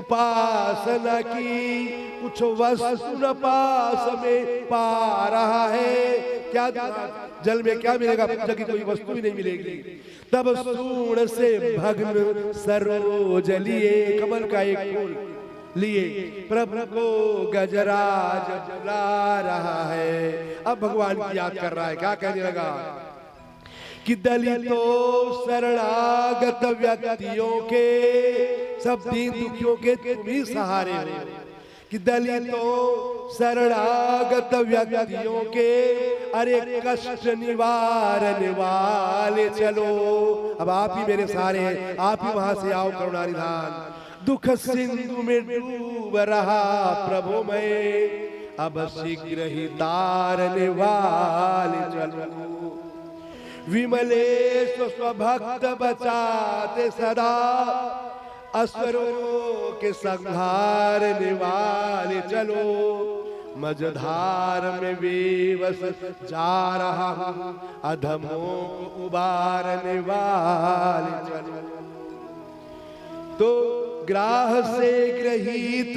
उपासना की, कुछ वस्तु न पास में पा रहा है। क्या जल में क्या मिलेगा? पूजा की कोई वस्तु भी नहीं मिलेगी। तब सूर्ण से भग्न सरोज लिए, कमल का एक फूल लिए प्रभु को गजराज बुला रहा है। अब भगवान की याद कर रहा है। क्या कहने लगा कि दलितों शरणागत व्यक्तियों के, सब दीन दुखियों के तुम ही सहारे हो। कि दलितों शरणागत व्यक्तियों के अरे कष्ट निवारण वाले चलो। अब आप ही मेरे सहारे हैं, आप ही वहां से आओ करुणा निधान। दुख सिंधु में डूब रहा प्रभु मैं, अब शीघ्र ही तारने वाले चलो। विमलेश स्वभक्त बचाते सदा, असुरों के संहारने वाले चलो। मझधार में बेबस जा रहा हूँ, अधमों को उबारने वाले चलो। तो ग्राह से ग्रहित,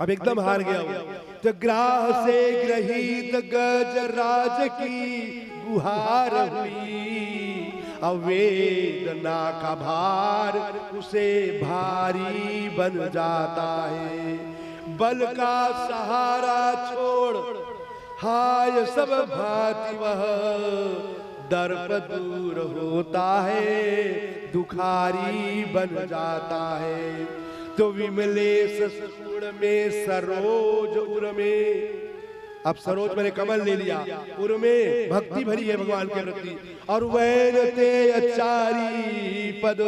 अब एकदम हार गया हूं, तो ग्राह से ग्रहित गजराज की गुहार हुई। अवेदना का भार उसे भारी बन जाता है। बल का सहारा छोड़ हाय सब भांति वह, दर्प दूर होता है, दुखारी बन जाता है। तो विमलेश सुर में सरोज उर में, अब सरोज मैंने कमल ले लिया, उर में भक्ति भरी है भगवान के प्रति। और वैनते चारी पद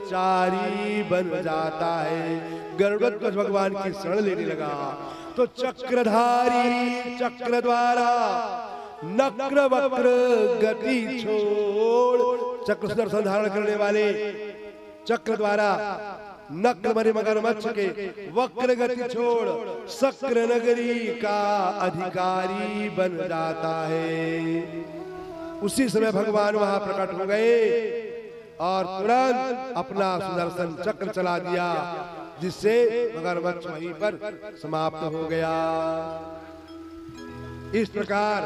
चारी बन जाता है। गरुड़ध्वज भगवान की शरण लेने लगा। तो चक्रधारी चक्र द्वारा नक्र वक्र गति छोड़, चक्र सुदर्शन धारण करने वाले चक्र द्वारा नक्र मरे मगरमच्छ के वक्र गति छोड़ शक्र नगरी का अधिकारी बन जाता है। उसी समय भगवान वहां प्रकट हो गए और तुरंत अपना सुदर्शन चक्र चला दिया, जिससे मगरमच्छ वहीं पर समाप्त हो गया। इस प्रकार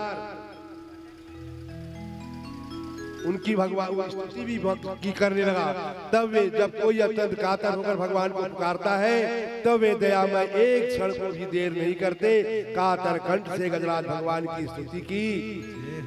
उनकी भगवान स्तुति भी भक्त की करने लगा। तब वे, जब कोई अत्यंत कातर होकर भगवान को पुकारता है, तब वे दयामय एक क्षण को भी देर नहीं करते, कातर कंठ से गजराज भगवान की स्तुति की।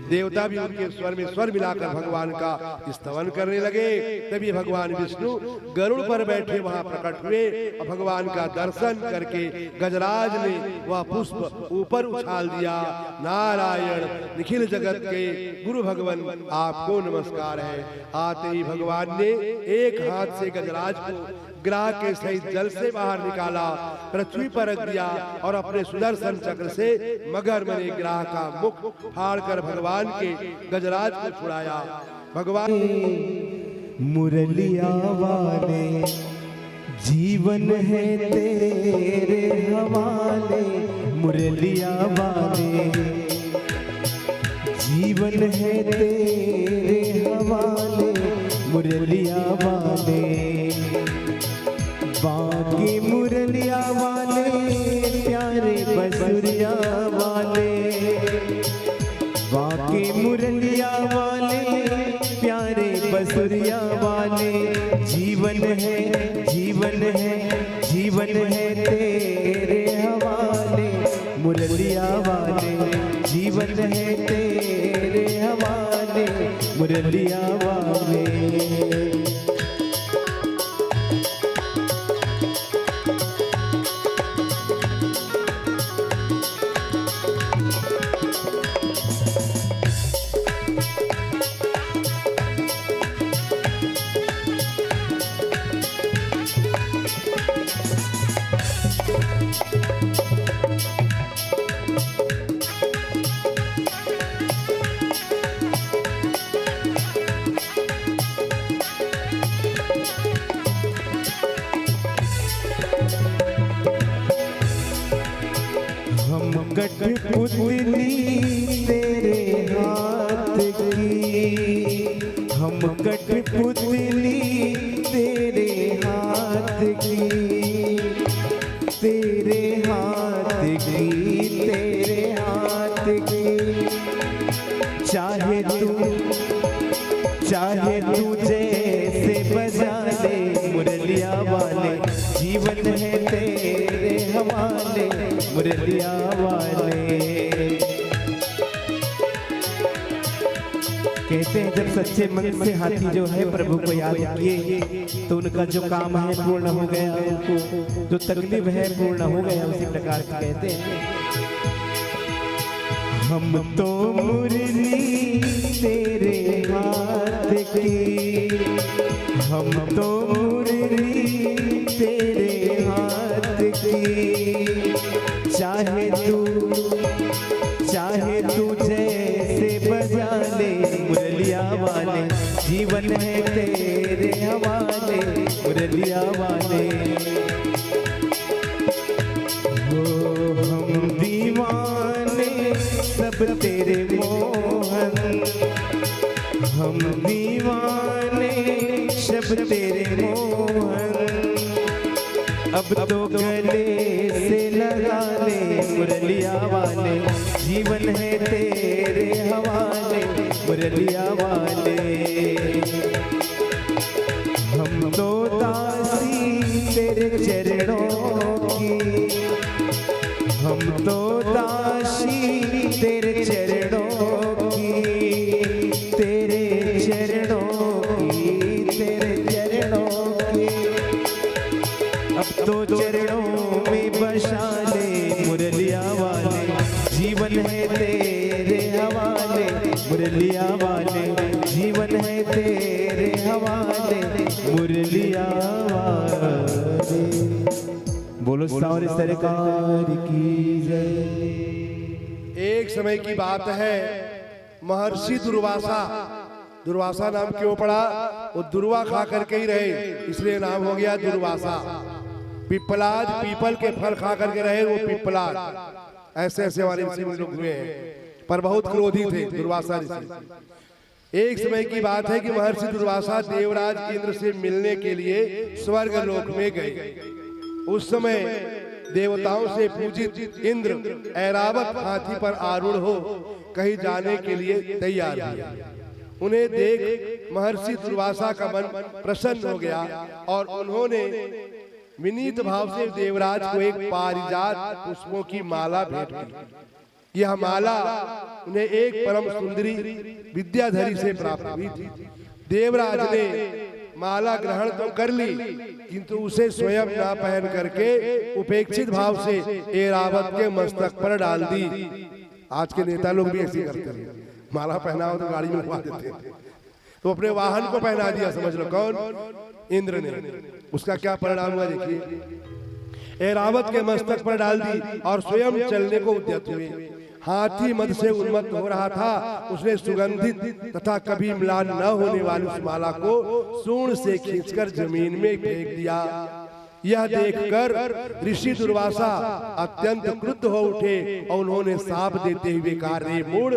देवता भी उनके स्वर में स्वर मिलाकर भगवान का स्तवन करने लगे। तभी भगवान विष्णु गरुड़ पर बैठे वहां प्रकट हुए और भगवान का दर्शन करके गजराज ने वह पुष्प ऊपर उछाल दिया। नारायण निखिल जगत के गुरु भगवान आपको नमस्कार है। आते ही भगवान ने एक हाथ से गजराज को ग्राह के सहित जल से बाहर निकाला, पृथ्वी पर रख दिया और अपने सुदर्शन चक्र से मगर मरे ग्राह का मुख फाड़कर भगवान के गजराज को छुड़ाया। भगवान मुरलिया वाले जीवन है तेरे हवाले, मुरलिया वाले जीवन है तेरे हवाले, मुरलिया वाले बाकी मुरलिया वाले प्यारे बसुरिया वाले, बाकी मुरलिया वाले प्यारे बसुरिया वाले। जीवन है जीवन है जीवन है तेरे हवाले, मुरलिया वाले जीवन है तेरे हवाले, मुरलिया वाले। कठपुतली तेरे हाथ की, हम कठपुतली तेरे हाथ की, तेरे हाथ की, तेरे हाथ की। चाहे तू जैसे बजा ले मुरलिया वाले, जीवन है तेरे हवाले मुरलिया वाले। कहते हैं जब सच्चे मन से हाथी जो है प्रभु को याद किए तो उनका जो काम है पूर्ण हो गया, उनको जो तकलीफ है पूर्ण हो गया। उसी प्रकार से कहते हैं हम तो मुरली तेरे हाथ की, हम तो मुरली तेरे हाथ की। चाहे तू जैसे बजा ले मुरलिया वाले, जीवन है तेरे हवाले मुरलिया वाले। हो हम दीवाने सब तेरे मोहन, हम दीवाने सब तेरे मोहन। अब तो गले से लगा ले मुरलिया वाले, जीवन है तेरे हवाले मुरलिया वाले। हम तो दासी तेरे चरणों की, हम तो दासी तेरे चरणों की, तेरे चरणों की, तेरे चरणों की। अब तो चरणों में बसा ले मुरलिया वाले, जीवन है तेरे हवाले मुरलिया वाले, जीवन है तेरे हवाले मुरलिया वाले। बोलो सारे सरकार की जय। एक समय की बात है, महर्षि दुर्वासा नाम क्यों पड़ा? वो दुर्वा खा करके ही रहे, इसलिए नाम हो गया दुर्वासा। पिपलाद, पीपल के फल खा करके रहे, वो पिपलाद। ऐसे ऐसे वाले लोग हुए हैं, पर बहुत क्रोधी थे दुर्वासा ऋषि। एक समय की बात है कि महर्षि दुर्वासा देवराज इंद्र से मिलने के लिए स्वर्ग लोक में गए। उस समय देवताओं से पूजित इंद्र ऐरावत हाथी पर आरूढ़ हो कहीं जाने के लिए तैयार हुए। उन्हें देख महर्षि दुर्वासा का मन प्रसन्न हो गया और उन्होंने विनीत भाव से देवराज को एक पारिजात पुष्पों की माला भेंट की। यह माला उन्हें एक परम सुंदरी विद्याधरी से प्राप्त हुई थी। देवराज ने माला ग्रहण तो कर ली, किंतु उसे स्वयं ना पहन करके उपेक्षित भाव से ऐरावत के मस्तक पर डाल दी। आज के नेता लोग भी ऐसे करते हैं, माला पहना हो तो गाड़ी में घुमा देते हैं, तो अपने वाहन को पहना दिया। समझ लो कौन? इंद्र ने। उसका क्या परिणाम हुआ देखिए। ऐरावत के मस्तक पर डाल दी और स्वयं चलने को उद्यत हुए। हाथी मद से उन्मत्त हो रहा था। उसने सुगंधित तथा कभी म्लान न होने वाली उस माला को सूंड से खींचकर जमीन में फेंक दिया। यह देखकर ऋषि दुर्वासा अत्यंत क्रुद्ध हो उठे और उन्होंने साप देते हुए कहा, रे मूढ़,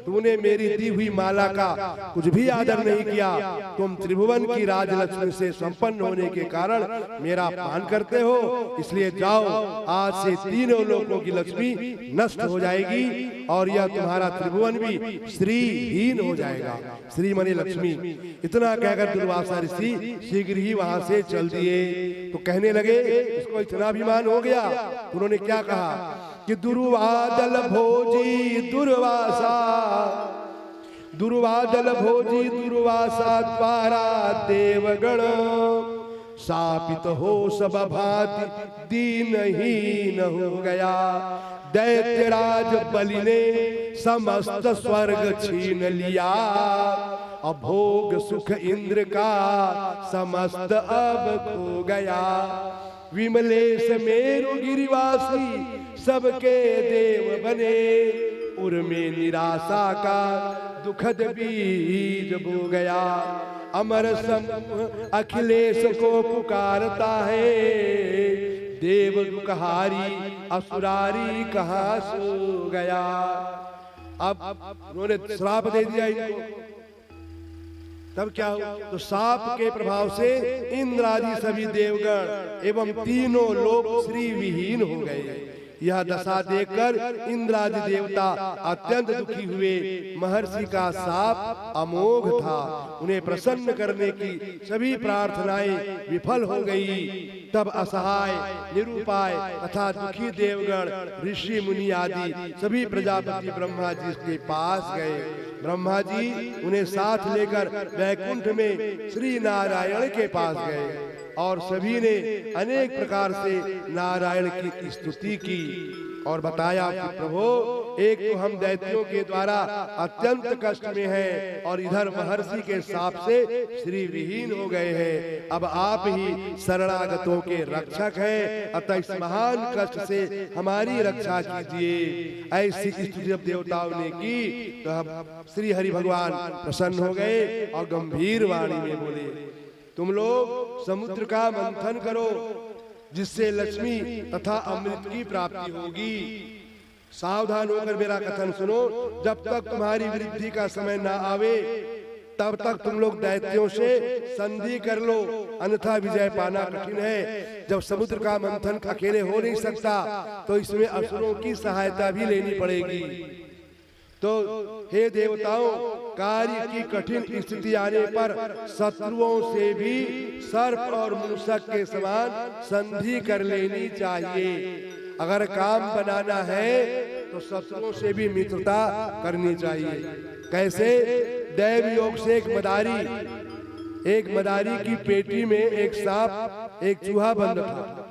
तूने मेरी दी हुई माला का कुछ भी आदर नहीं किया। तुम त्रिभुवन की राजलक्ष्मी से संपन्न होने के कारण मेरा अपमान करते हो, इसलिए जाओ, आज से तीनों लोगों की लक्ष्मी नष्ट हो जाएगी और यह तुम्हारा त्रिभुवन भी श्रीहीन हो जाएगा। श्री मने लक्ष्मी। इतना कहकर दुर्वासा ऋषि शीघ्र ही वहां से चल दिए। तो कहने लगे, इसको इतना अभिमान हो गया, उन्होंने क्या कहा कि दुर्वादल भोजी दुर्वासा, दुर्वादल भोजी दुर्वासा द्वारा देवगण शापित हो सब भांति दीनहीन हो गया। दैत्यराज बलि ने समस्त स्वर्ग छीन लिया, अभोग सुख इंद्र का समस्त अब खो गया। विमलेश मेरु गिरिवासी सबके देव बने, उर में निराशा का दुखद बीज बो गया। अमर सम अखिलेश को पुकारता है, देव दुखहारी असुरारी कहाँ सो गया। अब उन्होंने श्राप दे दिया इनको, तब क्या हो, तो सांप के प्रभाव से इंद्र आदि सभी देवगण एवं तीनों लोग श्री विहीन हो गए। यह दशा देखकर इंद्रादि देवता अत्यंत दुखी हुए। महर्षि का शाप अमोघ था, उन्हें प्रसन्न करने की सभी प्रार्थनाएं विफल हो गई। तब असहाय, निरुपाय तथा दुखी देवगण, ऋषि मुनि आदि सभी प्रजापति ब्रह्मा जी के पास गए। ब्रह्मा जी उन्हें साथ लेकर वैकुंठ में श्री नारायण के पास गए और सभी ने अनेक प्रकार से नारायण की स्तुति की और बताया कि प्रभु, एक तो हम दैत्यों के द्वारा अत्यंत कष्ट में हैं और इधर महर्षि के शाप से श्री विहीन हो गए हैं। अब आप ही शरणागतों के रक्षक हैं, अतः इस महान कष्ट से हमारी रक्षा कीजिए। ऐसी स्तुति जब देवताओं ने की तो अब श्री हरि भगवान प्रसन्न हो गए और गंभीर वाणी में बोले, तुम लोग समुद्र का मंथन करो जिससे लक्ष्मी तथा अमृत की प्राप्ति होगी। सावधान होकर मेरा कथन सुनो, जब तक तुम्हारी वृद्धि का समय ना आवे तब तक तुम लोग दैत्यों से संधि कर लो, अन्यथा विजय पाना कठिन है। जब समुद्र का मंथन अकेले हो नहीं सकता तो इसमें असुरों की सहायता भी लेनी पड़ेगी। तो हे देवताओं, कार्य की कठिन स्थिति आने पर शत्रुओं से भी सर्प और मूषक के समान संधि कर लेनी चाहिए। अगर काम बनाना है तो शत्रुओं से भी मित्रता करनी चाहिए। कैसे? दैव योग से एक मदारी की पेटी में एक सांप, एक चूहा बंद था।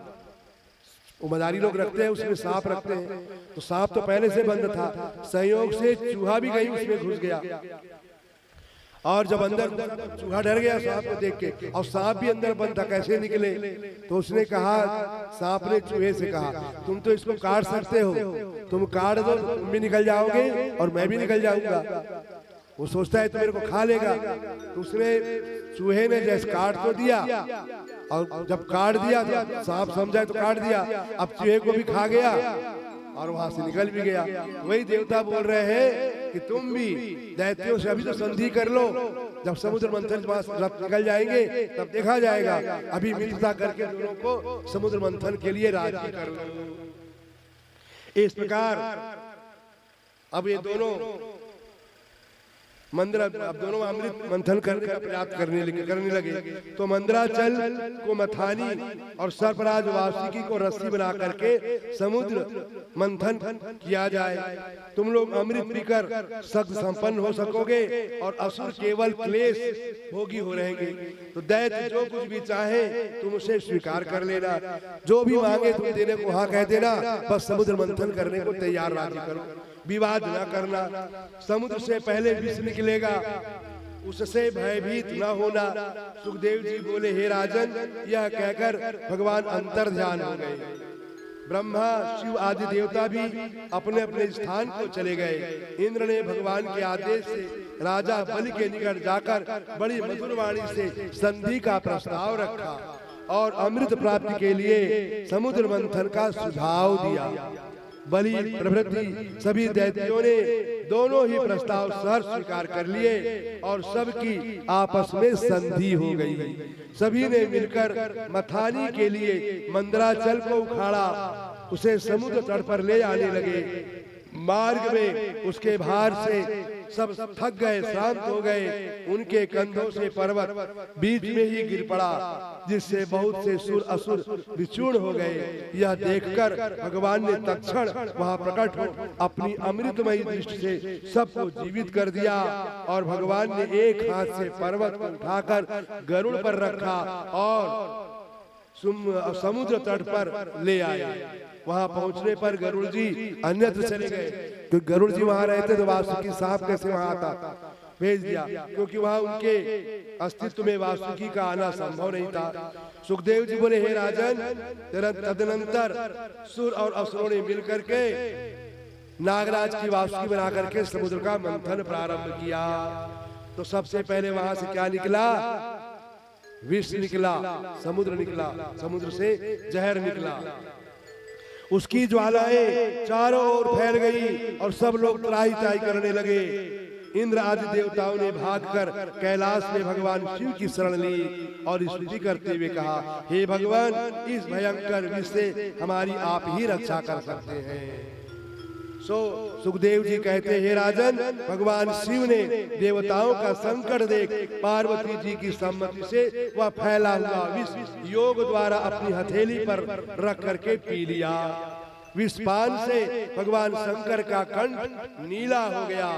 वो मदारी लोग रखते हैं, उसमें सांप रखते हैं, तो सांप तो पहले से बंद था, संयोग से चूहा भी गई उसमें घुस गया। और जब अंदर चूहा डर गया सांप को देख के, और सांप भी अंदर बंद था, कैसे निकले? तो उसने कहा, सांप ने चूहे से कहा, तुम तो इसको काट सकते हो, तुम काट दो, तुम भी निकल जाओगे और मैं भी निकल जाऊंगा। वो सोचता है तो मेरे को खा लेगा। तो उसने, चूहे ने जैसे काट तो दिया, और जब काट दिया तो सांप समझा तो काट दिया, अब चूहे को भी खा गया और वहां से निकल भी गया। वही देवता बोल रहे हैं कि तुम भी दैत्यों से अभी तो संधि कर लो, जब समुद्र मंथन जब निकल जाएंगे तब देखा जाएगा। अभी मित्रता करके दोनों को समुद्र मंथन के लिए राजी कर लो। इस प्रकार अब ये दोनों अब दोनों अमृत मंथन प्राप्त करने लगे। तो मंदराचल को मथानी और सर्पराज वासुकी को रस्सी बना करके समुद्र मंथन किया जाए। तुम लोग अमृत पीकर सद संपन्न हो सकोगे और असुर केवल क्लेश भोगी हो रहेंगे। तो दैत्य जो कुछ भी चाहे तुम उसे स्वीकार कर लेना, जो भी मांगे तुम देने को हाँ कह देना, बस समुद्र मंथन करने को तैयार राजी करो, विवाद न करना। समुद्र से पहले विष निकलेगा, उससे भयभीत न होना। सुखदेव जी बोले, हे राजन, यह कहकर भगवान अंतर ध्यान हो गए। ब्रह्मा, शिव आदि देवता भी अपने अपने स्थान को चले गए। इंद्र ने भगवान के आदेश से राजा बलि के निकट जाकर बड़ी मधुर वाणी से संधि का प्रस्ताव रखा और अमृत प्राप्ति के लिए समुद्र मंथन का सुझाव दिया। बलि प्रभृति सभी दैत्यों ने दोनों ही प्रस्ताव सहर्ष स्वीकार कर लिए और सबकी आपस में संधि हो गई। सभी ने मिलकर मथानी के लिए मंदराचल को उखाड़ा, उसे समुद्र तट पर ले आने लगे। मार्ग में उसके भार से सब थक गए, शांत हो गए। उनके कंधों से पर्वत बीच में ही गिर पड़ा, जिससे बहुत से सुर असुर विचूर्ण हो गए। यह देखकर भगवान ने तत्क्षण वहां प्रकट हो अपनी अमृतमयी दृष्टि से सबको जीवित कर दिया और भगवान ने एक हाथ से पर्वत को उठाकर गरुड़ पर रखा और समुद्र तट पर ले आए। वहां पहुंचने पर गरुड़ जी अन्यत्र चले गए, क्योंकि गरुड़ जी वहां रहते तो वासुकी साहब कैसे वहां आता? भेज दिया, क्योंकि वहां उनके अस्तित्व में वासुकी का आना संभव नहीं था। सुखदेव जी बोले, हे राजन, तदनंतर सुर और असुरों ने मिलकर के नागराज की वासुकी बना करके समुद्र का मंथन प्रारंभ किया। तो सबसे पहले वहां से क्या निकला? विष निकला, समुद्र निकला, समुद्र से जहर निकला। उसकी ज्वालाएं चारों ओर फैल गई और सब लोग त्राही त्राही करने लगे। इंद्र आदि देवताओं ने भागकर कैलाश में भगवान शिव की शरण ली और स्तुति करते हुए कहा, हे भगवान, इस भयंकर विष से हमारी आप ही रक्षा कर सकते हैं। सुखदेव जी कहते, हे राजन, भगवान शिव ने देवताओं का संकट देख पार्वती जी की सम्मति से वह फैला हुआ विष योग द्वारा अपनी हथेली पर रख करके पी लिया। विषपान से भगवान शंकर का कंठ नीला हो गया,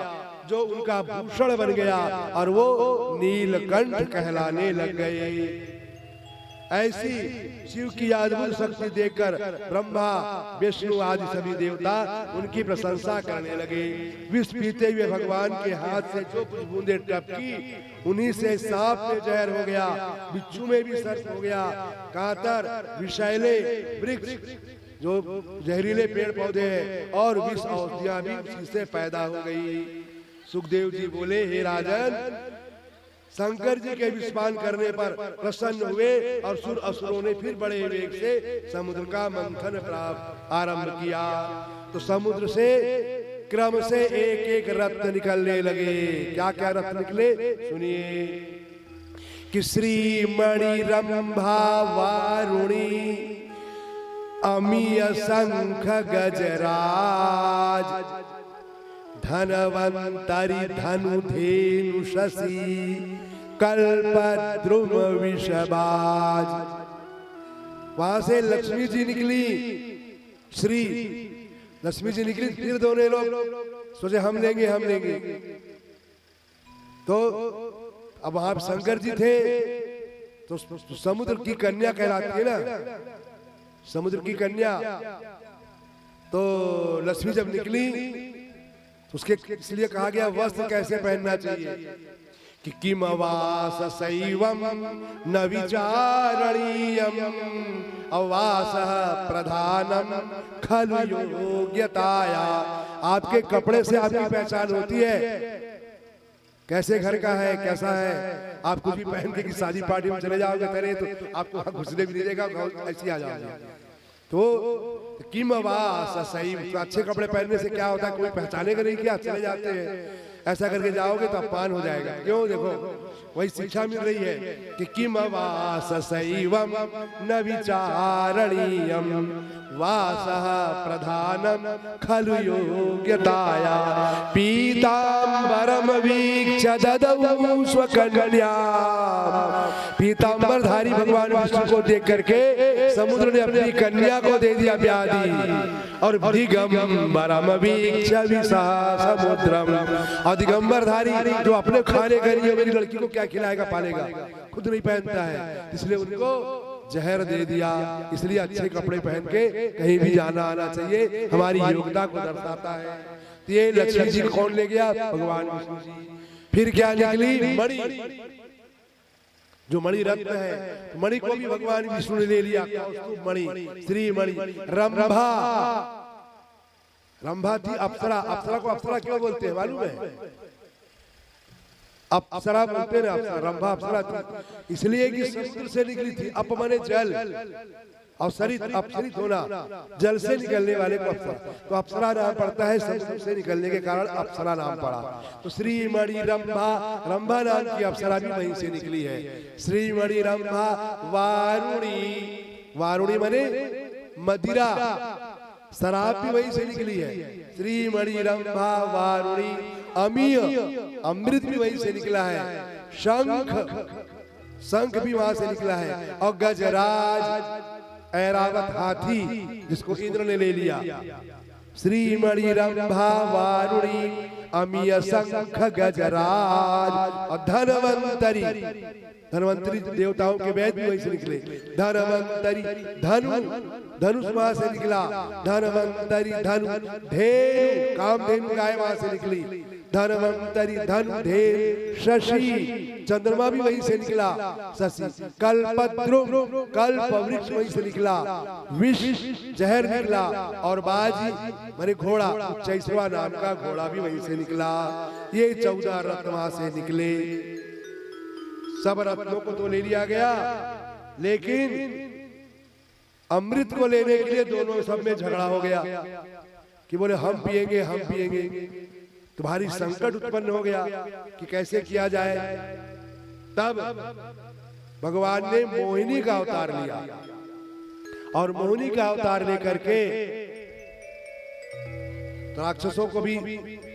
जो उनका भूषण बन गया और वो नीलकंठ कहलाने लग गए। ऐसी शिव की अद्भुत शक्ति देखकर ब्रह्मा, विष्णु आदि सभी देवता उनकी प्रशंसा करने लगे। विष पीते हुए भगवान के हाथ से जो कुछ बूंदे टपकी, उन्हीं से सांप में जहर हो गया, बिच्छू में भी सर्प हो गया, कांतर, विषैले वृक्ष जो जहरीले पेड़ पौधे हैं और विष औषधियां भी उसी से पैदा हो गई। सुखदेव जी बोले, हे राजन, शंकर जी के विषपान करने पर प्रसन्न हुए और सुर असुरों ने फिर बड़े वेग से समुद्र का मंथन आरंभ किया। तो समुद्र से क्रम से एक एक रत्न निकलने लगे। क्या क्या रत्न निकले सुनिए। कि श्री मणि रंभा वारुणी अमीय शंख गजराज धनवंतरि धनुधेनु शशि कल्पद्रुम विषबाज। वहां से लक्ष्मी जी निकली, श्री लक्ष्मी जी निकली। फिर दोनों लोग सोचे हम लेंगे। तो अब वहां शंकर जी थे, तो समुद्र की कन्या कहलाती है ना, समुद्र की कन्या। तो लक्ष्मी जब निकली तो उसके इसलिए कहा गया वस्त्र कैसे पहनना चाहिए कि किम वास शैवम न विचारणीयम अवास प्रधानम खलु योग्यताया। आपके कपड़े से आपकी पहचान होती है, कैसे घर का है, कैसा है। आप कुछ भी पहन के शादी पार्टी में चले जाओगे तेरे, तो आपको वहां घुसने भी नहीं देगा, ऐसे आ जाओगे। तो किम वास सही, अच्छे कपड़े पहनने से क्या होता है, कोई पहचानेगा नहीं, क्या चले जाते हैं। ऐसा करके जाओगे तो अपमान हो जाएगा। क्यों, देखो वही शिक्षा मिल रही है कि किम वास शैवम न विचारणीयम वासः प्रधानम खलु योग्यताया पीतांबरम वीक्ष्य ददौ स्वकन्या। पीतांबरधारी भगवान विष्णु को देख करके समुद्र ने अपनी कन्या को दे दिया ब्याह दी। और दिगंबरम वीक्ष्य विसा समुद्रम, और दिगंबरधारी जो अपने खाने के लिए मेरी लड़की को क्या खिलाएगा पालेगा, खुद नहीं पहनता है, इसलिए उनको जहर दे दिया। इसलिए अच्छे कपड़े पहन के कहीं भी जाना आना चाहिए, हमारी योग्यता को दर्शाता है। तो ये लक्ष्मी जी कौन ले गया, भगवान विष्णु जी। फिर क्या निकली, मणि, जो मणि रत्न है, मणि को भी भगवान विष्णु ने ले लिया। मणि, श्री मणि रंभा, रंभा थी अप्सरा। अप्सरा को अप्सरा क्यों बोलते हैं मालूम है, अप्सरा बोलते हैं अप्सरा, रंभा अप्सरा थी इसलिए कि समुद्र से निकली थी। अप माने जल, अवसरित, अपसरित होना, जल से निकलने वाले को अप्सरा। तो अप्सरा नाम पड़ता है समुद्र से निकलने के कारण अप्सरा नाम पड़ा। तो श्रीमणि रंभा, रंभा नाम की अप्सरा भी वहीं से निकली है। श्रीमणि रंभा वारुणी, वारुणी माने मदिरा, शराब भी वहीं से निकली है। श्रीमणि रंभा वारुणी अमीय, अमृत भी वहीं से निकला है। शंख, शंख भी वहां से निकला है। और गजराज, ऐरावत हाथी, जिसको इंद्र ने ले लिया। श्रीमणि रंभा वारुणी अमीय शंख गजराज। और धनवंतरी, धनवंतरी देवताओं के वेद भी वहीं से निकले। धनवंतरी धनु, धनुष वहां से निकला। धनवंतरी धनु धेनु, कामधेनु गाय वहां से निकली। धनवंतरी धनु धेनु शशि, चंद्रमा भी वहीं से निकला, शशि। कल्पद्रुम, कल्प वृक्ष वहीं से निकला। विष, जहर निकला। और बाजी माने घोड़ा, उच्चैश्रवा नाम का घोड़ा भी वहीं से निकला। ये 14 रत्न वहां से निकले। सब रत्नों को तो ले लिया गया, लेकिन अमृत को लेने के लिए दोनों सब में झगड़ा हो गया कि बोले हम पिएंगे, हम पिएंगे। तो भारी संकट उत्पन्न हो गया कि कैसे किया जाए। तब भगवान ने मोहिनी का अवतार लिया और मोहिनी का अवतार लेकर के तो राक्षसों को भी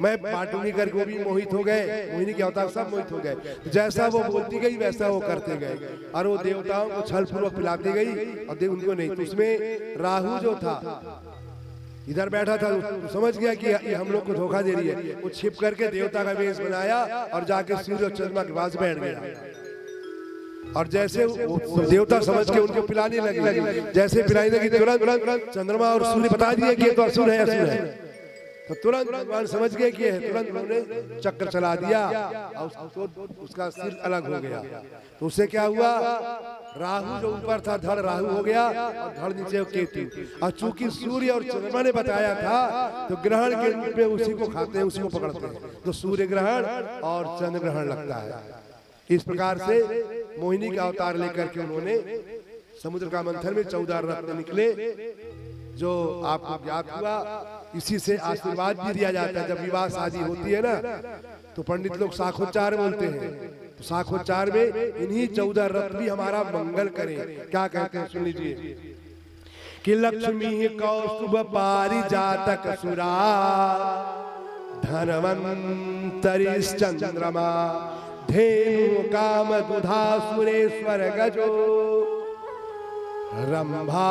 मैं बाटूनी करके वो भी मोहित हो गए, मोहिनी के अवतार सब मोहित हो गए। जैसा वो बोलती गई वैसा वो करते गए और वो देवताओं को छल पूर्वक पिलाती गई और देव उनको नहीं। तो उसमें राहु जो था इधर बैठा था, तो समझ गया कि ये हम लोग को धोखा दे रही है। वो छिप करके देवता का वेश बनाया और जाके सूर्य और चंद्रमा के पास बैठ गया और जैसे वो देवता समझ के उनको पिलाने लगी। जैसे पिलाने लगी तुरंत चंद्रमा और सूर्य बता दिए कि ये तो असुर है, असुर है। तो तुरंत भगवान समझ गए कि तुरंत उन्होंने चक्कर चला दिया और उसका सिर अलग हो गया। तो उससे क्या हुआ, राहु जो ऊपर था धड़ राहु हो गया और धड़ नीचे केतु। और चूंकि सूर्य और चंद्रमा ने बताया था तो ग्रहण के रूप में उसी को खाते हैं, उसी को पकड़ते हैं, तो सूर्य ग्रहण और चंद्र ग्रहण लगता है। इस प्रकार से मोहिनी का अवतार लेकर के उन्होंने समुद्र का मंथन में 14 रत्न निकले जो आपको ज्ञात हुआ। इसी से आशीर्वाद भी दिया जाता है। जब विवाह शादी होती है ना तो पंडित लोग शाखोच्चार बोलते हैं। तो शाखोच्चार में इन्हीं 14 रत्न भी हमारा मंगल करें। क्या कहते हैं सुन लीजिए कि लक्ष्मी कौस्तुभ पारिजातक सुरा धनवंतरिश्चंद्रमा धेनु काम दुधा सुरेश्वर गजो रंभादिदेवांगना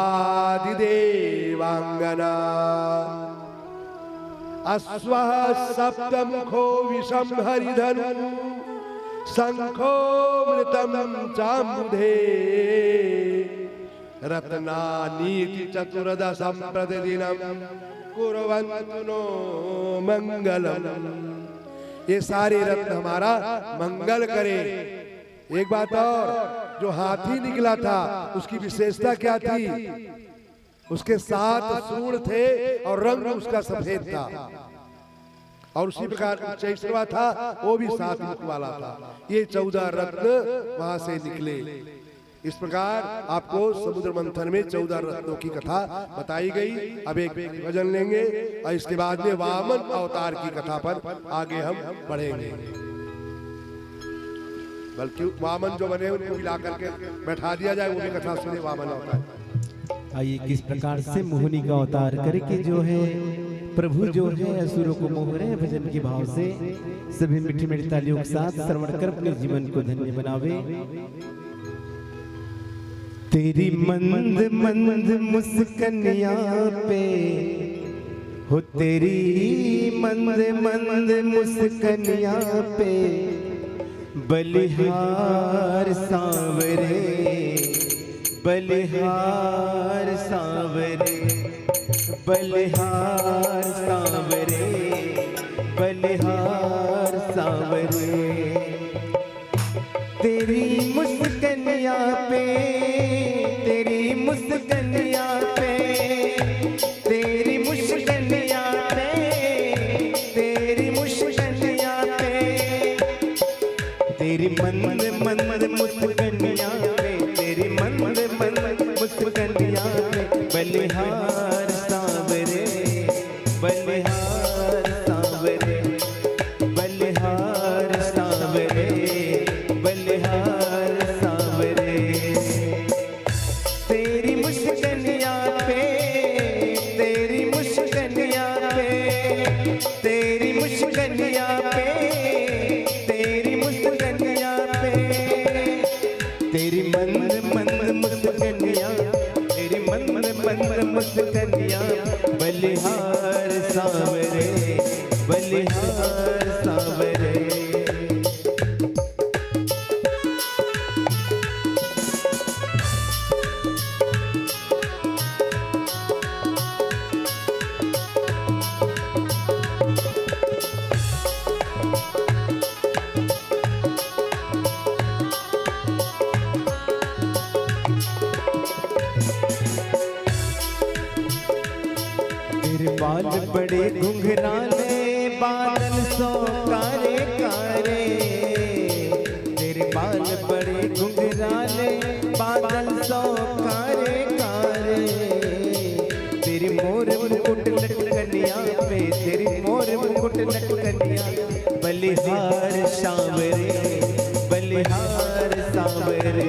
अश्वः सप्तमुखो विषम हरिधनु शंखो मृतम चामुधे रत्नानीति चतुर्दशम प्रतिदिनम कुर्वन्तु नो मंगलम। ये सारे रत्न हमारा मंगल करे। एक बात और, जो हाथी निकला था उसकी विशेषता क्या थी, उसके 7 सूंड थे और रंग उसका सफेद था। और उसी प्रकार चैत्रवा था वो भी 7 मुख वाला था। ये 14 रत्न वहां से निकले। इस प्रकार आपको समुद्र मंथन में 14 रत्नों की कथा बताई गई। अब एक भजन लेंगे और इसके बाद में वामन अवतार की कथा पर आगे हम बढ़ेंगे। बल्कि वामन जो बने उनको मिला करके बैठा दिया जाए, वो भी कथा सुने वामन अवतार। आइए किस प्रकार से मोहिनी का अवतार करके जो है प्रभु जो है असुरों को मोह रहे भजन के भाव से सभी मीठी मीठी तालियों के साथ श्रवण कर अपने जीवन को धन्य बनावे। तेरी मंद मंद मुस्कनिया पे हो, तेरी मंद मंद मुस्कनिया पे बलिहार सांवरे, बलिहार सांवरे, बलिहार सांवरे, बलिहार सांवरे। तेरी मुस्कनिया पे, तेरी मुस्कनिया पे, तेरी मुस्कनिया पे, तेरी मुस्कनिया पे, तेरी मंद मंद मुस्कनिया पे, तेरी मंद मंद मुस्कनिया पे बलिहार सांवरे, बलिहार सांवरे, बलिहार सांवरे, बलिहार सांवरे। तेरी मुस्कनिया पे, तेरी मुस्कनिया पे, तेरी मुस्कनिया पे, तेरी मुस्कनिया पे, तेरी मंद मंद मुस्कनिया, तेरी मंद मंद मुस्कनिया, बलिहार सांवरे, बलिहार सांवरे। बाल बड़े घुंघराले बादल सो कारे कारे, तेरे बाल बड़े घुंघराले बादल सो कारे कारे। तेरी मोर मुकुट लटकनिया पे, तेरी मोर मुकुट लटकनिया बलिहार सांवरे बलिहार सांवरे।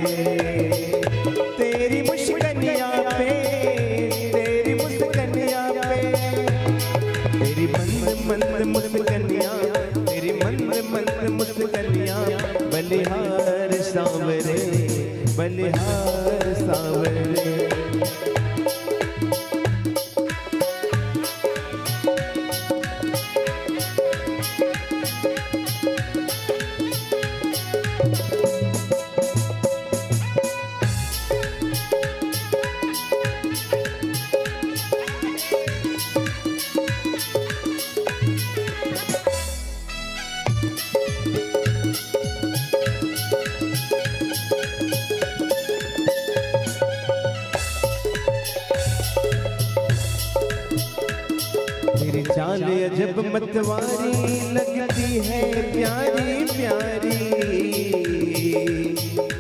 तेरी मुस्कनिया पे तेरी मुस्कनिया पे तेरी मंद मंद मुस्कनिया तेरी मंद मंद मुस्कनिया बलिहार सांवरे बलिहार सांवरे। तेरी चाल अजब मतवारी लगती है प्यारी प्यारी।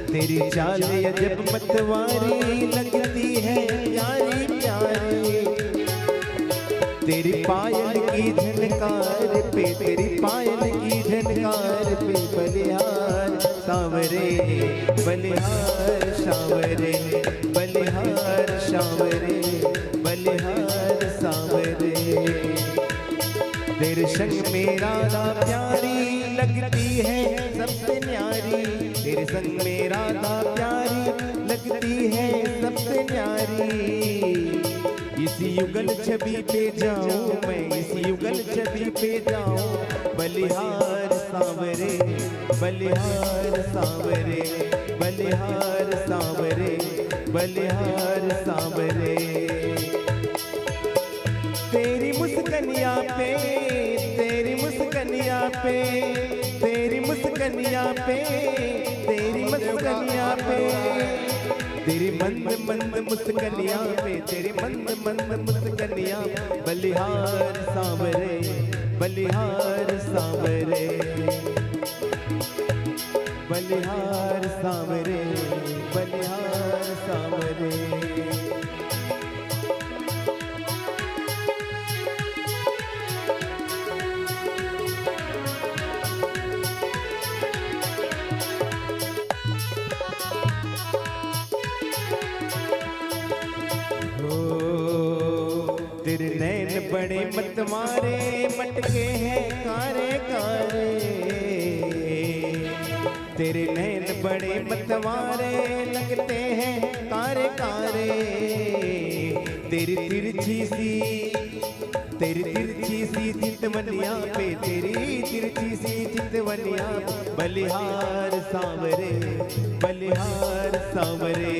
तेरी चाल अजब मतवारी लगती है प्यारी प्यारी। तेरी पायल की झनकार पे तेरी पायल की झनकार पे बलिहार सांवरे बलिहार सांवरे बलिहार सांवरे बलिहार सांवरे। तेरे संग मेरा दा प्यारी लगती है सबसे न्यारी। तेरे संग मेरा दा प्यारी लगती है सबसे न्यारी। इसी युगल छवि पे जाऊं मैं इसी युगल छवि पे जाऊं बलिहार सांवरे बलिहार सांवरे बलिहार सांवरे बलिहार सांवरे। तेरी मुस्कनिया पे तेरी मुस्कनिया पे तेरी मुस्कनिया पे तेरी मुस्कनिया पे तेरी मंद मंद मुस्कनिया पे तेरी मंद मंद मुस्कनिया बलिहार सांवरे बलिहार सांवरे बलिहार सांवरे बलिहार सांवरे। तेरे नैन बड़े मतवारे मटके हैं कारे कारे। तेरे नैन बड़े मतवारे लगते हैं कारे कारे। तेरी तिरछी सी चितवनिया पे तेरी तिरछी सी चितवनिया बलिहार सांवरे बलिहार सांवरे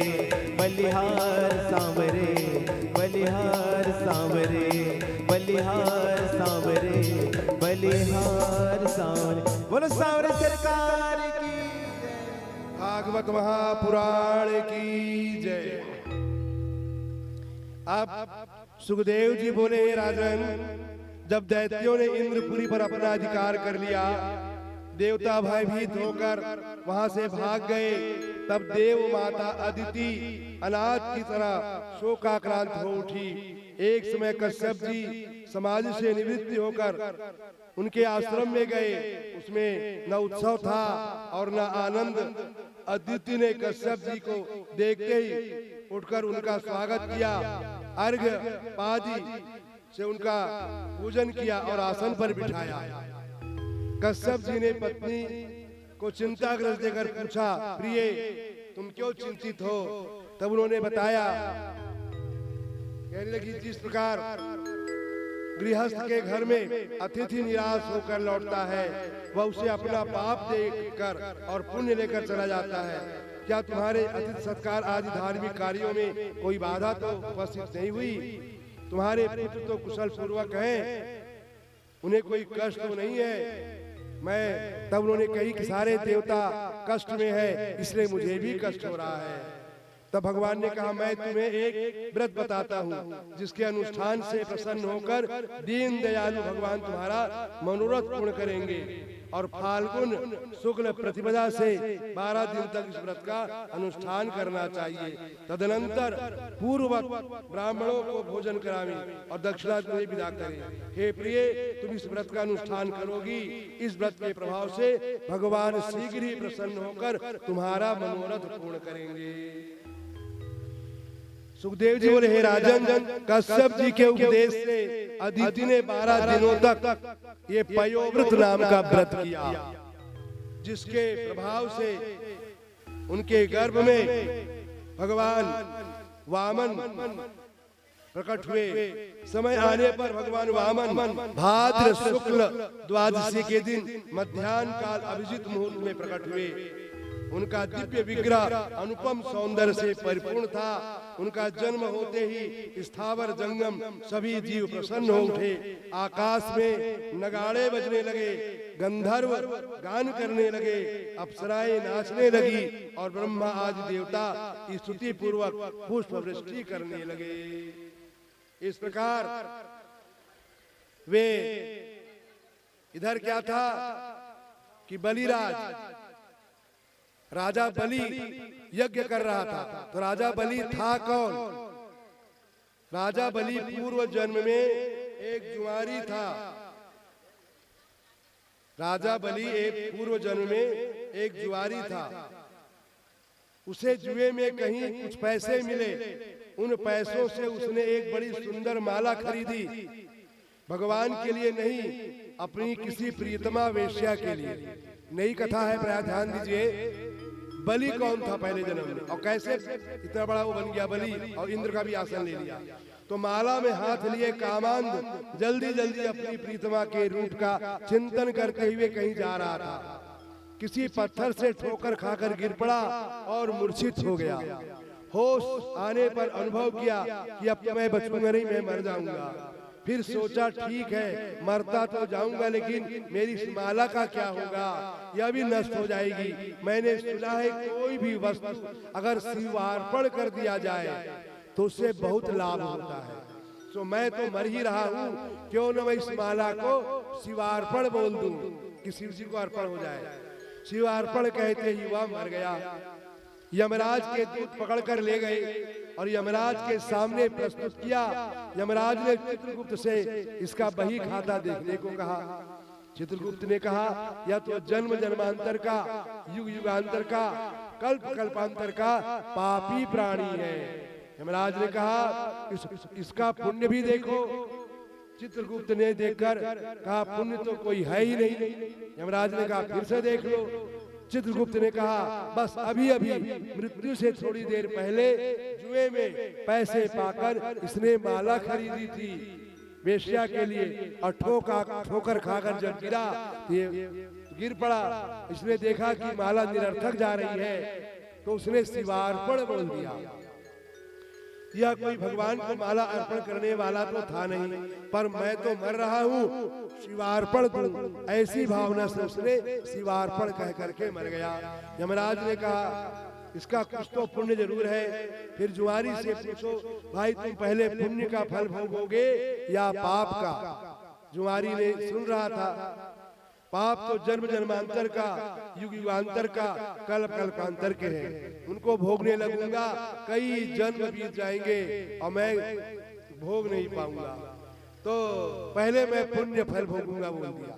बलिहार सांवरे बलिहार सांवरे बलिहार सांवरे बलिहार सांवरे। बोलो सांवरे सरकार की भागवत महापुराण की जय। अब सुखदेव जी बोले, राजन, जब दैत्यों ने इंद्रपुरी पर अपना अधिकार कर लिया, देवता भयभीत होकर वहां से भाग गए, तब देव माता अदिति अनाथ की तरह शोकाक्रांत हो उठी। एक समय कश्यप जी समाज से निवृत्त होकर उनके आश्रम में गए। उसमें न उत्सव था और न आनंद। अदिति ने कश्यप जी को देखते ही उठकर उनका स्वागत किया, अर्घ्य पादी से उनका पूजन किया और आसन पर बिठाया। कश्यप जी ने पत्नी को चिंताग्रस्त देकर पूछा, प्रिय, तुम क्यों चिंतित हो? तब उन्होंने बताया, कहने लगी, जिस प्रकार गृहस्थ के घर में अतिथि निराश होकर लौटता है, वह उसे अपना पाप देकर और पुण्य लेकर चला जाता है। क्या तुम्हारे अतिथि सत्कार आदि धार्मिक कार्यों में कोई बाधा तो उपस्थित नहीं हुई? तुम्हारे पुत्र तो कुशल पूर्वक हैं, उन्हें कोई कष्ट तो नहीं है? मैं तब उन्होंने कही कि सारे देवता कष्ट में है, इसलिए मुझे भी कष्ट हो रहा है। तब भगवान ने कहा मैं तुम्हें एक व्रत बताता हूँ जिसके अनुष्ठान से प्रसन्न होकर दीन दयालु भगवान तुम्हारा मनोरथ पूर्ण करेंगे। और फाल्गुन शुक्ल प्रतिपदा से 12 दिन तक इस व्रत का अनुष्ठान करना चाहिए। तदनंतर पूर्ववत ब्राह्मणों को भोजन करावें और दक्षिणा तुम्हें विदा करें। हे प्रिय, तुम इस व्रत का अनुष्ठान करोगी, इस व्रत के प्रभाव से भगवान शीघ्र ही प्रसन्न होकर तुम्हारा मनोरथ पूर्ण करेंगे। सुखदेव जी बोले, हे राजन, कश्यप जी के उपदेश से अदिति ने 12 दिनों तक ये पयोव्रत नाम का व्रत किया, जिसके प्रभाव से उनके गर्भ में भगवान वामन प्रकट हुए। समय आने पर भगवान वामन भाद्र शुक्ल द्वादशी के दिन मध्याह्न काल अभिजित मुहूर्त में प्रकट हुए। उनका दिव्य विग्रह अनुपम सौंदर्य से परिपूर्ण था। उनका जन्म होते ही स्थावर जंगम सभी जीव प्रसन्न हो उठे। आकाश में नगाड़े बजने लगे, गंधर्व गान करने लगे, अप्सराएं नाचने लगी और ब्रह्मा आदि देवता स्तुति पूर्वक पुष्प वृष्टि करने लगे। इस प्रकार वे इधर क्या था कि बलिराज राजा बलि यज्ञ कर रहा था। तो राजा बलि था कौन? राजा बलि पूर्व जन्म में एक जुआरी था। राजा बलि एक पूर्व जन्म में एक जुआरी था। उसे जुए में कहीं कुछ पैसे मिले। उन पैसों से उसने एक बड़ी सुंदर माला खरीदी, भगवान के लिए नहीं, अपनी किसी प्रियतमा वेश्या के लिए। नई कथा है, प्राय ध्यान दीजिए। बलि कौन था पहले जन्म में और कैसे इतना बड़ा वो बन गया बलि और इंद्र का भी आसन ले लिया। तो माला में हाथ लिए कामांध जल्दी जल्दी अपनी प्रीतमा के रूप का चिंतन करते हुए कहीं जा रहा था। किसी पत्थर से ठोकर खाकर गिर पड़ा और मूर्छित हो गया। होश आने पर अनुभव किया कि अब मैं बचूंगा नहीं, मैं मर जाऊंगा। फिर सोचा ठीक है, मरता तो जाऊंगा लेकिन मेरी इस माला का क्या होगा, यह भी नष्ट हो जाएगी। मैंने सुना है कोई भी वस्तु अगर शिवार्पण कर दिया जाए तो उससे बहुत लाभ होता है। तो मैं तो मर ही रहा हूँ, क्यों न मैं इस माला को शिवार्पण बोल दूं कि शिव जी को अर्पण हो जाए। शिवार्पण कहते ही वह मर गया। यमराज के दूत पकड़कर ले गए और यमराज के सामने प्रस्तुत किया। यमराज ने चित्रगुप्त से इसका बही खाता देखने को कहा। चित्रगुप्त ने कहा, यह तो जन्म जन्मांतर का, युग युगांतर का, कल्प कल्पांतर का पापी प्राणी है। यमराज ने कहा, इसका पुण्य भी देखो। चित्रगुप्त ने देखकर कहा, पुण्य तो कोई है ही नहीं। यमराज ने कहा, फिर से देख लो। चित्रगुप्त ने कहा, बस अभी अभी मृत्यु से थोड़ी देर पहले जुए में पैसे पाकर इसने माला खरीदी थी वेश्या के लिए, और ठोकर खाकर जब गिरा ये गिर पड़ा। इसने देखा कि माला निरर्थक जा रही है तो उसने शिवार्पण बोल दिया। यह कोई भगवान को माला अर्पण करने वाला तो था नहीं, पर मैं तो मर रहा हूँ, शिवार्पण दूं, ऐसी भावना से उसने शिवार्पण कह करके मर गया। यमराज ने कहा, इसका कुछ तो पुण्य जरूर है। फिर जुआरी से पूछो, भाई तुम पहले पुण्य का फल भोगोगे या पाप का? जुआरी ने सुन रहा था, पाप तो जन्म जन्मांतर का, युग युगांतर का, कल्प कल्पांतर के हैं, उनको भोगने लगूंगा, कई जन्म बीत जाएंगे और मैं भोग नहीं पाऊंगा, तो पहले मैं पुण्य फल भोगूंगा बोल दिया।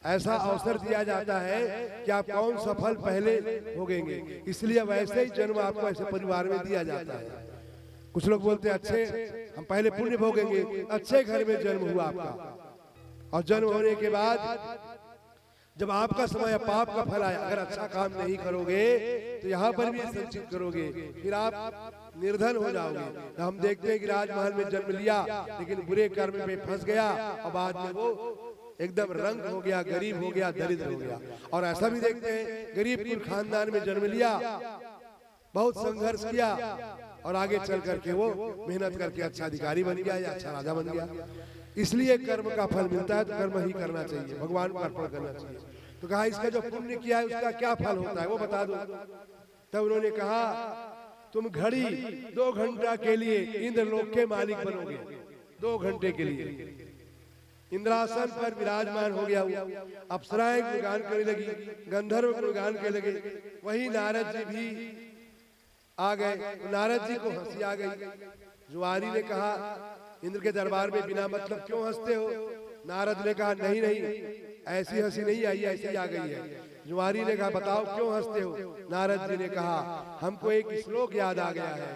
ऐसा अवसर दिया जाता है कि आप कौन सा फल पहले भोगेंगे, इसलिए वैसे ही जन्म आपको ऐसे परिवार में दिया जाता है। कुछ लोग बोलते हैं, अच्छे हम पहले पुण्य भोगेंगे, अच्छे घर में जन्म हुआ आपका, और जन्म होने के बाद जब आपका समय पाप का फल आया, अगर अच्छा काम नहीं करोगे तो यहाँ पर भी संचित करोगे, फिर आप निर्धन हो जाओगे। तो हम देखते हैं कि राजमहल में जन्म लिया लेकिन बुरे कर्म में फंस गया और बाद में वो एकदम रंग हो गया, गरीब हो गया, दरिद्र हो गया। और ऐसा भी देखते हैं, गरीब कुल खानदान में जन्म लिया, बहुत संघर्ष किया और आगे चल करके वो मेहनत करके अच्छा अधिकारी बन गया या अच्छा राजा बन गया। इसलिए कर्म का फल मिलता है तो कर्म ही करना चाहिए, भगवान को अर्पण करना चाहिए। तो कहा, इसका जो पुण्य किया है उसका क्या फल होता है वो बता दो। तब उन्होंने कहा, तुम घड़ी 2 घंटा के लिए इंद्रलोक के मालिक बनोगे, 2 घंटे के लिए। इंद्रासन पर विराजमान हो गया वो। अप्सराएं गुणगान करने लगी, गंधर्व गुणगान करने लगे। वही नारद जी भी आ गए। नारद जी को हंसी आ गई। जुआरी ने कहा, इंद्र के दरबार में बिना मतलब क्यों हंसते हो? नारद ने कहा, नहीं नहीं, ऐसी हंसी नहीं आई, ऐसी आ गई है। जुआरी ने कहा, बताओ क्यों हंसते हो? नारद जी ने कहा, हमको एक श्लोक याद आ गया है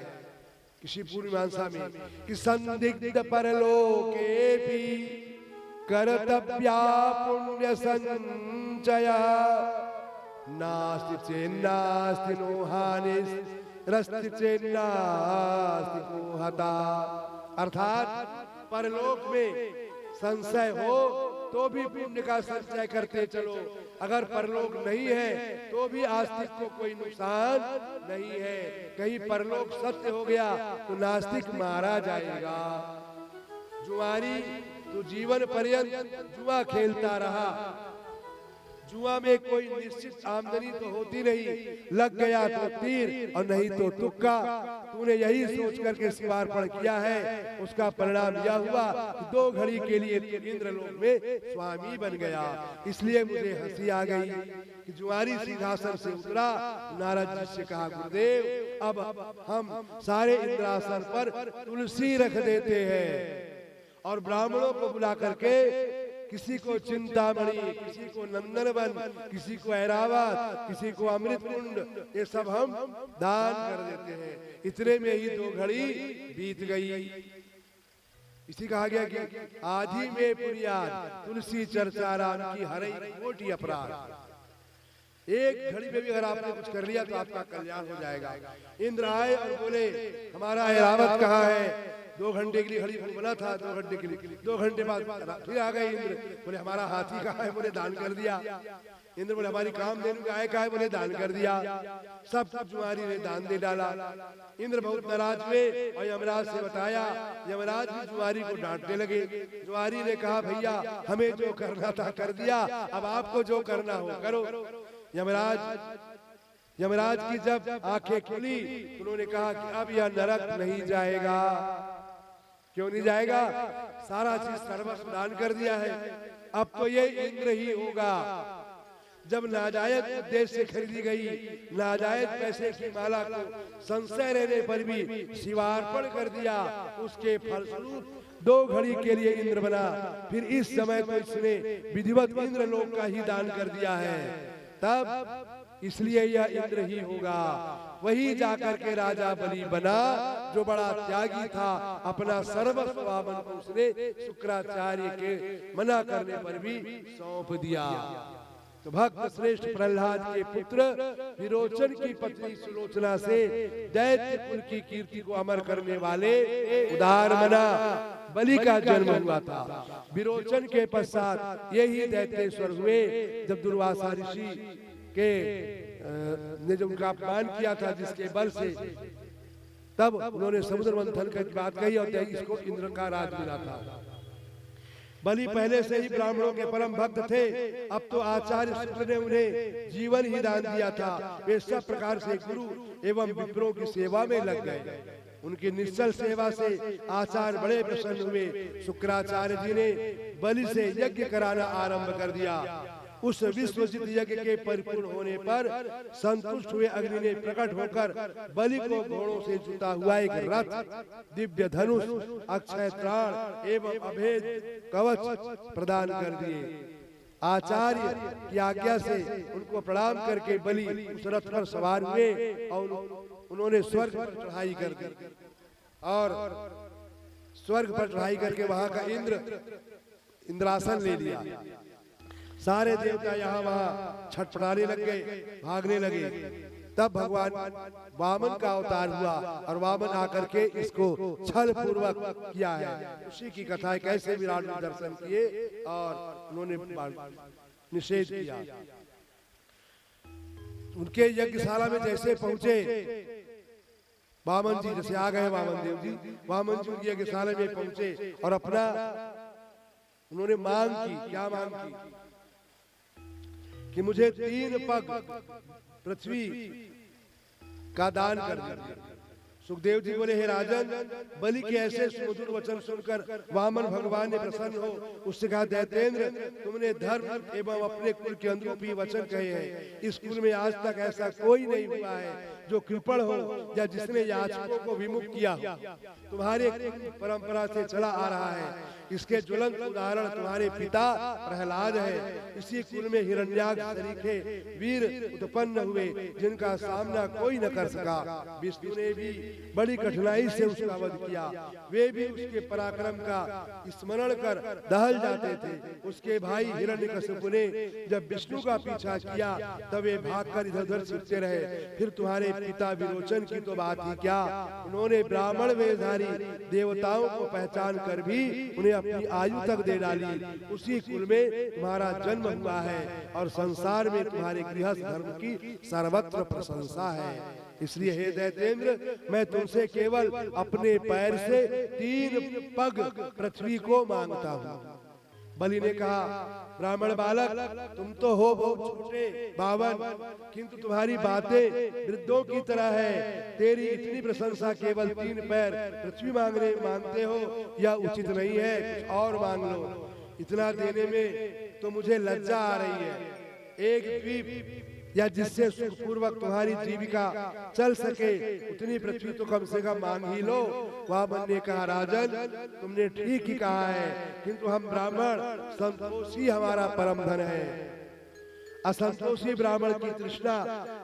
किसी पूर्णिमांसा में कि संदिग्ध परलोके भी कर्तव्या पुण्य संचया नास्ति चेन्नास्ति नो हानिस् रस्ति चेन्नास्ति को हता। अर्थात परलोक में संशय हो तो भी पुण्य का संचय करते चलो, अगर परलोक नहीं है तो भी आस्तिक को कोई नुकसान नहीं है। कहीं परलोक सत्य हो गया तो नास्तिक मारा जाएगा। जुआरी तो जीवन पर्यंत जुआ खेलता रहा। जुआ में कोई निश्चित आमदनी तो होती नहीं, लग गया तो तीर और नहीं तो तुक्का। तूने यही सोच करके शिवार्पण किया है, उसका परिणाम यह हुआ कि 2 घड़ी के लिए इंद्रलोक में स्वामी बन गया। इसलिए मुझे हंसी आ गई कि जुआरी सिंहासन से उतरा। नारद जी से कहा, गुरुदेव अब हम सारे इंद्रासन पर तुलसी रख देते हैं और ब्राह्मणों को बुला करके किसी को चिंतामणि, किसी को नंदनवन, किसी को ऐरावत, किसी को अमृत कुंड, ये सब हम दान कर देते हैं। इतने में ही 2 घड़ी बीत गई। इसी कहा गया कि आधी में पुरियाद तुलसी चर्चा राम की हरई मोटी अपराध। एक घड़ी में भी अगर आपने कुछ कर लिया तो आपका कल्याण हो जाएगा। इंद्र आए और बोले, हमारा ऐरावत कहाँ है? 2 घंटे के लिए घड़ी बना था, 2 घंटे के लिए। 2 घंटे बाद फिर आ गए इंद्र, बोले हमारा हाथी कहाँ है? बोले दान कर दिया। इंद्र बोले हमारी कामधेनु गाय कहाँ है? बोले दान कर दिया। सब जुआरी ने दान दे डाला। इंद्र बहुत नाराज हुए और यमराज से बताया। यमराज भी जुआरी को डांटने लगे। जुआरी ने कहा, भैया हमें जो करना था कर दिया, अब आपको जो करना हो करो। यमराज की जब आंखें खुली उन्होंने कहा कि अब यह नरक नहीं जाएगा। क्यों नहीं जाएगा? सारा चीज सर्वस्व दान कर दिया है, अब तो ये इंद्र ही होगा। जब नाजायज उद्देश्य से खरीदी गई नाजायज पैसे की माला को संशय रहने पर भी शिवार्पण कर दिया, उसके फलस्वरूप 2 घड़ी के लिए इंद्र बना। फिर इस समय तो इसने विधिवत इंद्र लोक का ही दान कर दिया है, तब इसलिए यह इंद्र ही होगा। वही जाकर के राजा बलि बना जो बड़ा त्यागी था। अपना सर्वस्व वामन को उसने शुक्राचार्य के मना करने पर भी सौंप दिया। तो भक्त श्रेष्ठ प्रहलाद के पुत्र विरोचन की पत्नी सुलोचना से दैत्य कुल की कीर्ति को अमर करने वाले उदार मना बलि का जन्म हुआ था। विरोचन के पश्चात यही दैत्येश्वर हुए जब दुर्वासा ऋषि के ने जो उनका अपमान किया था जिसके बल से, तब उन्होंने समुद्र मंथन की बात कही और इसको इंद्र का राज मिला था। बलि पहले से ही ब्राह्मणों के परम भक्त थे, अब तो आचार्य शुक्र ने उन्हें जीवन ही दान दिया था। वे सब प्रकार से गुरु एवं विप्रों की सेवा में लग गए। उनकी निश्चल सेवा से आचार्य बड़े प्रसन्न हुए। शुक्राचार्य जी ने बलि से यज्ञ कराना आरंभ कर दिया। उस विश्वजित यज्ञ के परिपूर्ण होने पर संतुष्ट हुए अग्नि ने प्रकट होकर बलि को घोड़ों से जुता हुआ एक रथ, दिव्य धनुष, अक्षय त्राण एवं अभेद कवच प्रदान कर दिए। आचार्य की आज्ञा से उनको प्रणाम करके बलि उस रथ पर सवार हुए और उन्होंने स्वर्ग पर चढ़ाई कर दी। और स्वर्ग पर चढ़ाई करके वहां का इंद्रासन ले लिया। सारे देवता यहाँ वहाँ छटपटाने लग गए, भागने लगे। तब भगवान वामन का अवतार हुआ और वामन आकर के इसको छल पूर्वक किया है। उसी की कथा है कैसे विराट में दर्शन किए और उन्होंने निषेध किया। उनके यज्ञशाला में जैसे पहुंचे वामन जी, जैसे आ गए वामन देव जी, वामन जी उनकी यज्ञशाला में पहुंचे और अपना उन्होंने मांग की। क्या मांग की? कि मुझे 3 पग पृथ्वी का दान कर दीजिए। सुखदेव जी बोले, हे राजन, बलि के ऐसे सुमधुर वचन सुनकर वामन भगवान ने प्रसन्न हो उससे कहा, दैतेंद्र, तुमने धर्म एवं अपने कुल के अनुरूपी वचन कहे हैं। इस कुल में आज तक ऐसा कोई नहीं हुआ है जो कृपण हो या जिसने याचकों को विमुख किया। तुम्हारे परंपरा से चला आ रहा है। इसके ज्वलंत उदाहरण तुम्हारे पिता प्रहलाद है। इसी कुल में हिरण्याक्ष सरीखे वीर उत्पन्न हुए जिनका सामना कोई न कर सका। विष्णु ने भी बड़ी कठिनाई से उसका वध किया। वे भी उसके पराक्रम का स्मरण कर दहल जाते थे। उसके भाई हिरण्यकशिपु ने जब विष्णु का पीछा किया तब वे भागकर इधर-उधर छिपते रहे। फिर तुम्हारे पिता विरोचन की तो बात ही क्या, उन्होंने ब्राह्मण वेशधारी देवताओं को पहचान कर भी उन्हें अपनी आयु तक दे डाली। उसी कुल में तुम्हारा जन्म हुआ है और संसार में तुम्हारे गृहस्थ धर्म की सर्वत्र प्रशंसा है। इसलिए हे दैतेंद्र, मैं तुमसे केवल अपने पैर से 3 पग पृथ्वी को मांगता हूँ। बलि ने कहा, ब्राह्मण बालक, तुम तो हो बहुत छोटे बावन, किंतु तुम्हारी बातें वृद्धों की तरह है। तेरी इतनी प्रशंसा केवल 3 पैर पृथ्वी मांगते हो यह उचित नहीं है, कुछ और मांग लो। इतना देने में तो मुझे लज्जा आ रही है। एक द्वीप या जिससे सुखपूर्वक तुम्हारी जीविका चल सके उतनी पृथ्वी तो कम से कम मांग ही लो। वामन ने कहा, राजन, तुमने ठीक ही कहा है, किंतु हम ब्राह्मण संतोषी हमारा परम धन है। असंतोषी ब्राह्मण की तृष्णा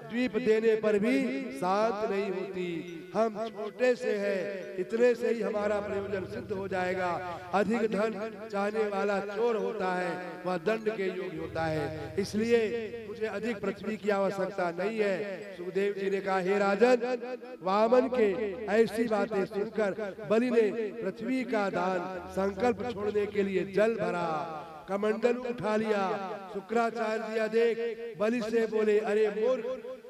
द्वीप देने पर भी शांत नहीं होती। हम छोटे से हैं, इतने से ही हमारा प्रयोजन सिद्ध हो जाएगा। अधिक धन चाहने वाला चोर होता है, वह दंड के योग्य होता है। इसलिए मुझे अधिक पृथ्वी की आवश्यकता नहीं है। सुखदेव जी ने कहा, हे राजन, वामन के ऐसी बातें सुनकर बलि ने पृथ्वी का दान संकल्प छोड़ने के लिए जल भरा, कमंडल उठा लिया। शुक्राचार्य देख बलि से बोले, अरे मूर्ख,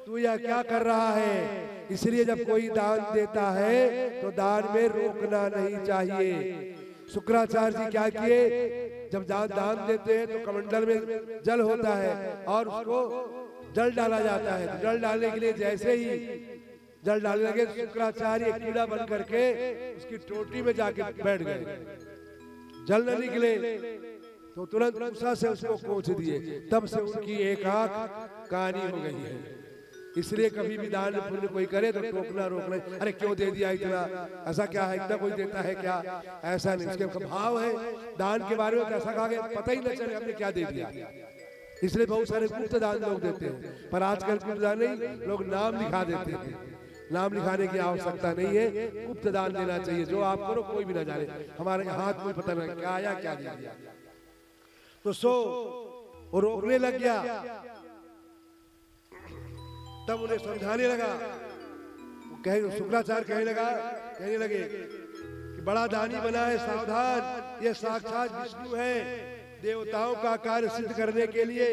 तू यह क्या कर रहा है? इसलिए जब कोई दान देता है तो दान में रोकना नहीं चाहिए। शुक्राचार्य जी क्या किए, जब दान देते हैं तो कमंडल में जल होता है और उसको जल डाला जाता है। तो जल डालने के लिए जैसे ही जल डालने लगे, शुक्राचार्य कीड़ा बन करके उसकी टोटी में जाके बैठ गए। जल न निकले तो तुरंत गुस्सा से उसको कोच दिए। तब से उनकी एक आंख कानी हो गई है। इसलिए कभी भी दान पुण्य कोई करे तो टोकना रोकना, अरे क्यों दे दिया इतना, ऐसा क्या है, इतना कोई देता है क्या, ऐसा नहीं। इसके भाव है दान के बारे में, कैसा कहा गया पता ही न चले हमने क्या दे दिया। इसलिए बहुत सारे गुप्त दान लोग देते हैं, पर आजकल गुप्त दान नहीं, लोग नाम लिखा देते हैं। नाम लिखाने की आवश्यकता नहीं है, गुप्त दान देना चाहिए। जो आप करो कोई भी ना जाने, हमारे हाथ में पता नहीं क्या आया क्या दिया। तो वो रोकने लग गया। तब उन्हें समझाने लगा। शुक्राचार्य कहने लगे कि बड़ा दानी बना है, सावधान, ये साक्षात विष्णु है। देवताओं का कार्य सिद्ध करने के लिए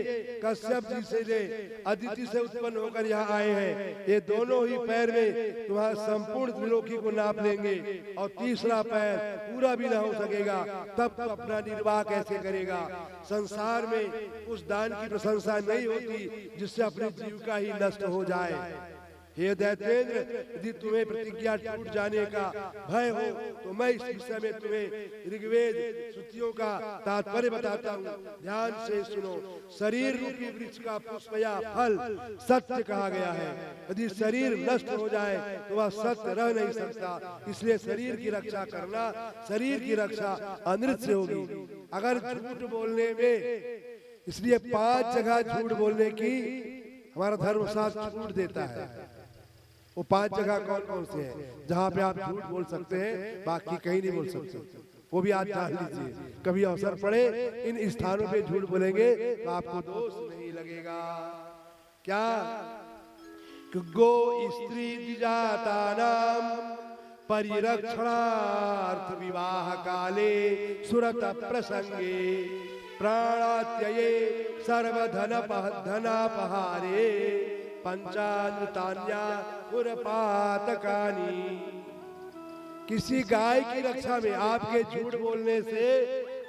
कश्यप जी से अदिति से उत्पन्न होकर यहाँ आए हैं। ये दोनों ही पैर में तुम्हारा संपूर्ण त्रिलोकी को नाप लेंगे और तीसरा पैर पूरा भी ना हो सकेगा, तब तो अपना निर्वाह कैसे करेगा। संसार में उस दान की प्रशंसा नहीं होती जिससे अपनी जीविका ही नष्ट हो जाए। हे दैतेंद्र, यदि तुम्हें प्रतिज्ञा टूट जाने का भय हो तो मैं इस विषय में तुम्हें ऋग्वेद श्रुतियों का तात्पर्य बताता हूँ। ध्यान से सुनो। शरीर रूपी वृक्ष का पुष्प या फल सत्य कहा गया है। यदि शरीर नष्ट हो जाए तो वह सत्य रह नहीं सकता। इसलिए शरीर की रक्षा करना, शरीर की रक्षा अमृत से होगी। अगर झूठ बोलने में, इसलिए 5 जगह झूठ बोलने की हमारा धर्मशास्त्र छूट देता है। वो 5 जगह कौन कौन से हैं जहाँ पे आप झूठ बोल सकते हैं, बाकी कहीं नहीं बोल सकते। वो भी आज जान लीजिए, कभी अवसर पड़े इन स्थानों पे झूठ बोलेंगे तो आपको दोष नहीं लगेगा। क्या, गो स्त्री द्विजातानां परिरक्षणार्थ विवाह काले सुरत प्रसंगे प्राणात्यये सर्वधनापहारे पंचान्तान्या पुरपातकानी। किसी गाय की रक्षा में आपके झूठ बोलने से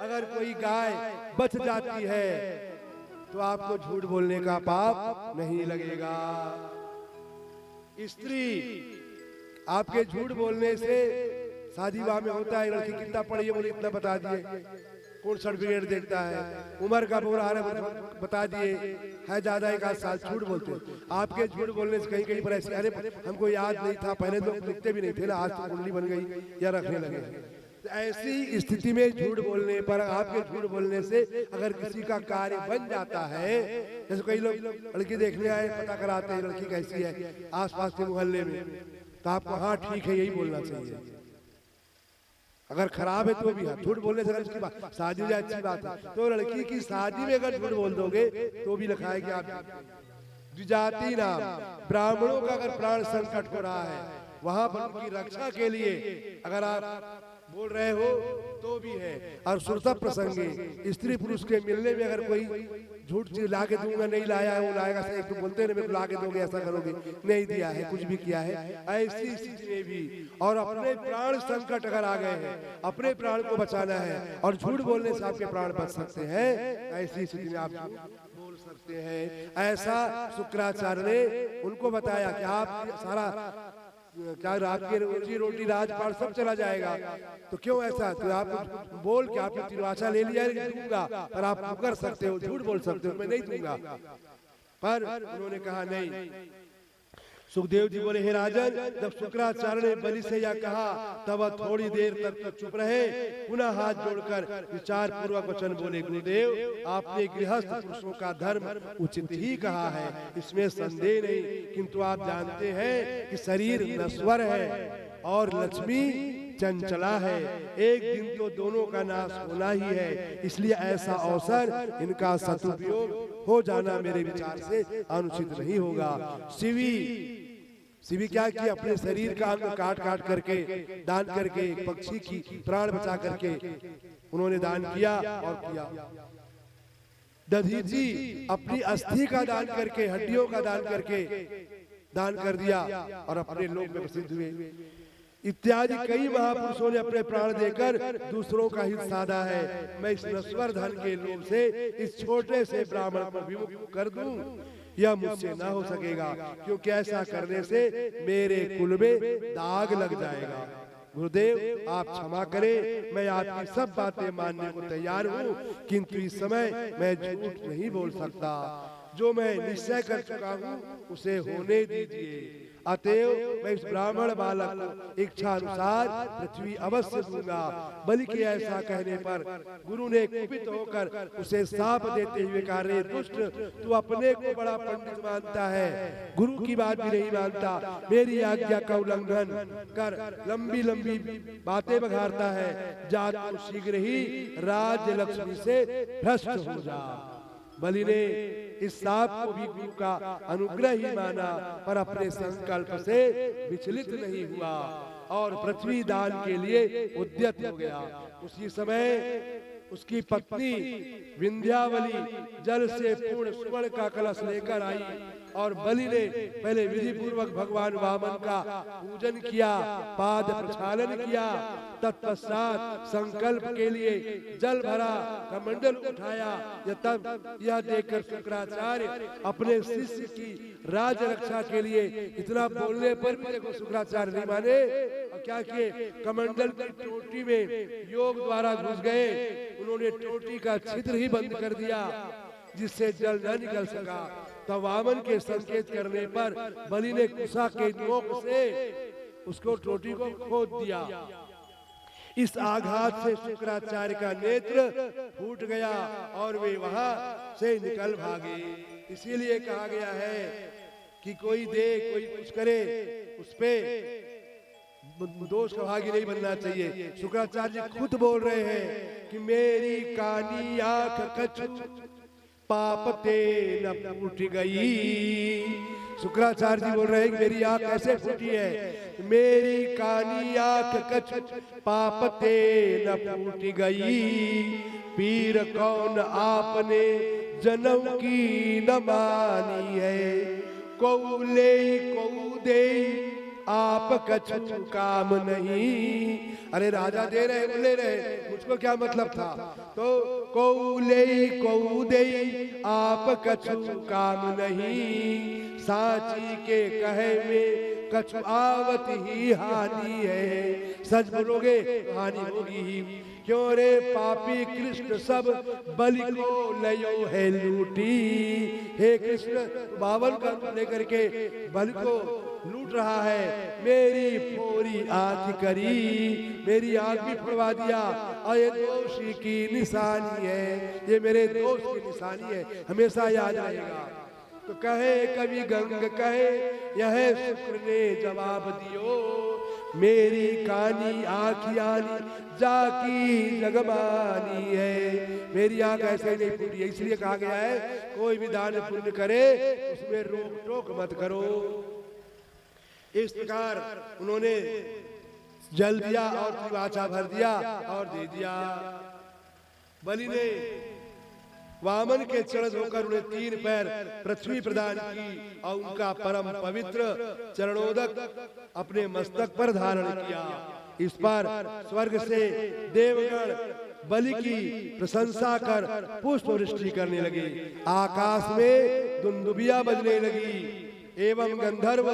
अगर कोई गाय बच जाती है तो आपको झूठ बोलने का पाप नहीं लगेगा। स्त्री आपके झूठ बोलने से शादी विवाह में होता है, लड़की कितना पढ़ी है बोले इतना बता दिए, कौन सर्टिफिकेट देखता है, उम्र का बोल रहा है बता दिए, है ज्यादा 1 साल, झूठ बोलते हैं। आपके झूठ बोलने से कहीं कहीं पर ऐसे, अरे हमको याद नहीं था, पहले लोग लिखते भी नहीं थे ना, आज तो कुंडली बन गई या रखने लगे। तो ऐसी स्थिति में झूठ बोलने पर, आपके झूठ बोलने से अगर किसी का कार्य बन जाता है, जैसे कई लोग लड़की देखने आए, पता कराते हैं लड़की कैसी है आसपास के मोहल्ले में, तो आपको हाँ ठीक है यही बोलना चाहिए। अगर खराब है तो भी हाँ, झूठ बोलने से अगर उसकी बात शादी हो जाए अच्छी बात है, तो लड़की की शादी में अगर झूठ बोल दोगे तो भी लिखा है कि आप द्विजाति नाम ब्राह्मणों का अगर प्राण संकट हो रहा है, वहां पर उनकी रक्षा के लिए अगर आप बोल रहे हो तो भी है। और सुरता प्रसंगे स्त्री पुरुष के मिलने में अगर कोई झूठ चीज ला के दूंगा, नहीं लाया है वो लाएगा, एक तो बोलते हैं मेरे को ला के दोगे, ऐसा करोगे, नहीं दिया है, कुछ भी किया है, ऐसी स्थिति में भी और अपने प्राण संकट अगर आ गए हैं, अपने प्राण को बचाना है और झूठ बोलने से आपके प्राण बच सकते हैं, ऐसी स्थिति में आप बोल सकते हैं। ऐसा शुक्राचार्य ने उनको बताया कि आप सारा क्या आपके रोजी रोटी राजपाट सब चला जाएगा, तो क्यों ऐसा, तो आप बोल के आपने तिरवाचा ले लिया दूंगा, पर आप कर सकते हो, झूठ बोल सकते हो, मैं नहीं दूंगा। पर उन्होंने कहा नहीं। सुखदेव जी बोले, हे राजन, जब शुक्राचार्य ने बलि से यह कहा तब वह थोड़ी देर तक चुप रहे, पुनः हाथ जोड़कर विचार पूर्वक वचन बोले, गुरुदेव आपने गृहस्थ पुरुषों का धर्म उचित ही कहा है, इसमें संदेह नहीं, किंतु आप जानते हैं कि शरीर नश्वर है और लक्ष्मी चंचला है, एक दिन तो दोनों का नाश होना ही है, इसलिए ऐसा अवसर इनका सदुपयोग हो जाना मेरे विचार से अनुचित नहीं होगा। शिवी क्या किया, अपने शरीर का अंग काट काट करके दान करके, एक पक्षी की प्राण बचा करके उन्होंने दान किया और किया। दधीची अपनी अस्थि का दान करके, हड्डियों का दान करके दान कर दिया और अपने लोक में प्रसिद्ध हुए। इत्यादि कई महापुरुषों ने अपने प्राण देकर दूसरों का हित साधा है। मैं इस नश्वर धन के लोभ से इस छोटे से ब्राह्मण को विमुख कर दूं, यह मुझसे ना हो सकेगा, क्योंकि ऐसा करने से मेरे कुल में दाग लग जाएगा। गुरुदेव आप क्षमा करें, मैं आपकी सब बातें मानने को तैयार हूँ, किंतु इस समय मैं झूठ नहीं बोल सकता। जो मैं निश्चय कर चुका हूँ उसे होने दीजिए। अतएव मैं इस ब्राह्मण बालक को इच्छा अनुसार पृथ्वी अवश्य दूंगा। बलि के ऐसा कहने पर गुरु ने कुपित होकर उसे शाप देते हुए कहा, रे दुष्ट, तू अपने को बड़ा पंडित मानता है, गुरु की बात भी नहीं मानता, मेरी आज्ञा का उल्लंघन कर लंबी लंबी बातें बघारता है, जा तू शीघ्र ही राज्य लक्ष्मी से भ्रष्ट हो जा। बलि ने इस साप को भी गुरु का अनुग्रह ही माना, पर अपने संकल्प से विचलित नहीं हुआ और पृथ्वी दान के लिए उद्यत हो गया। उसी समय उसकी पत्नी विंध्यावली जल से पूर्ण स्वर्ण का कलश लेकर आई और बलि ने पहले विधि पूर्वक भगवान वामन का पूजन किया, पाद प्रक्षालन किया, तत्पश्चात संकल्प के लिए जल भरा, कमंडल उठाया। तब यह देखकर शुक्राचार्य अपने शिष्य की राज रक्षा के लिए इतना बोलने पर भी देखो शुक्राचार्य नहीं माने, और क्या किए, कमंडल की टोटी में योग द्वारा घुस गए, उन्होंने टोटी का छिद्र ही बंद कर दिया जिससे जल न निकल सका। तब वामन के संकेत करने पर बलि ने कुशा के नोक से उसको टोटी को खोद दिया। इस आघात से शुक्राचार्य का नेत्र फूट गया और वे वहां से निकल भागे। इसीलिए कहा गया है कि कोई दे कोई कुछ करे उस पे दोष का भागी नहीं बनना चाहिए। शुक्राचार्य खुद बोल रहे हैं कि मेरी कानी आंख कछु पापते न फूट गई। शुक्राचार्य जी बोल रहे हैं कि मेरी आंख कैसे फूटी है, मेरी कानी आंख कछु पापते न फूट गई। पीर कौन आपने जन्म की न मानी है, कौ ले कौ दे आप कछु काम नहीं। अरे राजा दे रहे बोले रहे, मुझको क्या मतलब था, तो कौ ले कौ दे आप कछु काम नहीं। साची के कहे में कछु आवत ही हानि है। सच बोलोगे हानि होगी ही। क्यों रे पापी कृष्ण सब बलि को लयो है लूटी। हे कृष्ण, बावन का रूप लेकर के बलि को लूट रहा है। मेरी फोरी आंख करी, मेरी आंख भी फोड़वा दिया। और ये दोषी की निशानी है, ये मेरे दोष की निशानी है, हमेशा याद रहेगा। तो कहे कवि गंग कहे यह शुक्र ने जवाब दियो। मेरी कानी आखियानी जाकी जगबानी है। मेरी आंख ऐसे नहीं फूटी है, इसलिए कहा गया है कोई भी दान पुण्य करे उसमें रोक टोक मत करो। इस प्रकार उन्होंने जल दिया और त्रिवाचा भर दिया और दे दिया। बलि ने वामन के चरण होकर उन्हें 3 पैर पृथ्वी प्रदान की और उनका परम पवित्र चरणोदक अपने मस्तक पर धारण किया। इस पर स्वर्ग से देवगण बलि की प्रशंसा कर पुष्प वृष्टि करने लगे। आकाश में दुंदुबिया बजने लगी एवं गंधर्व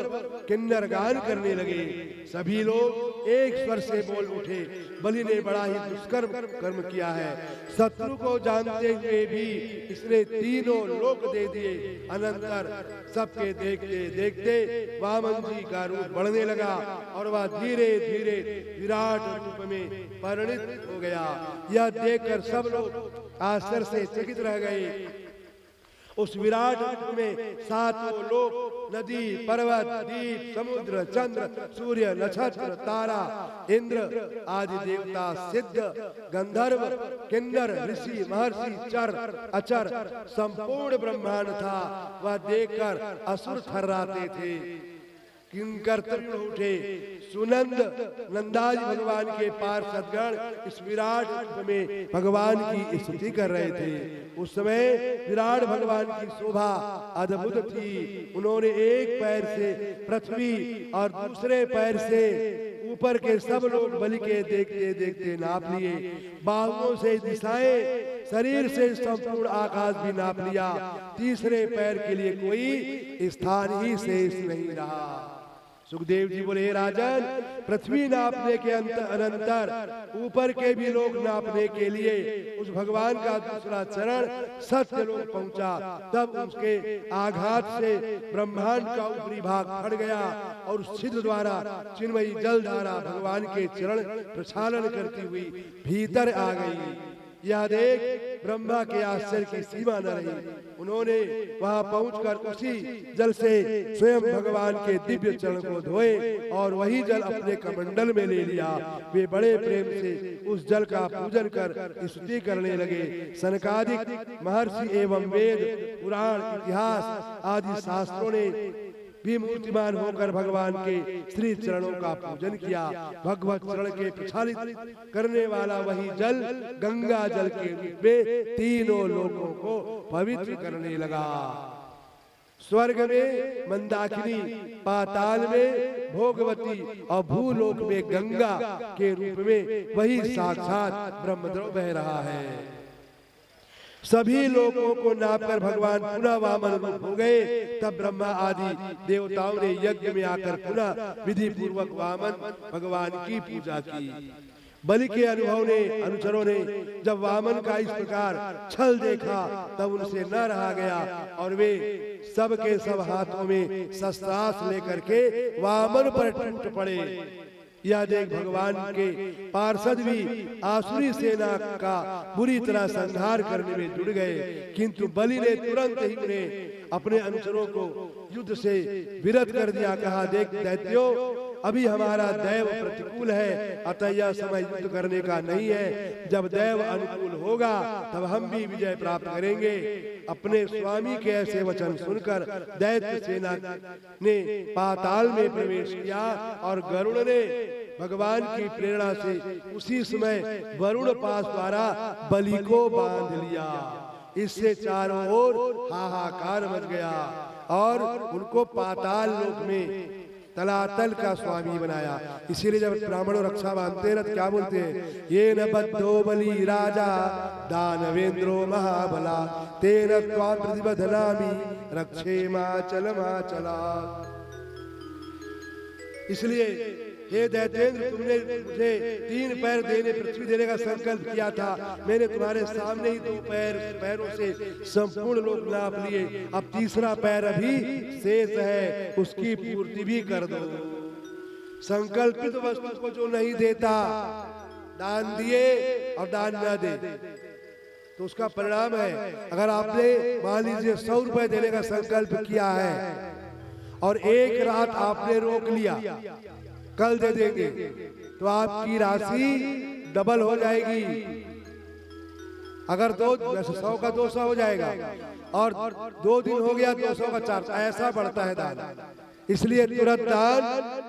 किन्नर गान करने लगे। सभी लोग एक स्वर से बोल उठे, बलि ने बड़ा ही दुष्कर्म कर्म किया है। शत्रु को जानते हुए भी इसने 3 लोक दे दिए। अनंतर सबके देखते देखते वामन जी का रूप बढ़ने लगा और वह धीरे धीरे विराट रूप में परिणित हो गया। यह देखकर सब लोग आश्चर्य से चकित रह गए। उस विराट रूप में 7 लोक, नदी, पर्वत, द्वीप, समुद्र, चंद्र, सूर्य, नक्षत्र, तारा, इंद्र आदि देवता, सिद्ध, गंधर्व, किन्नर, ऋषि, महर्षि, चर, अचर, संपूर्ण ब्रह्मांड था। वह देखकर असुर थर्राते थे। किंकर तरुण उठे। सुनंद नंदाजी भगवान के पार्षदगण इस विराट रूप में भगवान की स्तुति कर रहे थे। उस समय विराट भगवान की शोभा अद्भुत थी। उन्होंने एक पैर से पृथ्वी और दूसरे पैर से ऊपर के सब लोग बलि के देखते देखते नाप लिए। बाहुओं से दिशाएं, शरीर से संपूर्ण आकाश भी नाप लिया। तीसरे पैर के लिए कोई स्थान ही शेष नहीं रहा। सुखदेव जी बोले, हे राजन, पृथ्वी नापने के अनंतर ऊपर के भी लोग नापने के लिए उस भगवान का दूसरा चरण सत्य लोग पहुंचा। तब उसके आघात से ब्रह्मांड का ऊपरी भाग फट गया और उस छिद्र द्वारा चिन्मयी जलधारा भगवान के चरण प्रक्षालन करती हुई भीतर आ गई। यह देख ब्रह्मा के आश्चर्य की सीमा न रही। उन्होंने वहां पहुंचकर उसी जल से स्वयं भगवान के दिव्य चरण को धोए और वही जल अपने कमंडल में ले लिया। वे बड़े प्रेम से उस जल का पूजन कर स्तुति करने लगे। सनकादिक महर्षि एवं वेद, पुराण, इतिहास आदि शास्त्रों ने भी मूर्तिमान होकर भगवान के श्री चरणों का पूजन किया। भगवत चरण के प्रक्षालित करने वाला वही जल गंगा जल के रूप में 3 लोगों को पवित्र करने लगा। स्वर्ग में मंदाकिनी, पाताल में भोगवती और भूलोक में गंगा के रूप में वही साक्षात ब्रह्मद्रव बह रहा है। सभी लोगों को नापकर भगवान पुनः वामन रूप हो गए। तब ब्रह्मा आदि देवताओं ने यज्ञ में आकर पुनः विधि पूर्वक वामन भगवान की पूजा की। बलि के अनुचरों ने जब वामन का इस प्रकार छल देखा तब उनसे न रहा गया और वे सब के सब हाथों में शस्त्रास्त्र लेकर के वामन पर टूट पड़े। यह देख भगवान के पार्षद भी आसुरी सेना का बुरी तरह संहार करने में जुड़ गए। किंतु बलि ने तुरंत ही उन्हें अपने अनुचरों को युद्ध से विरत कर दिया। कहा, देख दैत्यों, अभी हमारा दैव प्रतिकूल है, अतः यह समय युद्ध करने का नहीं है। जब दैव अनुकूल होगा तब हम भी विजय प्राप्त करेंगे। अपने स्वामी के ऐसे वचन सुनकर दैत्य सेना ने पाताल में प्रवेश किया और गरुड़ ने भगवान की प्रेरणा से उसी समय वरुण पास द्वारा बलि को बांध लिया। इससे चारों ओर हाहाकार मच गया और उनको पाताल लोक में तलातल का स्वामी बनाया। इसीलिए जब ब्राह्मण रक्षा बांधते हैं क्या बोलते हैं, ये न बद्धो बलि राजा दानवेंद्रो महाबला तेन त्वां प्रतिबध्नामि रक्षे माचल माचला। इसलिए हे दैत्येंद्र, तुमने मुझे 3 पैर देने, पृथ्वी देने का संकल्प किया था। मैंने तुम्हारे सामने ही 2 पैरों से संपूर्ण लोक नाप लिए। अब तीसरा पैर अभी शेष है, उसकी पूर्ति भी कर दो। संकल्पित वस्तु को जो नहीं देता, दान दिए और दान न दे तो उसका परिणाम है, अगर आपने मान लीजिए 100 रुपए देने का संकल्प किया है और एक रात आपने रोक लिया, कल दे देंगे, तो आपकी राशि डबल हो जाएगी। अगर 100 का 200 हो जाएगा और 2 दिन हो गया 200 का 400, ऐसा बढ़ता है दान। इसलिए तुरंत दान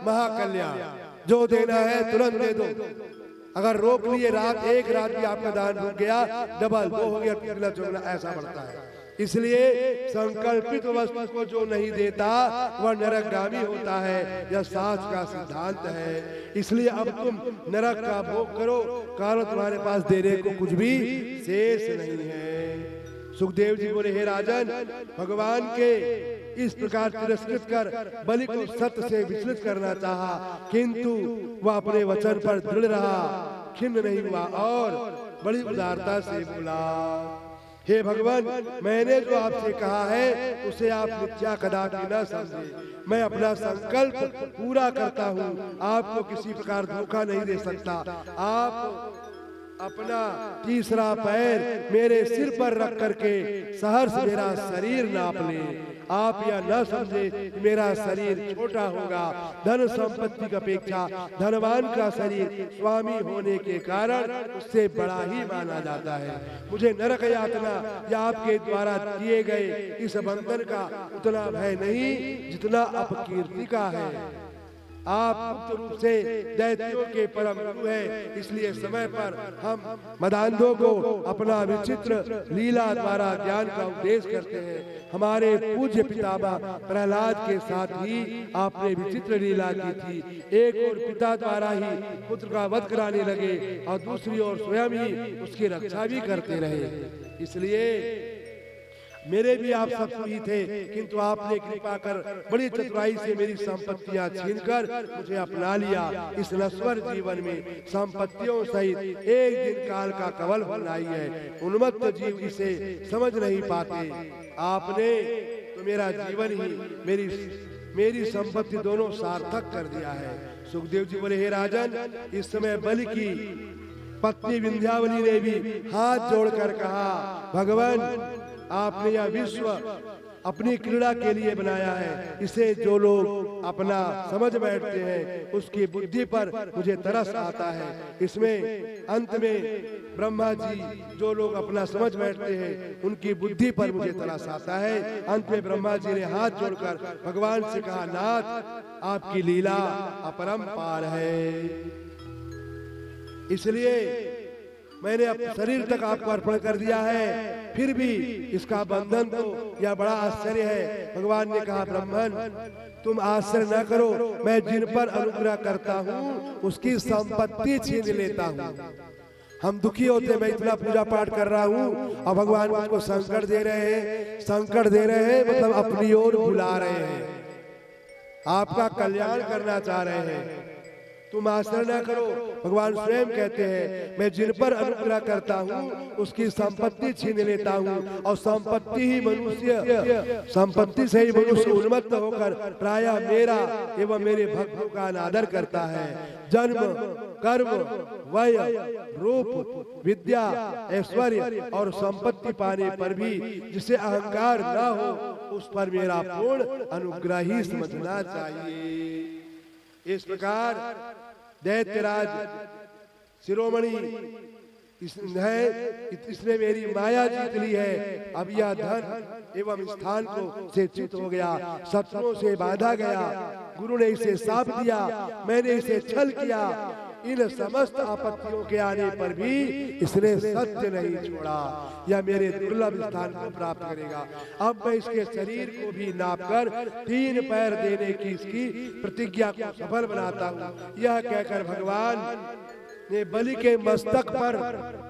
महाकल्याण, जो देना है तुरंत दे दो। अगर रोक लिए रात, एक रात भी आपका दान रुक गया, डबल 2 हो गया, 3 चौगुना, ऐसा बढ़ता है। इसलिए संकल्पित वस्तु को जो नहीं देता वह नरकगामी होता है, यह शास्त्र का सिद्धांत है। इसलिए अब तुम नरक का भोग करो, कारण तुम्हारे पास देने को कुछ भी शेष नहीं है। सुखदेव जी बोले, हे राजन, भगवान के इस प्रकार तिरस्कृत कर बलि को सत्य से विचलित करना चाहा, किंतु वह अपने वचन पर दृढ़ रहा, खिन्न नहीं हुआ और बड़ी उदारता से बोला, हे भगवान, मैंने जो आपसे कहा है उसे आप मिथ्या कदापि न समझे। मैं अपना संकल्प पूरा करता हूँ, आपको किसी प्रकार धोखा नहीं दे सकता। आप अपना तीसरा पैर मेरे सिर पर रख करके सहर्ष मेरा शरीर नाप ले। आप यह न समझे कि मेरा शरीर छोटा होगा। धन संपत्ति की अपेक्षा धनवान का शरीर स्वामी होने के कारण उससे बड़ा ही माना जाता है। मुझे नरक यातना या आपके द्वारा दिए गए इस बंधन का उतना भय नहीं जितना अपकीर्ति का है। आप गुप्त रूप से दैत्यों के परम गुरु हैं, इसलिए समय पर हम मदांधों को अपना विचित्र लीला द्वारा ज्ञान का उपदेश करते हैं। हमारे पूज्य पितामह प्रहलाद के साथ ही आपने विचित्र लीला की थी। एक और पिता द्वारा ही पुत्र का वध कराने लगे और दूसरी ओर स्वयं ही उसकी रक्षा भी करते रहे। इसलिए मेरे भी आप सब ही थे, किंतु आपने कृपा कर बड़ी चतुराई से मेरी संपत्तियां छीनकर मुझे अपना लिया। इस नश्वर जीवन में संपत्तियों सहित एक दिन काल का कवल बनाई है। उन्मत्त जीव इसे समझ नहीं पाते। आपने तो मेरा जीवन ही मेरी संपत्ति दोनों सार्थक कर दिया है। सुखदेव जी बोले, हे राजन, इस समय बलि की पत्नी विंध्यावली ने भी हाथ जोड़कर कहा, भगवान, आपने यह विश्व अपनी क्रीड़ा के लिए बनाया है। इसे जो लोग अपना समझ बैठते हैं उसकी बुद्धि पर मुझे तरस आता है। इसमें अंत में ब्रह्मा जी जो लोग अपना समझ बैठते हैं उनकी बुद्धि पर मुझे तरस आता है। अंत में ब्रह्मा जी ने हाथ जोड़कर भगवान से कहा, नाथ, आपकी लीला अपरंपार है, इसलिए मैंने अपने शरीर तक आपको अर्पण कर दिया है। फिर भी इसका बंधन तो यह बड़ा आश्चर्य है। भगवान ने कहा, ब्राह्मण, तुम आश्चर्य न करो, मैं जिन पर अनुग्रह करता हूँ उसकी संपत्ति छीन लेता हूँ। हम दुखी होते, मैं इतना पूजा पाठ कर रहा हूँ और भगवान मुझको संकट दे रहे हैं। संकट दे रहे हैं मतलब अपनी ओर बुला रहे हैं, आपका कल्याण करना चाह रहे हैं। तुम आश्चर्य न करो, भगवान स्वयं कहते हैं, मैं जिन पर अनुग्रह करता हूँ उसकी संपत्ति छीन लेता हूँ। और संपत्ति से ही मनुष्य उन्मत्त होकर प्रायः मेरा एवं मेरे भक्तों का अनादर करता है। जन्म, कर्म, वय, रूप, विद्या, ऐश्वर्य और संपत्ति पाने पर भी जिसे अहंकार न हो उस पर मेरा पूर्ण अनुग्रह ही समझना चाहिए। इस प्रकार दैत्यराज शिरोमणि इसने मेरी माया जीत ली है। अब यह धन एवं स्थान को से च्युत हो गया, शत्रुओं से बांधा गया। गुरु ने इसे शाप दिया, मैंने इसे छल किया। इन समस्त आपत्तियों के आने पर भी इसने सत्य नहीं छोड़ा। यह मेरे दुर्लभ स्थान को प्राप्त करेगा। अब मैं इसके शरीर को भी नापकर 3 पैर देने की इसकी प्रतिज्ञा को सफल बनाता हूँ। यह कहकर भगवान ने बलि के मस्तक पर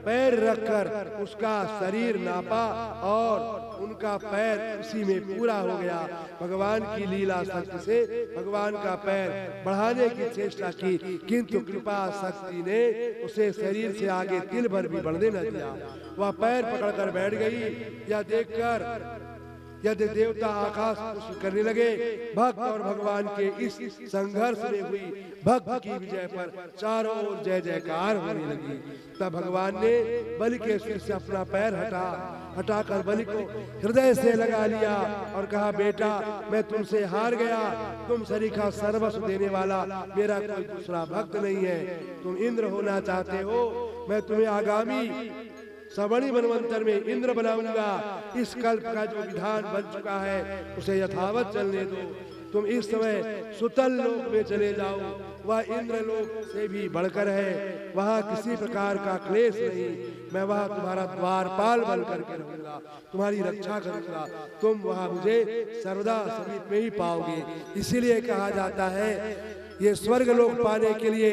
पैर रखकर उसका शरीर नापा और उनका पैर उसी में पूरा हो गया। भगवान की लीला शक्ति से भगवान का पैर बढ़ाने की चेष्टा की, किंतु कृपा शक्ति ने उसे शरीर से आगे तिल भर भी बढ़ने न दिया। वह पैर पकड़कर बैठ गई। यह देखकर यदि देवता आकाश पुष्प करने लगे। भक्त और भगवान के इस संघर्ष में हुई भक्त की विजय पर चारों ओर जय जयकार होने लगी। तब भगवान ने बलि के सिर से अपना पैर हटाकर बलि को हृदय से लगा लिया और कहा, बेटा मैं तुमसे हार गया। तुम सरीखा सर्वस्व देने वाला मेरा कोई दूसरा भक्त नहीं है। तुम इंद्र होना चाहते हो, मैं तुम्हें आगामी सवणी मनवंतर में इंद्र बनाऊंगा। इस कल्प का जो विधान बन चुका है उसे यथावत चलने दो। तुम इस समय सुतल लोक में चले जाओ, वह इंद्र लोक से भी बढ़कर है। वहाँ किसी प्रकार का क्लेश नहीं। मैं वहाँ तुम्हारा द्वारपाल बन करके रहूंगा, तुम्हारी रक्षा करूंगा। तुम वहाँ मुझे सर्वदा समीप में ही पाओगे। इसीलिए कहा जाता है ये स्वर्ग लोक पाने के लिए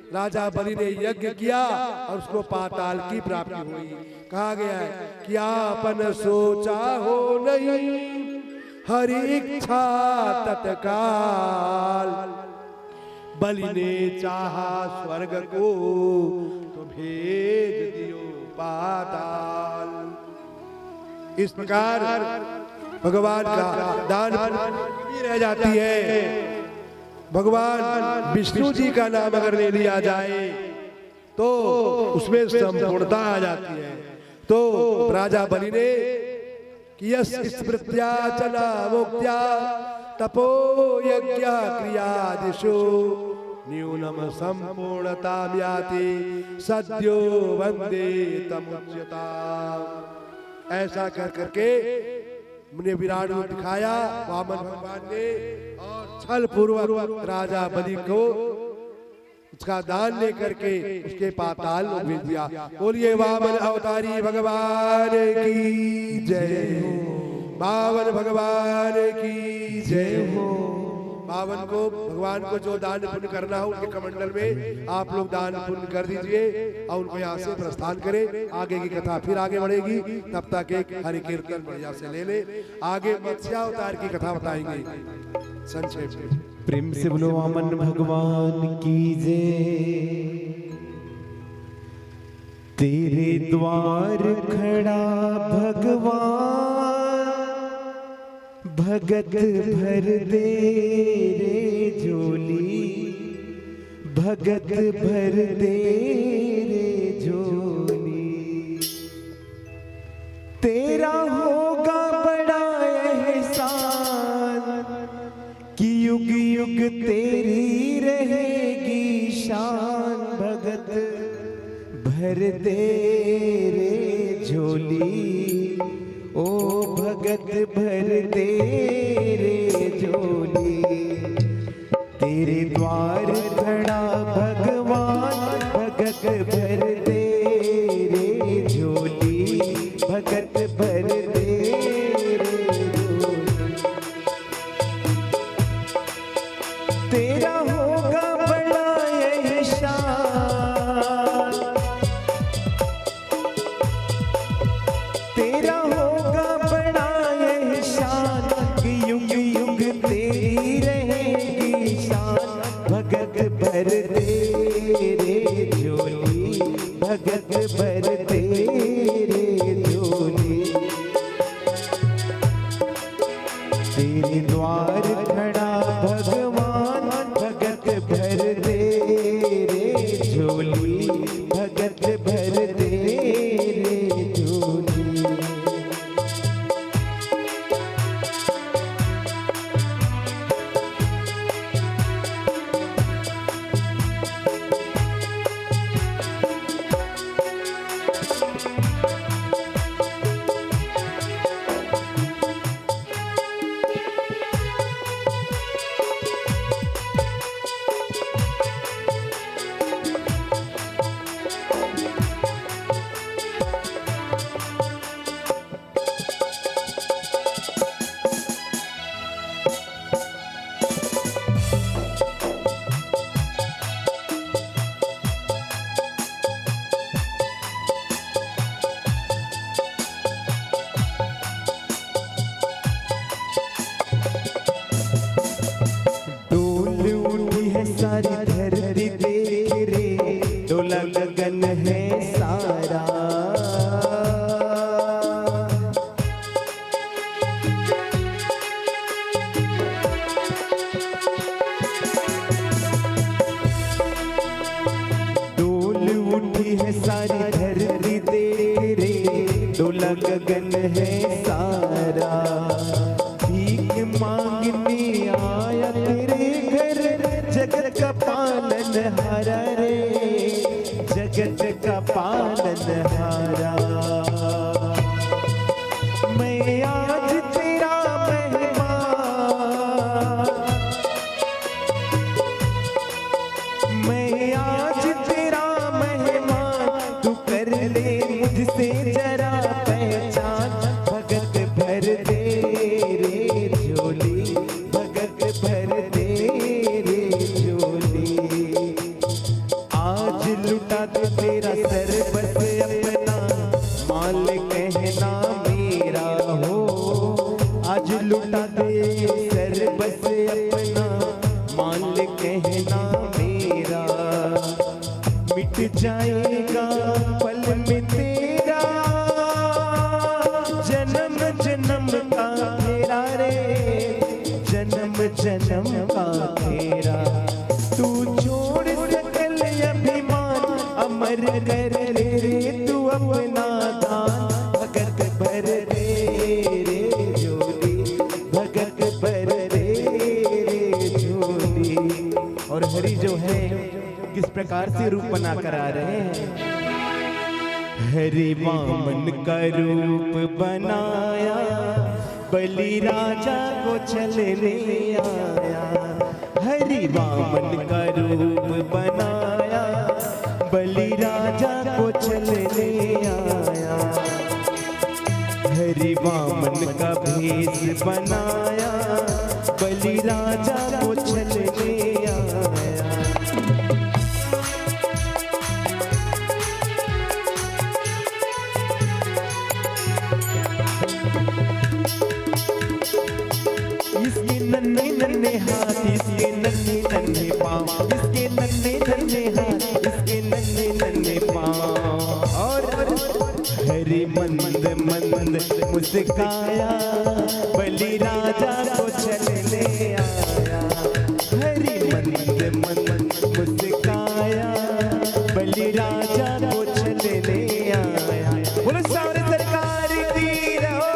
राजा बलि ने यज्ञ किया और उसको पाताल की प्राप्ति हुई। कहा गया है कि आपन सोचा हो नहीं हरि इच्छा तत्काल, बलि ने चाहा स्वर्ग को तो भेज दियो पाताल। इस प्रकार भगवान का दान भी रह जाती है। भगवान विष्णु जी का नाम अगर ले लिया जाए तो उसमें संपूर्णता आ जाती है। तो राजा बलि ने कियस स्मृत्या चला मुक्त्या तपो यज्ञ क्रियादिषु न्यूनम संपूर्णता याति सद्यो वंदे तमुच्यता। ऐसा कर करके ने विराट रूप दिखाया वामन भगवान ने और छल पूर्वक राजा बलि को उसका दान लेकर के उसके पाताल में भेज दिया। बोलिए वामन अवतारी भगवान की जय हो, वामन भगवान की जय हो। वामन को भगवान को जो दान पुण्य करना हो उनके कमंडल में आप लोग दान पुण्य कर दीजिए और उनको यहाँ से प्रस्थान करें। आगे की कथा फिर आगे बढ़ेगी, तब तक एक हरि कीर्तन बढ़िया से ले ले। आगे मत्स्यावतार की कथा बताएंगे संक्षेप में। प्रेम से बोलो वामन भगवान की जय। तेरे द्वार खड़ा भगवान भगत भर दे रे झोली, भगत भर दे रे झोली। तेरा होगा बड़ा एहसान कि युग युग तेरी रहेगी शान, भगत भर दे रे झोली, ओ भगत भर दे रे झोली। तेरे द्वार खड़ा भगवान भगत भर दे रे झोली, भगत भर दे रे झोली। तेरा होगा बड़ा एहसान, तेरा होगा बड़ा एहसान कि युग युग तेरी रहेगी शान, भगत भर दे रे झोली, भगत भर दे रे झोली। तेरे द्वार खड़ा भगवान भगत भर दे रे झोली, भगत भर दे रे झोली। खुला गगन है सारा, भीख मांगने आया तेरे घर, जगत का पालनहारा रे, जगत का पालनहारा। मैं आज तेरा मेहमान, मैं आज तेरा मेहमान, तू कर ले मुझसे जरा पहचान, भगत भर दे रे झोली, भगत भर दे रे झोली। आज लुटा दे तेरा सर बस अपना, माल कहना मेरा हो, आज लुटा दे सर बस अपना, माल कहना मेरा। मिट जाएगा पल में तेरा जन्म जन्म का फेरा रे, जन्म जन्म का फेरा। तू छोड़ सकल अभिमान, अमर कर ले रे तू अपना दान, भगत भर दे रे झोली, भगत भर दे रे झोली। और हरि जो है किस प्रकार से रूप बना कर आ रहे हैं। हरि वामन का रूप बनाया, बलि राजा को छलने आया। हरि वामन का रूप बनाया, बलि राजा को छलने आया। हरि वामन का भेष बनाया, बलि राजा को छलने आया। इसके नन्हे नन्हे हाथ, इसके नन्हे नन्हे पाँव, इसके नन्हे नन्हे हाथ, इसके नन्हे नन्हे पाँव। और हरि मंद मंद मुस्काया, बलि राजा को छलने आया। हरि मंद मंद मुस्काया, बलि राजा को छलने आया। बोलो सारे सरकार की रहो।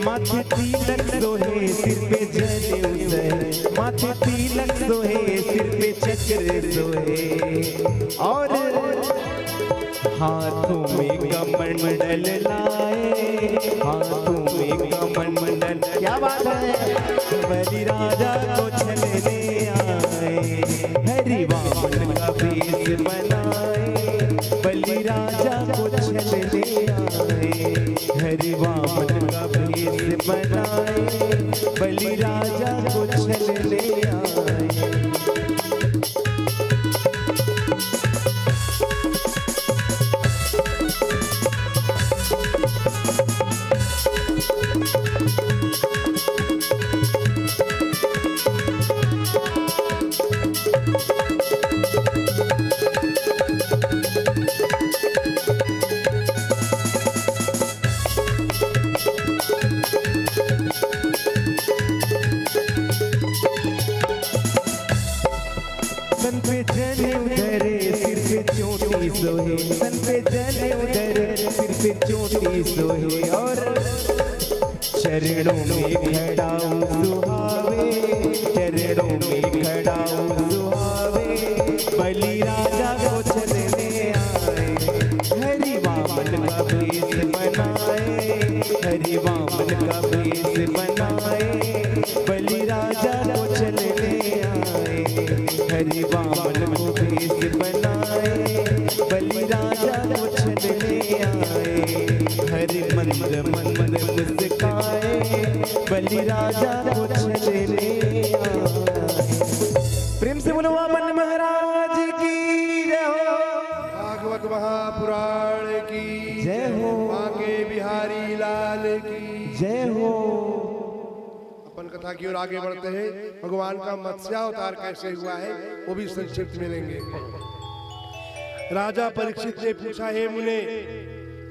माथे तिलक सोहे सिर पे जनेऊ सोहे, माथे तिलक सोहे सिर पे चक्र सोहे। और हाथों में कमंडल लाए, हाथों में कमंडल। क्या बात है। बलि राजा को छलने आए, हरि वामन का भेष बनाए, बलि राजा को छलने आए। हरि वामन का भेष बनाए, बलि राजा को छलने आए। तन पे जनेऊ धरे सिर पे चोटी सोहे, तन पे जनेऊ धरे सिर पे चोटी सोहे। और चरणों में खड़ा हूँ सुहावे, चरणों में खड़ा हूँ सुहावे, बलि राजा को छलने आए। हरि वामन का भेष बनाए, हरि वामन का भेष बनाए, बलि राजा को छलने आए। हरि वामन को भेष बनाए, बलि राजा को छलने आए। हरि मंद मंद मुस्काए, बलि राजा को छलने आए। प्रेम से बोलो वामन महाराज की जय हो। भागवत महापुराण की जय हो। बांके बिहारी लाल की जय हो। अपन कथा की ओर आगे बढ़ते हैं। भगवान का मत्स्यावतार कैसे हुआ है वो भी संक्षिप्त मिलेंगे। राजा परीक्षित ने पूछा, हे मुने,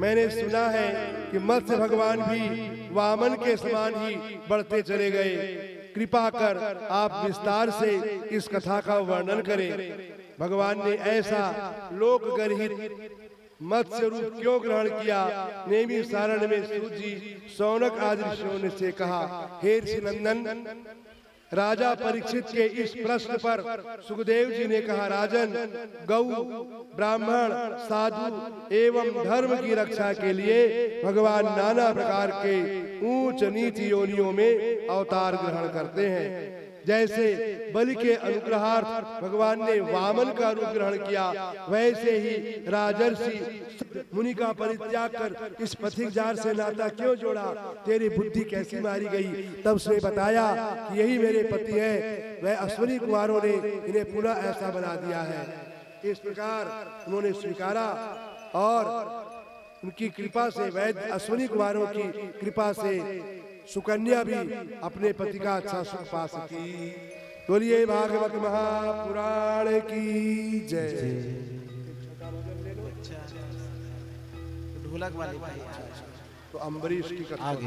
मैंने सुना है कि मत्स्य भगवान भी वामन के समान ही बढ़ते चले गए। कृपा कर आप विस्तार से इस कथा का वर्णन करें। भगवान ने ऐसा लोकगर्हित मत्स्य रूप क्यों ग्रहण किया? नेमी सारण में सूत जी, शौनक आदि ऋषियों ने से कहा। हे ऋषि नंदन, राजा परीक्षित के इस प्रश्न पर सुखदेव जी ने कहा, राजन, गौ, ब्राह्मण, साधु एवं धर्म की रक्षा के लिए भगवान नाना प्रकार के ऊंच नीच योनियों में अवतार ग्रहण करते हैं। जैसे बलि के अनुग्रहार्थ भगवान ने वामन का रूप ग्रहण किया, वैसे ही राजर्षि मुनि का परित्याग कर इस पथिक जार से नाता क्यों जोड़ा? तेरी बुद्धि कैसी मारी गई? तब उसने बताया कि यही मेरे पति हैं, वह अश्विनी कुमारों ने इन्हें पुनः ऐसा बना दिया है। इस प्रकार उन्होंने स्वीकारा और उनकी कृपा से, वैद्य अश्विनी कुमारों की कृपा से सुकन्या भी अपने पति का अच्छा सुख पा सकी। बोलिए भागवत महापुराण की जय। ढोलक वाले भाई तो अम्बरीश की कथा आगे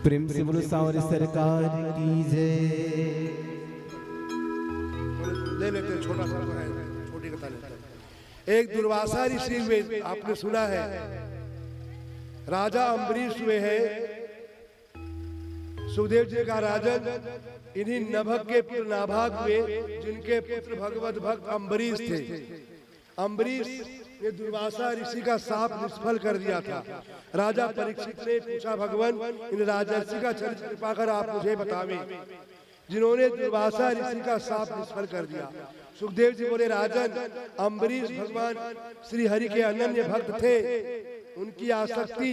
प्रेम से बोलो सांवरी सरकार की जय। ले लेते हैं, छोटा सा है, छोटी कथा लेते हैं। एक दुर्वासा ऋषि में आपने सुना है, राजा अम्बरीश हुए हैं। सुखदेव जी का राजन, इन्हीं नभग के पुत्र नाभाग हुए, जिनके पुत्र भगवत भक्त अम्बरीश थे। अम्बरीश ने दुर्वासा ऋषि का शाप निष्फल कर दिया था। राजा परीक्षित ने पूछा, भगवान, इन राजर्षि का चरित्र कृपा कर आप मुझे बतावें, जिन्होंने दुर्वासा ऋषि का शाप निष्फल कर दिया। सुखदेव जी बोले, राजन, अम्बरीश भगवान श्री हरि के अनन्य भक्त थे। उनकी आसक्ति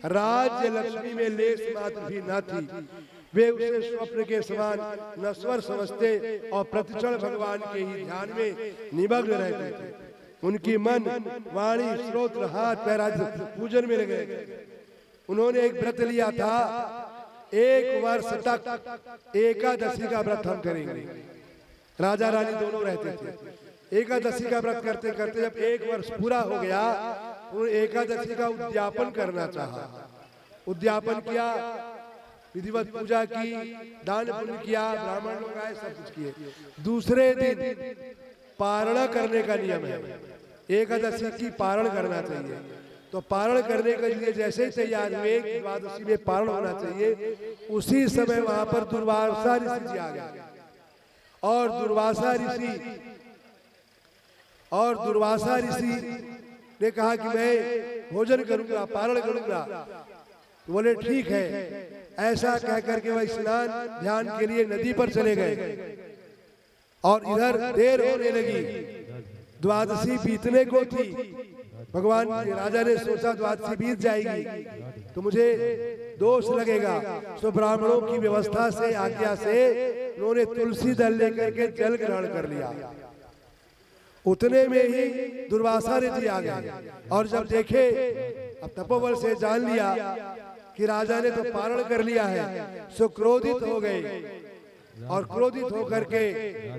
राज्य लक्ष्मी में लेस मात्र भी न थी। वे उसे स्वप्न के समान नश्वर समझते और प्रतिक्षण भगवान के ही ध्यान में निमग्न रहते थे। उनकी मन, वाणी, श्रोत्र, हाथ, पैर आदि पूजन में लगे। उन्होंने एक व्रत लिया था, 1 वर्ष तक एकादशी का व्रत हम करेंगे। राजा रानी दोनों रहते थे। एकादशी का व्रत करते करते जब 1 वर्ष पूरा हो गया, उन्होंने एकादशी का उद्यापन करना चाहा। उद्यापन किया, विधिवत पूजा की, दान पुण्य किया, ब्राह्मण लोग आए, सब कुछ किए। दूसरे दिन पारणा करने का नियम है, एकादशी की पारण करना चाहिए। तो पारण करने के लिए जैसे ही तैयार हुए, द्वादशी में पारण होना चाहिए, उसी समय वहां पर दुर्वासा ऋषि जी आ गए। और दुर्वासा ऋषि ने कहा कि मैं भोजन करूंगा, पारण करूंगा। तो बोले ठीक है। ऐसा कह करके वह स्नान ध्यान के लिए नदी पर चले गए और इधर देर होने लगी। द्वादशी बीतने को थी। भगवान राजा ने सोचा द्वादशी बीत जाएगी तो मुझे दोष लगेगा, तो ब्राह्मणों की व्यवस्था से, आज्ञा से उन्होंने तुलसी दल लेकर के जल ग्रहण कर लिया। उतने में ही दुर्वासा ऋषि आ गए और जब देखे, अब तपोबल से जान लिया कि राजा ने तो पारण कर लिया है, सो क्रोधित हो गए और क्रोधित होकर के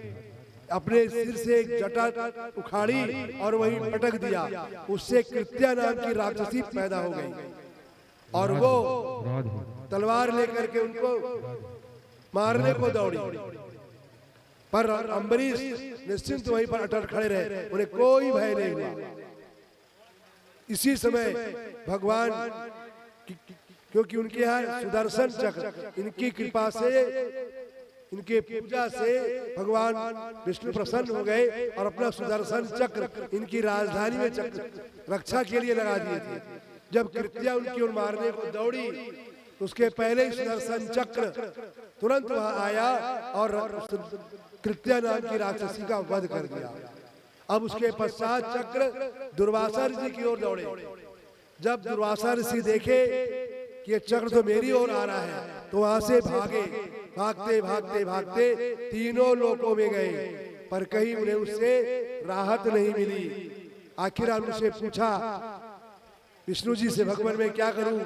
अपने सिर से एक जटा उखाड़ी और वहीं पटक दिया। उससे कृत्या नाम की राक्षसी पैदा हो गई और वो तलवार लेकर के उनको मारने को दौड़ी। पर अम्बरीश निश्चिंत वहीं पर अटल खड़े रहे, उन्हें कोई भय नहीं हुआ। इसी समय भगवान, क्योंकि उनके यहाँ सुदर्शन चक्र, इनकी कृपा से, इनके पूजा से भगवान विष्णु प्रसन्न हो गए और अपना सुदर्शन चक्र इनकी राजधानी में चक्र रक्षा के लिए लगा दिए थे। जब कृत्या उनकी ओर मारने को दौड़ी, उसके पहले ही सुदर्शन चक्र तुरंत वहां आया और कृत्या नाम की राक्षसी का वध कर दिया। अब उसके पश्चात चक्र दुर्वासा ऋषि की ओर दौड़े। जब दुर्वासा ऋषि देखे कि ये चक्र तो मेरी ओर आ रहा है, तो वहां से भागे। भागते भागते भागते तीनों लोकों में गए, पर कहीं उन्हें उससे राहत नहीं मिली। आखिर उनसे पूछा, विष्णु जी से भगवान मैं क्या करूं?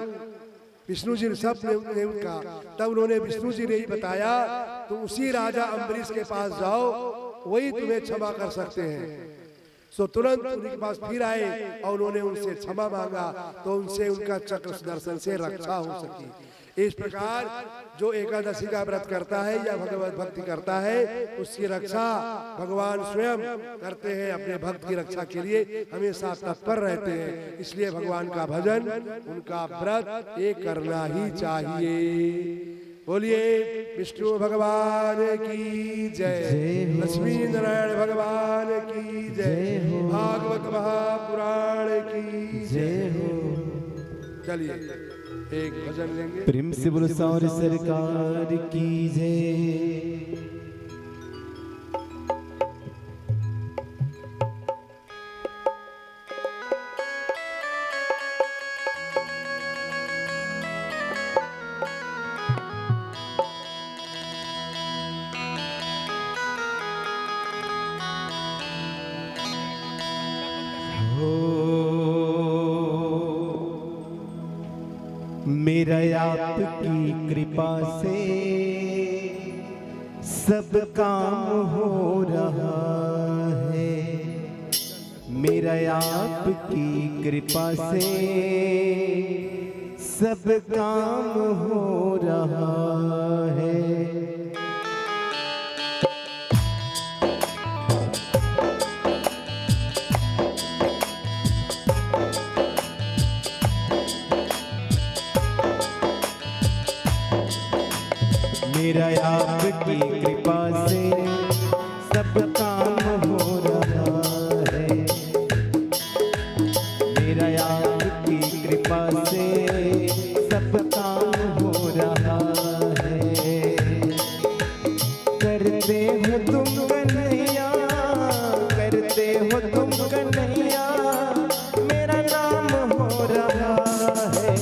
विष्णु जी सब ने उनका, तब उन्होंने विष्णु जी ने ही बताया, तुम उसी राजा अम्बरीश के पास जाओ, वही तुम्हें क्षमा कर सकते हैं। सो तुरंत उनके पास फिर आए और उन्होंने उनसे क्षमा मांगा, तो उनसे उनका चक्र सुदर्शन से रक्षा हो सकी। इस प्रकार जो एकादशी का व्रत करता है या भगवत भक्ति करता है, उसकी रक्षा भगवान स्वयं करते हैं। अपने भक्त की रक्षा के लिए हमेशा तत्पर रहते हैं। इसलिए भगवान का भजन, उनका व्रत ये करना ही चाहिए। बोलिए विष्णु भगवान की जय, लक्ष्मी नारायण भगवान की जय, भागवत महापुराण की जय हो। चलिए एक भजन लेंगे। प्रेम से बोलो सारे सरकार की जय। मेरा आपकी कृपा से सब काम हो रहा है। मेरा आपकी कृपा से सब काम हो रहा है। मेरा आपकी कृपा से सब काम हो रहा है। मेरा आपकी कृपा से सब काम हो रहा है। करते हो तुम कन्हैया, करते हो तुम कन्हैया, मेरा नाम हो रहा है।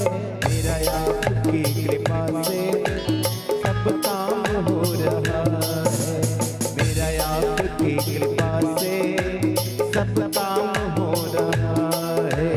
मेरा आपकी कृपा से सब काम हो रहा है। मेरा आपकी कृपा से सब काम हो रहा है।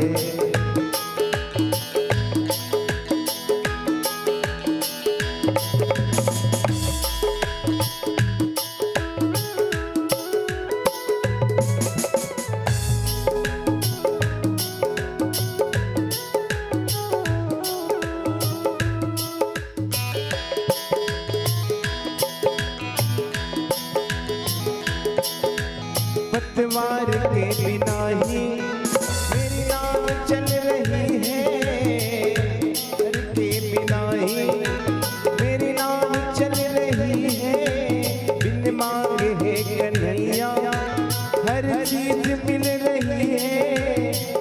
पतवार के बिना ही मेरी नाव चल रही है। पत्थर के बिना ही मेरी नाव चल रही है। बिन मांगे है कन्हैया हर चीज मिल रही है।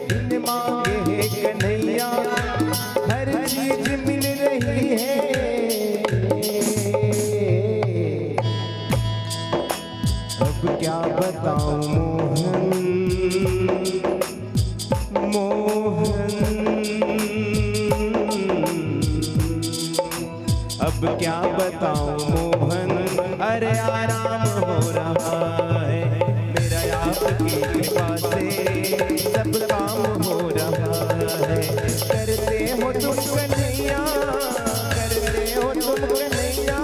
बिन मांगे है कन्हैया हर चीज मिल रही है। अब क्या बताऊं मोहन, अब क्या बताऊं मोहन, अरे आराम हो रहा है। मेरा आपकी कृपा से सब काम हो रहा है। करते हो तुम कन्हैया, करते हो तुम कन्हैया,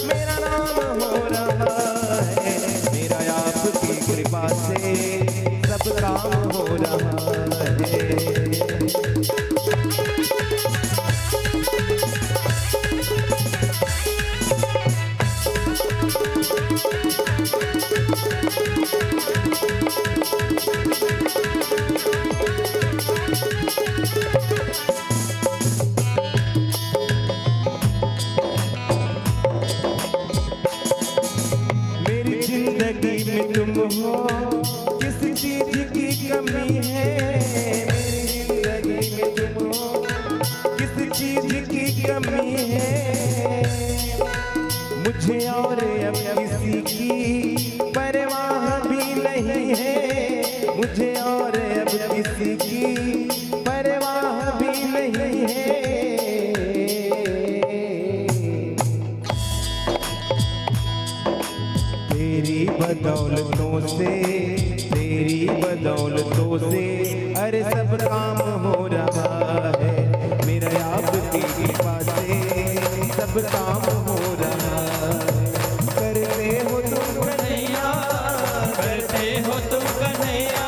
मेरा नाम हो रहा है। मेरा आपकी कृपा से सब काम हो रहा है। मेरी जिंदगी में तुम हो, किस चीज की कमी है। मेरी जिंदगी में तुम हो, किस चीज की कमी है। मुझे और अब किसी की परवाह भी नहीं है। मुझे और अब किसी की परवाह भी नहीं है। तेरी बदौलतों से, तेरी बदौलतों से अरे सब काम हो रहा है। मेरा आपकी कृपा से सब काम हो रहा है। करते हो तुम कन्हैया, करते हो तुम कन्हैया,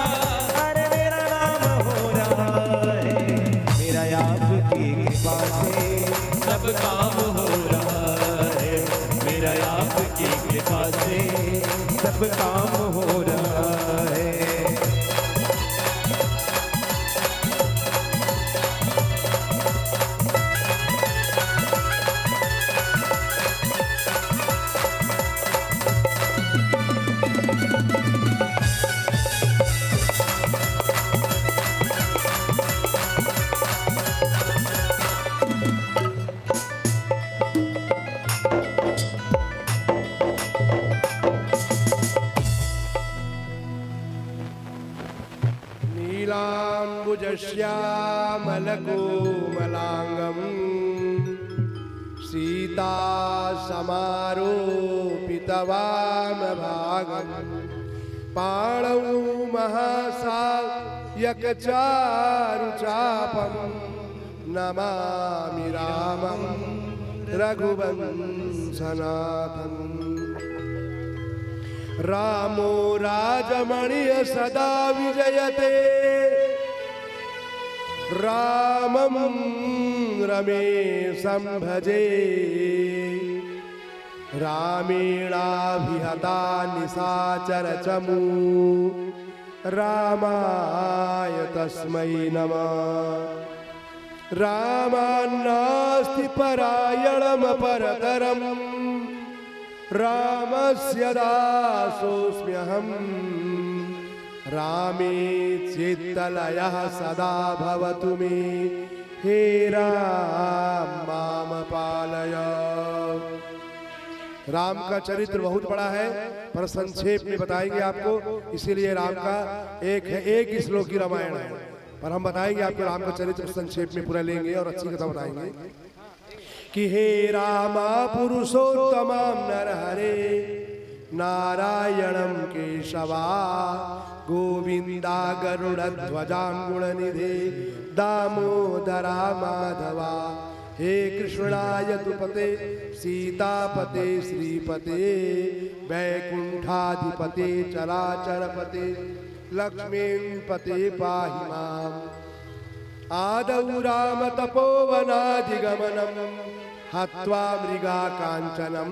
सब काम हो रहा है। नीलाम्बुजश्यामलकोमलाङ्गं सीता समारोपितवामभागं पाणौ महासायकचारुचापं नमामि रामं रघुवंशनाथम्। रामो राजमणिः सदा विजयते रामं रमेशं भजे। रामेणाभिहता निशाचरचमू रामाय तस्मै नमः। रामान्नास्ति परायणमपरतरम् रामस्य दासोऽस्म्यहम्। रामे चित्तलयः सदा भवतु मे हे राम माम पालय। राम का चरित्र बहुत बड़ा है पर संक्षेप में बताएंगे आपको, इसीलिए राम का एक ही श्लोक की रामायण है, पर हम बताएंगे आपको राम का चरित्र संक्षेप में पूरा लेंगे और अच्छी कथा बताएंगे कि हे रामा पुरुषोत्तमं नरहरे नारायणं केशवा गोविंदा गरुड़ध्वजांगुणनिधे दामोदरा माधवा। हे कृष्णाय दुपते सीतापते श्रीपते वैकुंठाधिपते चराचरपते लक्ष्मीपते पाहि माम्। आदौ राम तपोवनाधिगमनं हत्वा मृगा कांचनं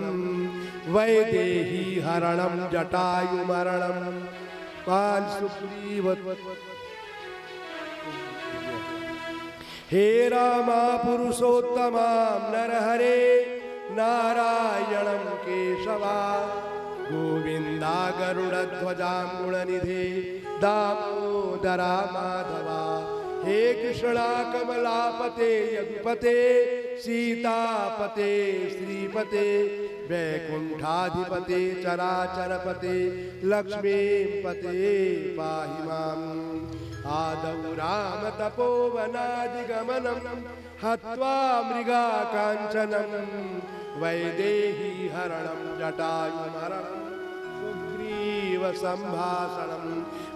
वैदेही हरणं जटायुमरणं पाल सुग्रीव। हे रामा पुरुषोत्तमं नरहरे नारायणं केशवा गोविंदा गरुड़ध्वजांगुणनिधे दामोदरा माधवा। हे कृष्णा कमलापते यदुपते सीतापते श्रीपते वैकुंठाधिपते चराचरपते लक्ष्मीपते पाहि माम्। आदौ राम तपोवनादिगमनं हत्वा मृगा कांचनं वैदेही हरणं जटायुमरणं सुग्रीव संभाषणं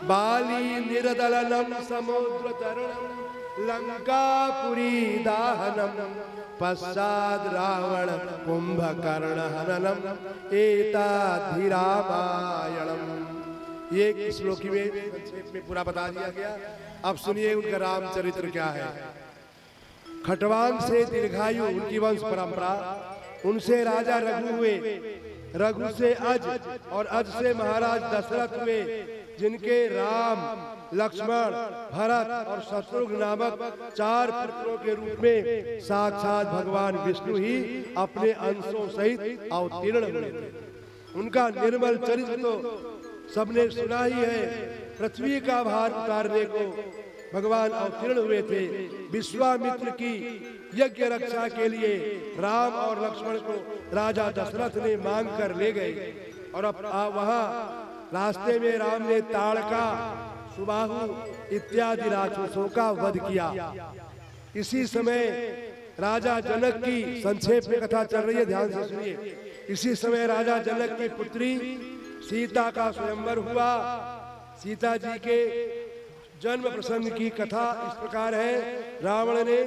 बाली निर्दलनं समुद्रतरणं लंकापुरी दाहनं पश्चाद् रावण कुंभकर्ण हननम एताद्धि रामायणम्। ये एक श्लोकी में संक्षेप में पूरा बता दिया गया। अब सुनिए उनका रामचरित्र क्या है। खटवांग से दीर्घायु उनकी वंश परंपरा, उनसे राजा रघु हुए, रघु से अज और अज से महाराज दशरथ हुए, जिनके राम लक्ष्मण भरत और शत्रुघ्न नामक 4 पुत्रों के रूप में साक्षात भगवान विष्णु ही अपने अंशों सहित अवतीर्ण हुए थे। उनका निर्मल चरित्र तो सबने सुना ही है। पृथ्वी का भार उतारने को भगवान अवतीर्ण हुए थे। विश्वामित्र की यज्ञ रक्षा के लिए राम और लक्ष्मण को राजा दशरथ ने मांग कर ले गए और अब वहां रास्ते में राम ने ताड़का, सुबाहु इत्यादि राक्षसों का वध किया। इसी समय राजा जनक की, संक्षेप में कथा चल रही है, ध्यान से सुनिए। इसी समय राजा जनक की पुत्री सीता का स्वयंवर हुआ। सीता जी के जन्म प्रसंग की कथा इस प्रकार है। रावण ने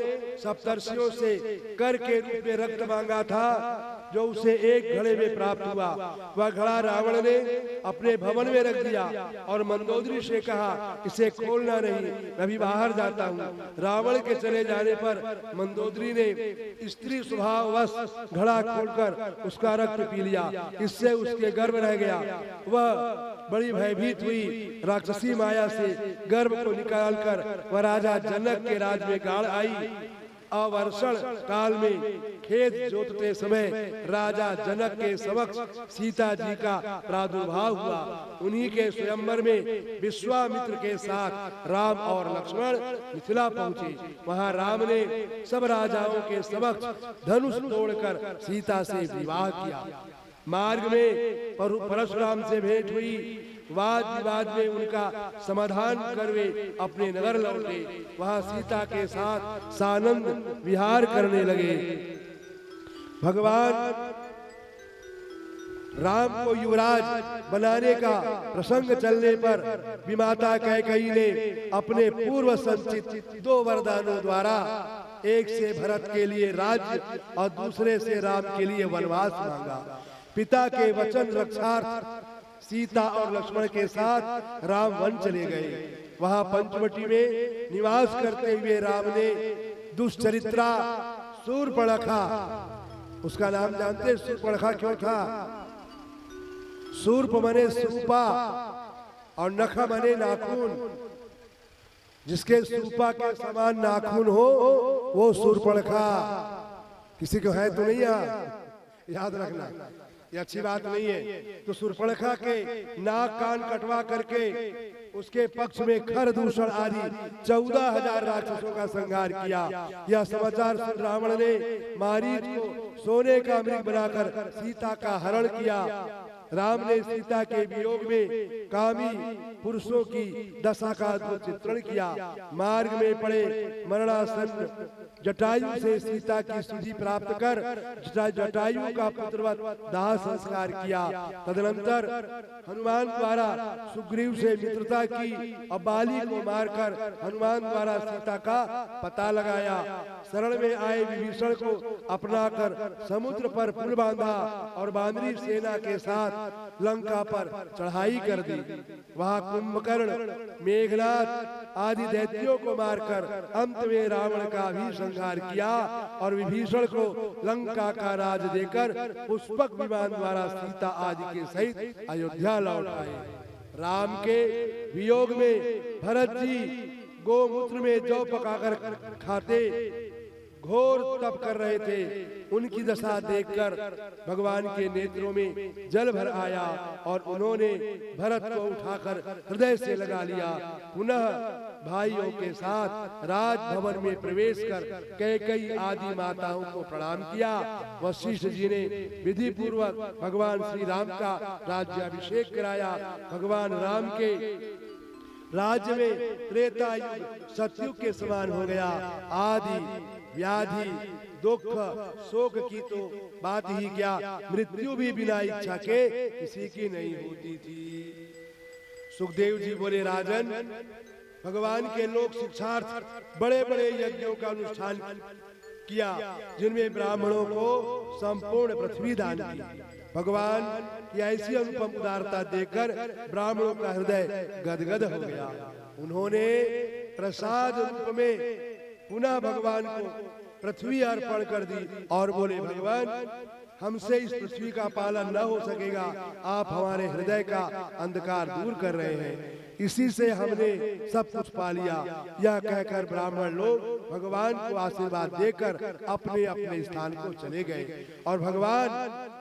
सप्तर्षियों से कर के रूप में रक्त मांगा था। जो उसे एक घड़े में प्राप्त हुआ, वह घड़ा रावण ने अपने भवन में रख दिया और मंदोदरी से कहा, इसे खोलना नहीं, मैं भी बाहर जाता हूँ। रावण के चले जाने पर मंदोदरी ने स्त्री स्वभाववश घड़ा खोलकर उसका रक्त पी लिया। इससे उसके गर्भ रह गया। वह बड़ी भयभीत हुई। राक्षसी माया से गर्भ को निकालकर वह राजा जनक के राज में गाड़ आई। अवर्षण काल में खेत जोतते समय राजा जनक के समक्ष सीता जी का प्रादुर्भाव हुआ। उन्हीं के स्वयंवर में विश्वामित्र के साथ राम और लक्ष्मण मिथिला पहुंचे। वहां राम ने सब राजाओं के समक्ष धनुष तोड़कर सीता से विवाह किया। मार्ग में परशुराम से भेंट हुई। वाद विवाद में उनका समाधान कर वे अपने नगर लौटे। वहां सीता के साथ सानंद विहार करने लगे। भगवान राम को युवराज बनाने का प्रसंग चलने पर विमाता कैकेयी ने अपने पूर्व संचित 2 वरदानों द्वारा, एक से भरत के लिए राज्य और दूसरे से राम के लिए वनवास मांगा। पिता के वचन रक्षार्थ सीता और लक्ष्मण के साथ राम वन चले गए। वहां पंचवटी में निवास करते हुए राम ने दुष्चरित्रा शूर्पणखा, उसका नाम जानते, शूर्पणखा क्यों था? शूर्प मने सूपा और नखा मने नाखून। जिसके सूपा के समान नाखून हो वो शूर्पणखा। किसी को है तो नहीं याद रखना, ये अच्छी बात नहीं है। तो शूर्पणखा के नाक कान कटवा करके उसके पक्ष में खरदूषण आदि 14,000 राक्षसों का संहार किया। यह समाचार सुन रावण ने मारीच को सोने का मृग बनाकर सीता का हरण किया। राम ने सीता के वियोग में कामी पुरुषों की दशा का चित्रण किया। मार्ग में पड़े मरणासन्न जटायु से सीता की सुधि प्राप्त कर जटायु का पुत्रवत दाह संस्कार किया। तदनंतर हनुमान द्वारा सुग्रीव से मित्रता की और बाली को मारकर हनुमान द्वारा सीता का पता लगाया। शरण में आए विभीषण को अपनाकर समुद्र पर पुल बांधा और बानरी सेना के साथ लंका पर चढ़ाई कर दी। वहां कुंभकर्ण, मेघनाथ आदि दैत्यों को मारकर अंत में रावण का भी संहार किया और विभीषण को लंका का राज देकर पुष्पक विमान द्वारा सीता आदि के सहित अयोध्या लौट आए। राम के वियोग में भरत जी गोमूत्र में जौ पकाकर खाते घोर तप कर रहे थे। उनकी दशा देखकर भगवान के नेत्रों में जल भर आया और उन्होंने भरत को उठाकर हृदय से लगा लिया। पुनः भाइयों के साथ राजभवन में प्रवेश कर कैकेयी आदि माताओं को प्रणाम किया। वशिष्ठ जी ने विधि पूर्वक भगवान श्री राम का राज्याभिषेक कराया। भगवान राम के राज्य में त्रेता युग सतयुग के समान हो गया। आदि व्याधि दुख शोक की तो बात ही क्या, मृत्यु भी बिना इच्छा के किसी की नहीं होती थी। सुखदेव जी बोले, राजन, भगवान के लोक शिक्षार्थ बड़े बड़े यज्ञों का अनुष्ठान किया जिनमें ब्राह्मणों को संपूर्ण पृथ्वी दान की। भगवान की ऐसी अनुपम उदारता देखकर ब्राह्मणों का हृदय गदगद हो गया। उन्होंने प्रसाद रूप में पुनः भगवान को पृथ्वी अर्पण कर दी और बोले, भगवान, हमसे इस पृथ्वी का पालन न हो सकेगा, आप हमारे हृदय का अंधकार दूर कर रहे हैं, इसी से हमने सब कुछ पा लिया। यह कहकर ब्राह्मण लोग भगवान को आशीर्वाद देकर अपने अपने स्थान को चले गए और भगवान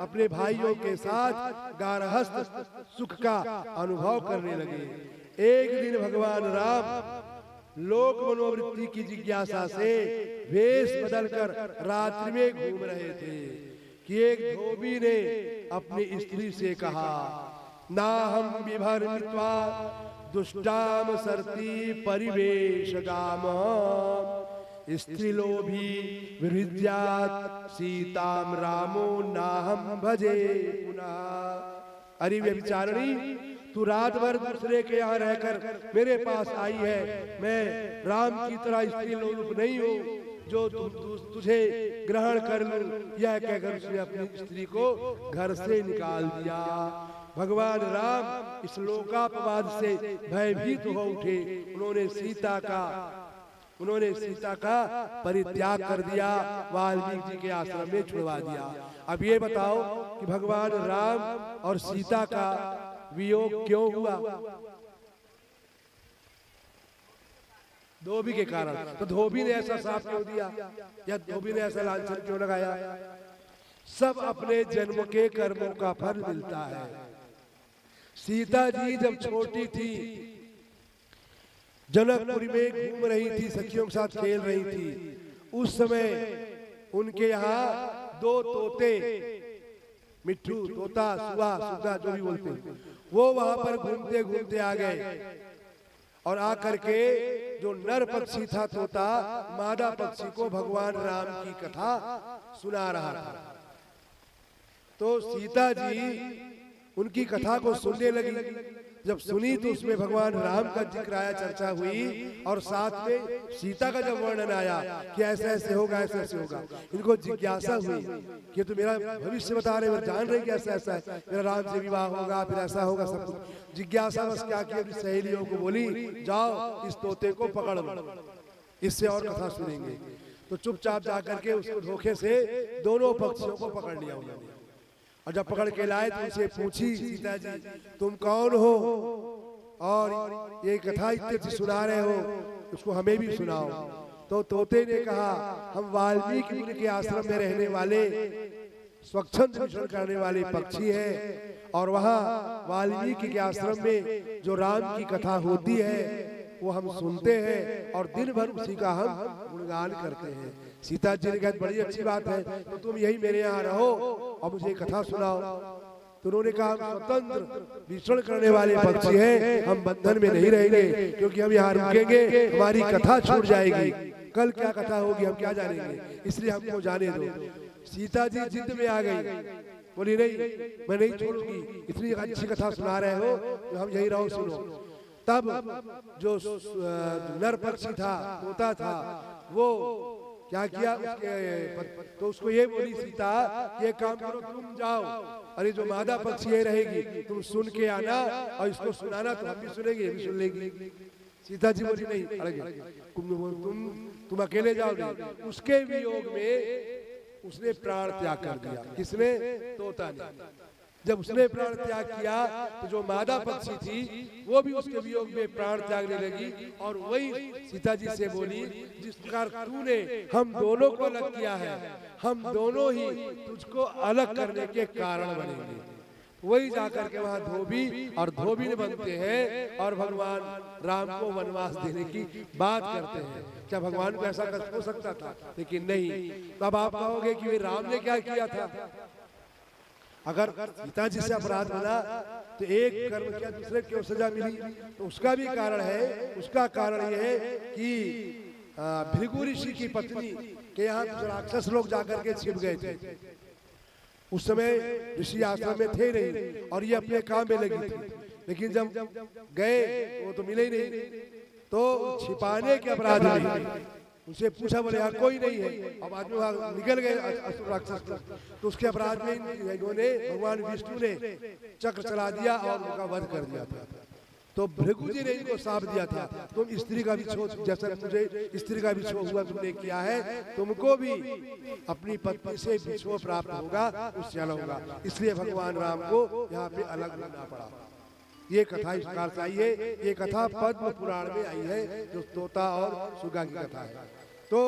अपने भाइयों के साथ गारहस्थ सुख का अनुभव करने लगे। एक दिन भगवान राम लोक मनोवृत्ति की जिज्ञासा से वेश बदलकर रात्रि में घूम रहे थे कि एक धोबी ने अपनी स्त्री से कहा, ना हम विभर्मित्वा दुष्टाम सरती परिवेशगाम स्त्रीलोभी विहृद्यात् सीताम रामो नाहम भजे पुनः। अरे व्यभिचारिणी, तू रात भर दूसरे के यहाँ रहकर मेरे पास आई है। मैं राम की तरह स्त्री लोलुप नहीं हूँ। जो तुझे ग्रहण कर लूं, यह कहकर उसने अपनी स्त्री को घर से निकाल दिया। भगवान राम इस लोकापवाद से भयभीत हो उठे। उन्होंने सीता का परित्याग कर दिया, वाल्मीकि जी के आश्रम में छुड़वा दिया। अब ये बताओ कि भगवान राम और सीता का वियोग क्यों हुआ? धोबी के कारण। तो धोबी ने ऐसा साफ क्यों दिया, या धोबी ने ऐसा लांछन क्यों लगाया? सब अपने जन्म के कर्मों का फल मिलता है। सीता जी जब छोटी थी, जनकपुरी में घूम रही थी, सखियों के साथ खेल रही थी, उस समय उनके यहाँ दो तोते, मिट्ठू, तोता, सुआ, सुगा जो भी बोलते हैं, वो वहां पर घूमते घूमते आ गए और आकर के जो नर पक्षी था तोता, मादा पक्षी को भगवान राम की कथा सुना रहा था। तो सीता जी उनकी कथा को सुनने लगी। जब सुनी तो उसमें भगवान राम का जिक्र आया, चर्चा हुई, और साथ में सीता का जब वर्णन आया कि ऐसे ऐसे होगा, ऐसे ऐसे होगा, इनको जिज्ञासा हुई कि तो मेरा भविष्य बता रहे, जान रहे कि ऐसा ऐसा है, मेरा राम से विवाह होगा, फिर ऐसा होगा, सब कुछ जिज्ञासा। बस क्या किया, अपनी सहेलियों को बोली, जाओ इस तोते को पकड़ लो, इससे और कथा सुनेंगे। तो चुपचाप जाकर के उसको धोखे से दोनों पक्षियों को पकड़ लिया उन्होंने। और जब पकड़ के लाए तो उनसे पूछी सीता जी, तुम कौन हो और ये कथा इतनी सुना रहे हो, उसको हमें भी सुनाओ। तो तोते ने कहा, हम वाल्मीकि मुनि के आश्रम में रहने वाले स्वच्छंद विचरण करने वाले पक्षी हैं, और वहाँ वाल्मीकि के आश्रम में जो राम की कथा होती है वो हम सुनते हैं और दिन भर उसी का हम गुणगान करते हैं। सीता जी ने कहा, बड़ी अच्छी बात है, तो तुम यही मेरे यहाँ रहो और मुझे कथा सुनाओ। तो उन्होंने कहा, हम स्वतंत्र विचरण करने वाले पक्षी हैं, हम बंधन में नहीं रहेंगे, क्योंकि हम यहाँ रुकेंगे हमारी कथा छूट जाएगी, कल क्या कथा होगी हम क्या जानेंगे, इसलिए हमको जाने दो। सीता जी जिद में आ गई, बोली नहीं, मैं नहीं छोड़ूंगी, इतनी अच्छी कथा सुना रहे हो तो हम यही रहो, सुनो। तब जो नर पक्षी था, तोता था, वो क्या किया, तो उसको ये बोली सीता, ये काम करो, तुम जाओ, अरे जो मादा पक्षी ये रहेगी, तुम सुन के आना और इसको सुनाना, तो हम भी सुनेंगे, ये भी सुन लेगी। सीता जी बोली नहीं, तुम अकेले जाओगे। उसके वियोग में उसने प्राण त्याग कर दिया। किसने? तोता ने। जब उसने प्राण त्याग किया तो जो मादा पक्षी थी वो भी उसके वियोग में प्राण त्यागने लगी, और वही सीता जी से बोली, जिस प्रकार तूने हम दोनों को अलग किया है, हम दोनों ही तुझको अलग करने के कारण बनेंगे। वही जाकर के वहाँ धोबी और धोबी बनते हैं और भगवान राम को वनवास देने की बात करते हैं। क्या भगवान को ऐसा कष्ट हो सकता था? लेकिन नहीं। तो अब आप कहोगे कि राम ने क्या किया था? अगर सीता जी से अपराध बना तो एक कर्म क्या दूसरे क्यों सजा मिली? तो उसका भी कारण है। उसका कारण यह है कि भृगु ऋषि की पत्नी के यहाँ राक्षस लोग जाकर के छिप गए थे। उस समय ऋषि आश्रम में थे नहीं और ये अपने काम में लगी थी, लेकिन जब गए वो तो मिले ही नहीं, तो छिपाने के अपराध में उनसे पूछा, बोले यार कोई नहीं है। अब आदमी निकल गए असुर राक्षस, तो उसके अपराध में इन्होंने भगवान विष्णु ने चक्र चला दिया और उनका वध कर दिया था। तो भृगु जी ने इनको साप दिया था, तुम स्त्री का भी छो, जैसा मुझे स्त्री का भी छो हुआ तुमने किया है, तुमको भी अपनी पत्नी से बिछो प्राप्त होगा, उससे अलग होगा। इसलिए भगवान राम को यहाँ पे अलग होना पड़ा। ये कथा इस प्रकार से आई है। ये कथा पद्म पुराण में आई है, जो तोता और सुगा की कथा है। तो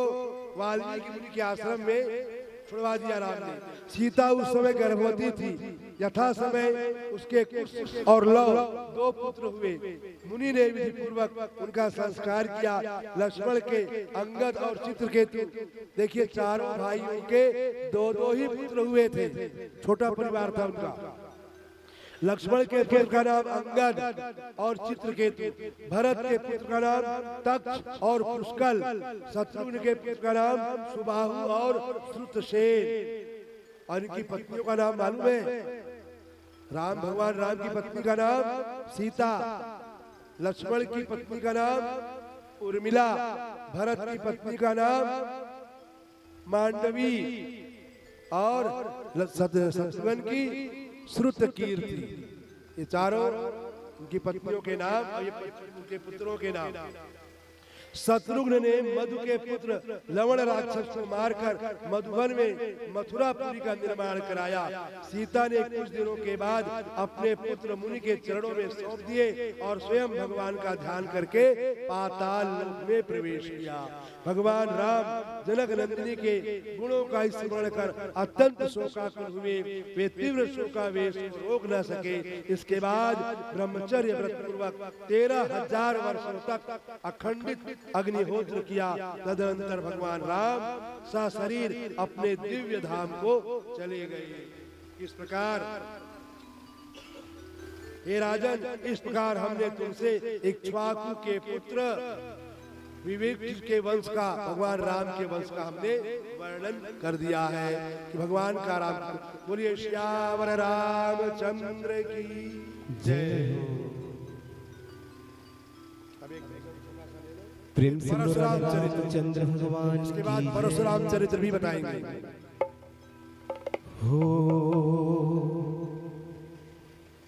वाल्मीकि मुनि के आश्रम में छुड़वा दिया राम ने। सीता उस समय गर्भवती थी। यथा समय उसके कुश और लव दो पुत्र हुए। मुनि ने विधि पूर्वक उनका संस्कार किया। लक्ष्मण के, अंगद और चित्रकेतु, देखिए चारों भाइयों के दो दो ही पुत्र हुए थे। छोटा परिवार था उनका। लक्ष्मण के पुत्र का नाम अंगद और चित्रकेतु, भरत के पुत्र का नाम तक्ष और पुष्कल, शत्रुघ्न के पुत्र का नाम सुबाहु और श्रुतसेन। और इनकी पत्नियों का नाम मालूम है? राम, भगवान राम की पत्नी का नाम सीता, लक्ष्मण की पत्नी का नाम उर्मिला, भरत की पत्नी का नाम मांडवी और शत्रुघ्न की श्रुत कीर्ति, ये चारों उनकी पत्नियों के नाम और ये उनके पुत्रों के नाम। शत्रुघ्न ने मधु के पुत्र लवण राक्षस को मारकर मधुबन में मथुरापुरी का निर्माण कराया। सीता ने कुछ दिनों के बाद अपने पुत्र मुनि के चरणों में सौंप दिए और स्वयं भगवान का ध्यान करके पाताल लोक में प्रवेश किया। भगवान राम जनक नंदिनी के गुणों का स्मरण कर अत्यंत शोकाकुल हुए। वे तीव्र शोकावेश को रोक न सके। इसके बाद ब्रह्मचर्य व्रत पूर्वक 13,000 वर्षों तक अखंडित अग्निहोत्र किया। तदनंतर भगवान राम सशरीर अपने दिव्य धाम को चले गए। इस प्रकार हे राजन, इस प्रकार हमने तुमसे इक्ष्वाकु के पुत्र विवेक के वंश का, भगवान राम के वंश का हमने वर्णन कर दिया है कि भगवान का राम। बोलिए श्यावर रामचंद्र की जय। प्रेम से परशुराम चरित्र भगवान, इसके बाद परशुराम चरित्र भी बताएंगे। हो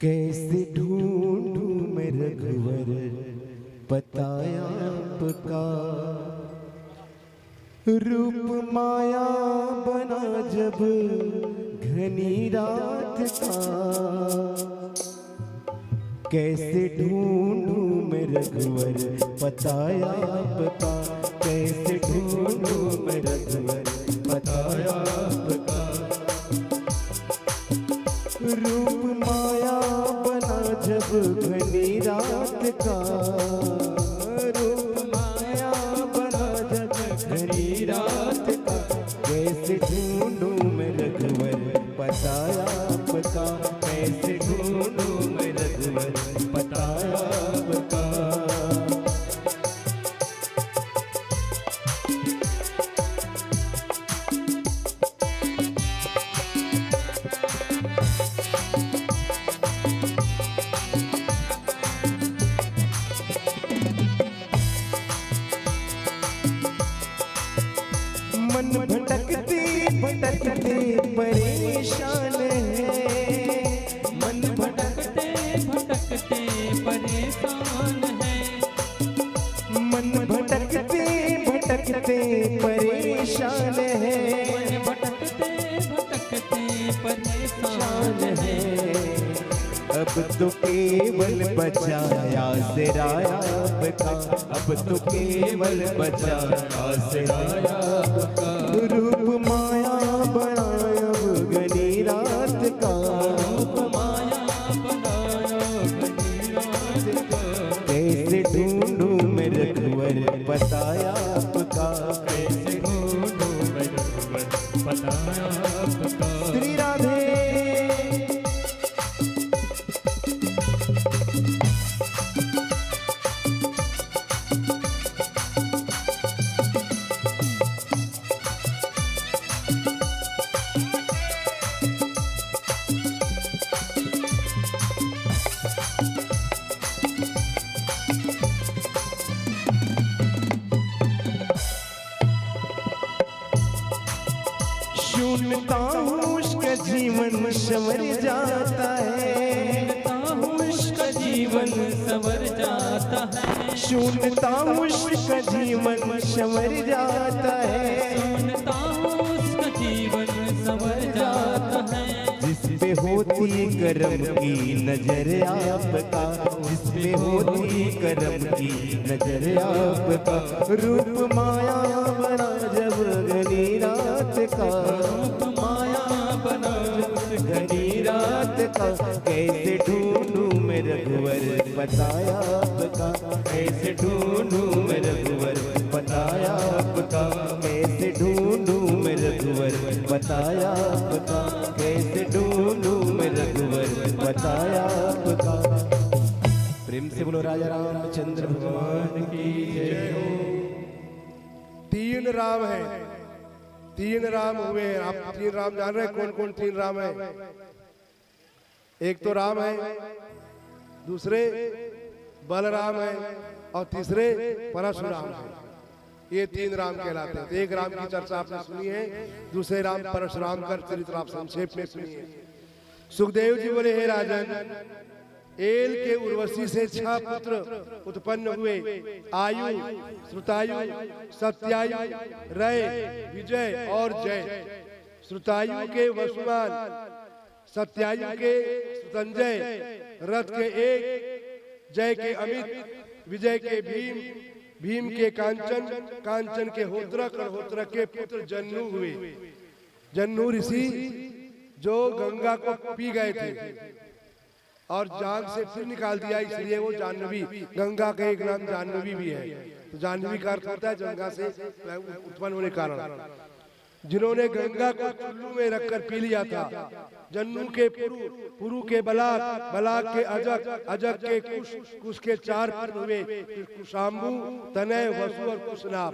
कैसे ढूंढूं मैं रघुवर बताया आपका, रूप माया बना जब घनी रात का। कैसे ढूंढूं मैं रघुवर बताया आपका, कैसे ढूंढूं मैं रघुवर बताया आपका, रूप माया बना जब घनी रात का, रूप माया बना जब घनी रात का। कैसे ढूंढूं मैं रघुवर बताया आपका, कैसे ढूंढूं मैं रघुवर बताया आपका। मन भटकते भटकते परेशान है, मन भटकते भटकते परेशान है, मन भटकते भटकते परेशान है, मन भटकते भटकते परेशान है। अब तो केवल बचा आसराया आपका, अब तो केवल बचा आसराया आपका, रूप माया बनाया घनी रात का, रूप माया बनाया घनी रात का। कैसे ढूंढूं मैं रघुवर बताया आपका, कैसे ढूंढूं मैं रघुवर बताया आपका। श्री राधे। सुनता हूँ उसका जीवन संवर जाता है, उसका जीवन संवर जाता है, सुनता हूँ उसका जीवन संवर जाता है, सुनता हूँ उसका जीवन संवर जाता है। जिसपे होती करम की नजर आपका, जिसपे होती करम की नजर आपका, रूप माया बना जब घनी रात का, रूप माया बना जब घनी रात का। कैसे ढूंढूं मैं रघुवर बताया आपका, कैसे ढूंढूं मैं रघुवर बताया आपका, कैसे ढूंढूं मैं रघुवर बताया आपका, कैसे ढूंढूं मैं रघुवर बताया आपका। प्रेम से बोलो राजा रामचंद्र भगवान की जय हो। 3 राम है, 3 राम हुए हैं। आप 3 राम जान रहे हैं? कौन कौन 3 राम है? एक तो राम है, दूसरे बलराम है और तीसरे परशुराम है। ये 3 राम कहलाते हैं। तो एक राम की चर्चा आपने सुनी है, दूसरे राम परशुराम का चरित्र आप संक्षेप में सुनिए। सुखदेव जी बोले, हे राजन, एल के उर्वशी से 6 पुत्र उत्पन्न हुए, आयु, श्रुतायु, सत्यायु, रय, विजय और जय। श्रुतायु के वसुमान, सत्यायु के संजय, रथ के एक, जय के अमित, विजय के भीम, भीम के कांचन, कांचन के होत्रक और होत्रक के पुत्र जन्नू हुए। जन्नू ऋषि जो गंगा को पी गए थे और जाग से फिर निकाल दिया, इसलिए वो जाह्नवी, गंगा का एक नाम जाह्नवी भी है। तो जाह्नवी का अर्थ होता है गंगा से उत्पन्न होने कारण। जिन्होंने गंगा को चुल्लू में रखकर पी लिया था। जन्नू के पुरु, पुरु के बलाक, बलाक के अजक, अजक के कुश, कुश के 4 पुत्र हुए, कुशाम्बु, तनय, वसु और कुशनाभ।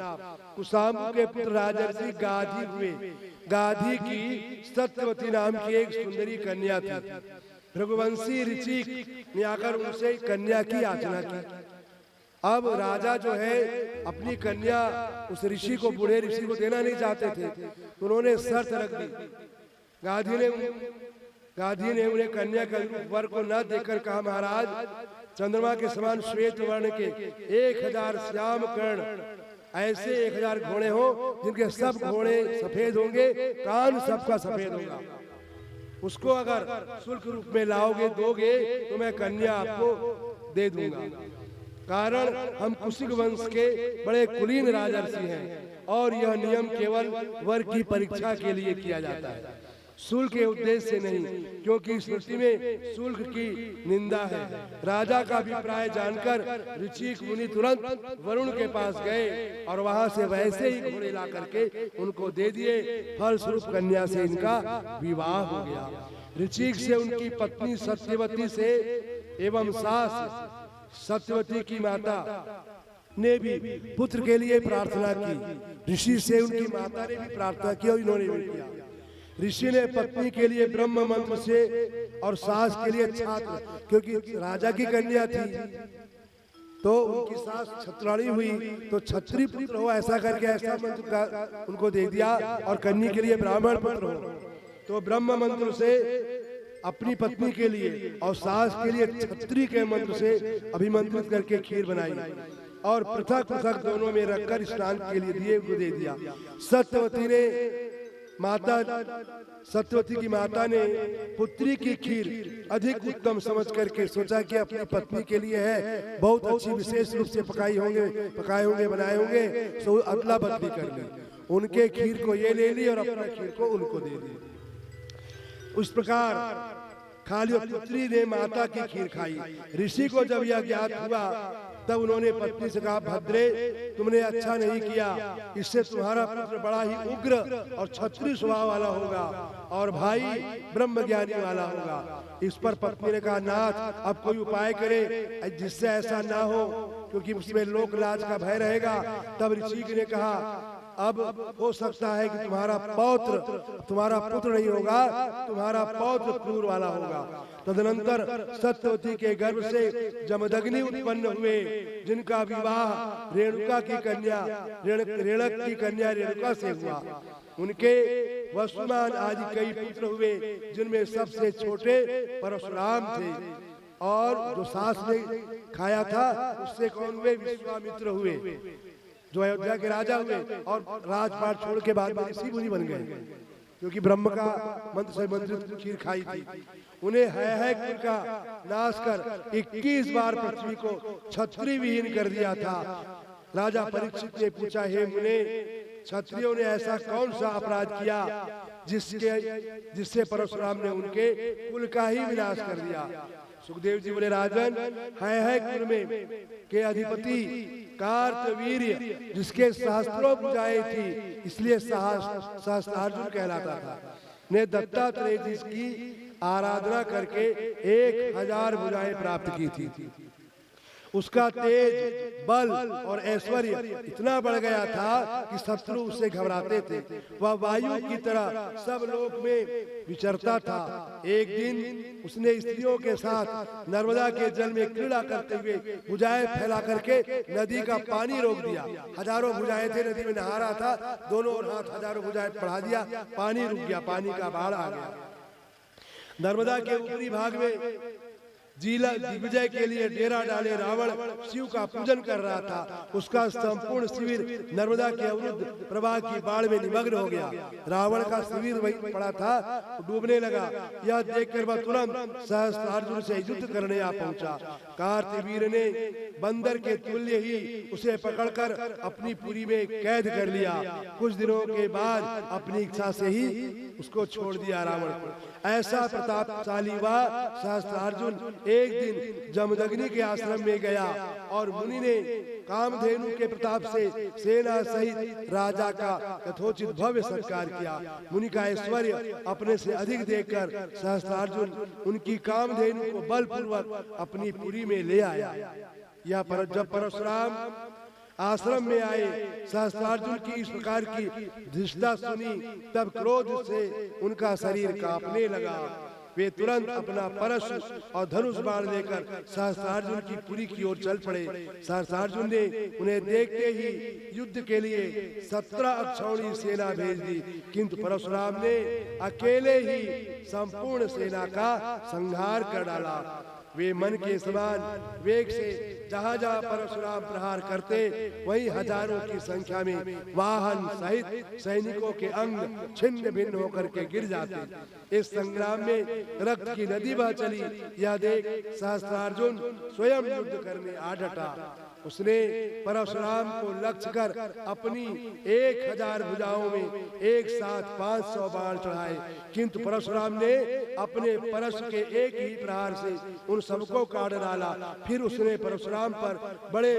कुशाम्बु के पुत्र राजर्षि गाधी हुए। गाधी की सत्यवती नाम की एक सुंदरी कन्या थी। रघुवंशी ऋचिक ने आकर उनसे कन्या की याचना की। अब राजा जो है अपनी कन्या उस ऋषि को, बूढ़े ऋषि को देना नहीं चाहते थे, तो उन्होंने शर्त रख दी। गाधी ने उन्हें कन्या का वर को न देकर कहा, महाराज, चंद्रमा के समान श्वेत वर्ण के 1000 श्याम कर्ण, ऐसे 1000 घोड़े हो जिनके सब घोड़े सफेद होंगे, कान सबका सफेद होगा। उसको अगर शुल्क रूप में लाओगे, दोगे, तो मैं कन्या आपको दे दूंगा। कारण हम कुशिक वंश के बड़े कुलीन राजर्षि हैं और यह नियम केवल वर की परीक्षा के लिए किया जाता है, शुल्क के उद्देश्य से नहीं, क्योंकि स्मृति में शुल्क की निंदा है। राजा का अभिप्राय जानकर ऋचिक मुनि तुरंत वरुण के पास गए और वहां से वैसे ही घोड़े ला करके उनको दे दिए। फलस्वरूप कन्या से इनका विवाह हो गया। ऋचिक से उनकी पत्नी सत्यवती से एवं सास सत्यवती की माता ने भी पुत्र के लिए प्रार्थना की। ऋषि से उनकी माता ने भी प्रार्थना की और इन्होंने भी किया। ऋषि ने पत्नी के लिए ब्रह्म मंत्र से और सास के लिए छात्र, क्योंकि राजा की कन्या थी तो उनकी सास छत्राणी हुई, तो छत्री पुत्र हो ऐसा करके ऐसा मंत्र का उनको दे दिया, और कन्या के लिए ब्राह्मण पुत्र हो। तो ब्रह्म मंत्र से अपनी पत्नी के लिए और सास के लिए छत्री के मंत्र से अभिमंत्रित करके खीर बनाई और पृथक पृथक दोनों में रखकर स्नान के लिए दिए, उनको दे दिया। सत्यवती की माता ने पुत्री की खीर अधिक उत्तम समझ करके सोचा कि अपनी पत्नी के लिए है, बहुत अच्छी विशेष रूप से पकाए होंगे बनाए होंगे, सो अदला बदली कर ली। उनके खीर को ये ले ली और अपना खीर को उनको दे दी। उस प्रकार खाली पुत्री ने माता की खीर खाई। ऋषि को जब यह ज्ञात हुआ तब उन्होंने पत्नी से कहा, भद्रे, तुमने अच्छा नहीं किया, इससे तुम्हारा पुत्र बड़ा ही उग्र और क्षत्रिय स्वभाव वाला होगा और भाई ब्रह्म ज्ञानी वाला होगा। इस पर पत्नी ने कहा, नाथ, अब कोई उपाय करे जिससे ऐसा ना हो, क्योंकि उसमें लोक लाज का भय रहेगा। तब ऋषि ने कहा, अब हो सकता है कि तुम्हारा पुत्र नहीं होगा, तुम्हारा पौत्र क्रूर वाला होगा। तदनंतर सत्यवती के गर्भ से जमदग्नि उत्पन्न हुए, जिनका विवाह रेणुका की कन्या रेणक की कन्या रेणुका से हुआ। उनके वसुमान आदि कई पुत्र हुए, जिनमें सबसे छोटे परशुराम थे, और जो सास ने खाया था उससे कौन हुए? विश्वामित्र हुए, जो अयोध्या के राजा हुए और राजपाट छोड़ के बाद में ऋषि मुनि बन गए, क्योंकि ब्रह्म का मंत्र से मंत्रित खीर खाई थी। उन्हें है कुल का नाश कर 21 बार पृथ्वी को छत्री विहीन कर दिया था। राजा परीक्षित ने पूछा, हे मुने, क्षत्रियों ने ऐसा कौन सा अपराध किया जिससे परशुराम ने उनके कुल का ही विनाश कर दिया? सुखदेव जी बोले, राजन, है कुल में के अधिपति कार्तवीर्य, जिसके सहस्त्रों भुजाएं थी, इसलिए सहस्त्रार्जुन कहलाता था, ने दत्तात्रेय जिसकी आराधना करके 1000 भुजाएं प्राप्त की थी। उसका तेज, बल और ऐश्वर्य इतना बढ़ गया था कि शत्रु उससे घबराते थे। वह वायु की तरह सब लोक में विचरता था। एक दिन उसने स्त्रियों के साथ नर्मदा के जल में क्रीड़ा करते हुए भुजाएं फैला करके नदी का पानी रोक दिया। हजारों भुजाएं थे, नदी में नहा रहा था, दोनों ओर हाथ हजारों भुजाएं बढ़ा दिया, पानी रुक गया, पानी का बाढ़ आ गया। नर्मदा के ऊपरी भाग में जिला दिग्विजय के लिए डेरा डाले रावण शिव का पूजन कर रहा था। उसका संपूर्ण शिविर नर्मदा के अवरुद्ध प्रवाह की बाढ़ में निमग्न हो गया। रावण का शिविर वहीं पड़ा था, डूबने लगा। यह देखकर वह तुरंत सहस्त्रार्जुन से युद्ध करने आ पहुंचा। कार्तवीर ने बंदर के तुल्य ही उसे पकड़कर अपनी पुरी में कैद कर लिया। कुछ दिनों के बाद अपनी इच्छा से ही उसको छोड़ दिया रावण को। ऐसा प्रतापशाली हुआ सहस्त्रार्जुन एक दिन जमदग्नि के आश्रम में गया और मुनि ने कामधेनु के प्रताप से सेना सहित राजा का यथोचित भव्य सत्कार किया। मुनि का ऐश्वर्य अपने से अधिक देखकर सहस्त्रार्जुन उनकी कामधेनु को बलपूर्वक अपनी पुरी में ले आया। यह जब परशुराम आश्रम में आए, सहस्त्रार्जुन की इस प्रकार की धृष्टता सुनी, तब क्रोध से उनका शरीर कांपने लगा। वे तुरंत अपना परश और धनुष बाण लेकर सहस्त्रार्जुन की पुरी की ओर चल पड़े। सहस्त्रार्जुन ने उन्हें देखते ही युद्ध के लिए 17 अक्षौणी सेना भेज दी, किंतु परशुराम ने अकेले ही संपूर्ण सेना का संहार कर डाला। वे मन के समान वेग से जहां जहां परशुराम प्रहार करते, वहीं हजारों की संख्या में वाहन सहित सैनिकों के अंग छिन्न भिन्न होकर के गिर जाते। इस संग्राम में रक्त की नदी बह चली। यह देख सहस्त्रार्जुन स्वयं युद्ध करने आ डटा। उसने परशुराम को लक्ष्य कर अपनी 1000 भुजाओं में एक साथ 500 बाण चढ़ाए, किंतु परशुराम ने अपने परश के एक ही प्रहार से उन सबको काट डाला। फिर उसने परशुराम पर बड़े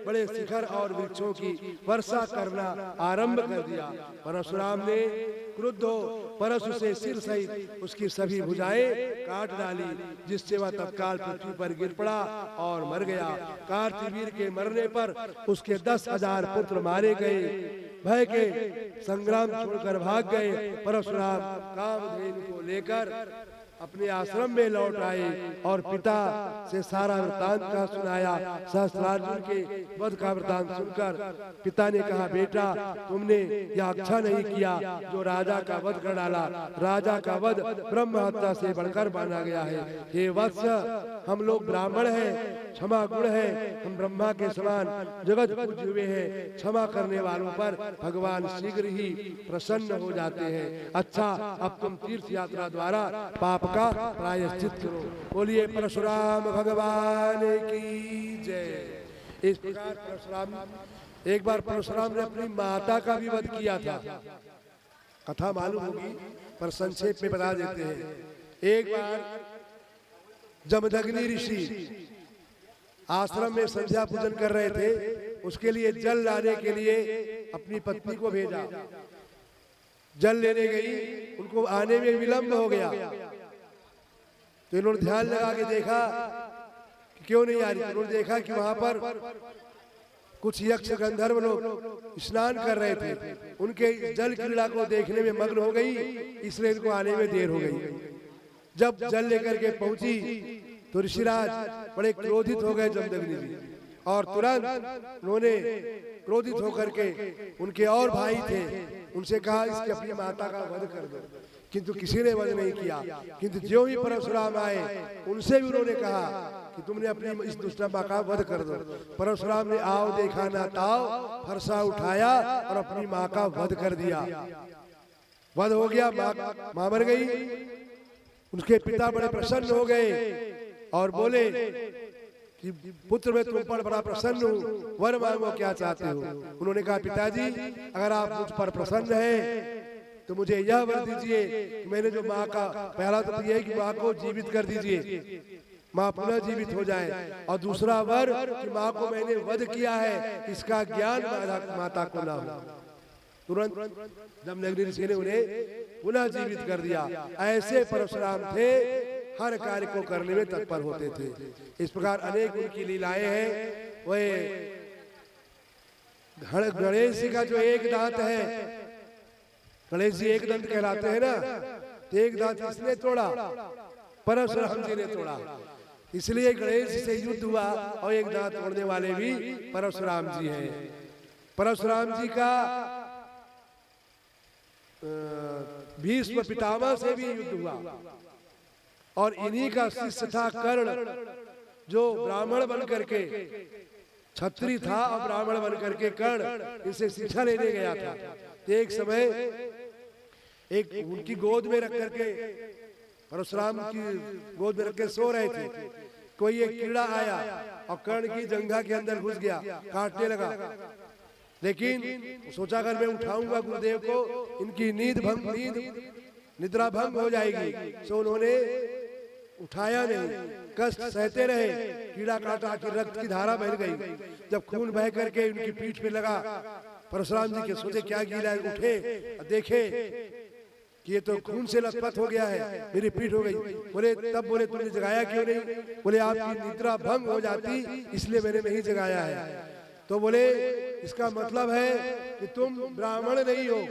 बड़े शिखर और वृक्षों की वर्षा करना आरंभ कर दिया। परशुराम ने क्रुद्ध हो परशु से सिर सहित उसकी सभी भुजाएं काट डाली, जिससे वह तत्काल पृथ्वी पर गिर पड़ा और मर गया। कार्तवीर के मरने पर उसके 10,000 पुत्र मारे गए। भय के संग्राम छोड़कर भाग गए। परशुराम कामधेनु को लेकर अपने आश्रम में लौट आए और पिता से सारा वृतांत का सुनाया। सहस्त्रार्जुन के वध का वृतांत सुनकर पिता ने कहा, बेटा तुमने यह अच्छा नहीं किया जो राजा का वध कर डाला। राजा का वध ब्रह्म हत्या से बढ़कर माना गया है। हे वत्स, हम लोग ब्राह्मण हैं, क्षमा गुण है, हम ब्रह्मा के समान जगत पूज्य हुए हैं। क्षमा करने वालों पर भगवान शीघ्र ही प्रसन्न हो जाते हैं। अच्छा, अब तुम तीर्थ यात्रा द्वारा पाप का प्रायश्चित करो। बोलिए परशुराम भगवान की जय। इस प्रकार परशुराम, एक बार परशुराम ने अपनी माता का भी वध किया था। कथा मालूम होगी पर संक्षेप में बता देते हैं। एक बार जमदग्नि ऋषि आश्रम में संध्या पूजन कर रहे थे। उसके लिए जल लाने के लिए अपनी पत्नी को भेजा। जल लेने गई, उनको आने में विलंब हो गया। तो इन्होंने ध्यान लगा के देखा कि क्यों नहीं आ रही। उन्होंने देखा कि वहां पर कुछ यक्ष गंधर्व लोग स्नान कर रहे थे। उनके जल क्रीड़ा को देखने में मग्न हो गई, इसलिए इनको आने में देर हो गई। जब जल लेकर के पहुंची तो ऋषिराज बड़े क्रोधित हो गए जमदग्नि जी, और तुरंत उन्होंने क्रोधित होकर के उनके और भाई थे, उनसे कहा इसकी अपनी माता का वध कर दो, किंतु किसी ने वध नहीं किया। किंतु जो ही परशुराम आए उनसे भी उन्होंने कहा कि तुमने अपनी इस दुष्ट मां का वध कर दो। परशुराम ने आओ देखा ना ताओ फरसा उठाया और अपनी माँ का वध कर दिया। वध हो गया, मां मर गई। उनके पिता बड़े प्रसन्न हो गए और बोले कि पुत्र मैं तुम पर बड़ा प्रसन्न हूँ, वर मांगो क्या चाहते हो। उन्होंने कहा पिताजी अगर आप मुझ पर प्रसन्न हैं तो मुझे यह वर दीजिए कि मैंने जो माँ का, पहला तो यह है कि माँ को जीवित कर दीजिए, माँ पुनः जीवित हो जाए, और दूसरा वर कि माँ को मैंने वध किया है इसका ज्ञान माता को ना हो। तुरंत जमदग्नि ऋषि ने उन्हें पुनः जीवित कर दिया। ऐसे परशुराम थे हर कार्य को करने में तत्पर होते थे। इस प्रकार अनेक उनकी लीलाएं हैं। वह गणेश जी का जो एक दांत है, गणेश जी एक दंत कहलाते हैं ना, तो एक दांत किसने तोड़ा? परशुराम जी ने तोड़ा। इसलिए गणेश जी से युद्ध हुआ और एक दांत तोड़ने वाले भी परशुराम जी हैं। परशुराम जी का भीष्म पितामह से भी युद्ध हुआ और इन्हीं का शिष्य था कर्ण, जो ब्राह्मण बन करके, छत्री था और ब्राह्मण बन करके कर्ण इसे शिक्षा लेने गया था। तो एक समय एक उनकी गोद में रख करके, परशुराम की गोद में रख के सो रहे थे, कोई एक कीड़ा आया और कर्ण की जंघा के अंदर घुस गया, काटने लगा। लेकिन सोचा अगर मैं उठाऊंगा गुरुदेव को, इनकी निद्रा भंग हो जाएगी, तो उन्होंने उठाया नहीं, कष्ट सहते रहे। कीड़ा काटा कि रक्त की धारा बह गई। जब खून बह करके उनकी पीठ पे लगा, परशुराम जी के सोचे क्या गीला है, उठे देखे कि ये तो खून से लथपथ हो गया है, मेरी पीठ हो गई। बोले तब बोले तुमने जगाया क्यों नहीं? बोले आपकी निद्रा भंग हो जाती इसलिए मैंने नहीं जगाया है। तो बोले इसका मतलब है कि तुम ब्राह्मण नहीं हो,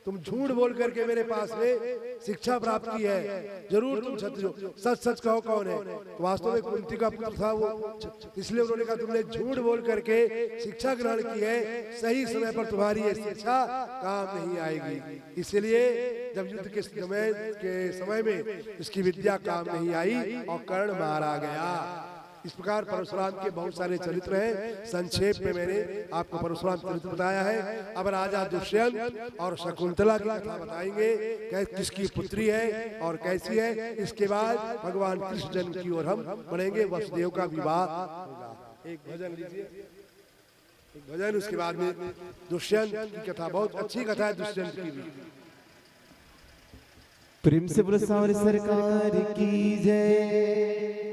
तुम झूठ बोल करके मेरे पास में शिक्षा प्राप्त की है, जरूर तुम क्षत्रिय हो, सच सच कहो कौन है? तो वास्तव में कुंती का पुत्र था वो, इसलिए उन्होंने कहा तुमने झूठ बोल करके शिक्षा ग्रहण की है, सही समय पर तुम्हारी ये शिक्षा काम नहीं आएगी। इसलिए जब युद्ध के समय में इसकी विद्या काम नहीं आई और कर्ण मारा गया। इस प्रकार परशुराम के बहुत सारे चरित्र हैं। संक्षेप में मैंने आपको परशुराम चरित्र बताया है। अब राजा दुष्यंत और शकुंतला की कथा बताएंगे, किसकी पुत्री है और कैसी है। इसके बाद भगवान कृष्ण जन्म की ओर हम बढ़ेंगे, वसुदेव का विवाह होगा। एक भजन लीजिए, एक भजन, उसके बाद में दुष्यंत की कथा, बहुत अच्छी कथा है दुष्यंत की भी। प्रेम से बोलो सांवरे सरकार की जय।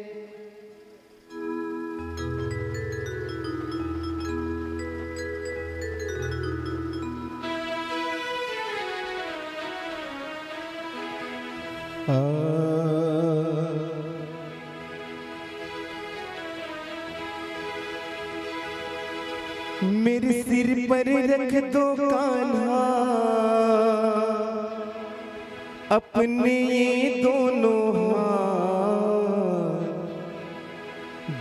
मेरे सिर पर रख दो कान्हा अपने ये दोनों हाथ,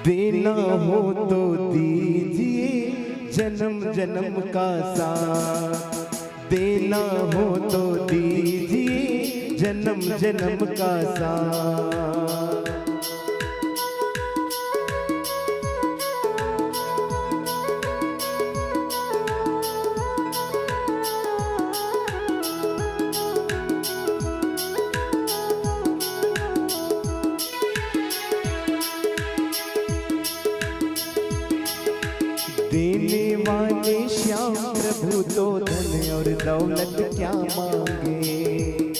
देना हो तो दीजिए जन्म जन्म का साथ, देना हो तो दीजिए जन्म जन्म का साथ। देने वाले श्याम प्रभु तो धन और दौलत क्या मांगे,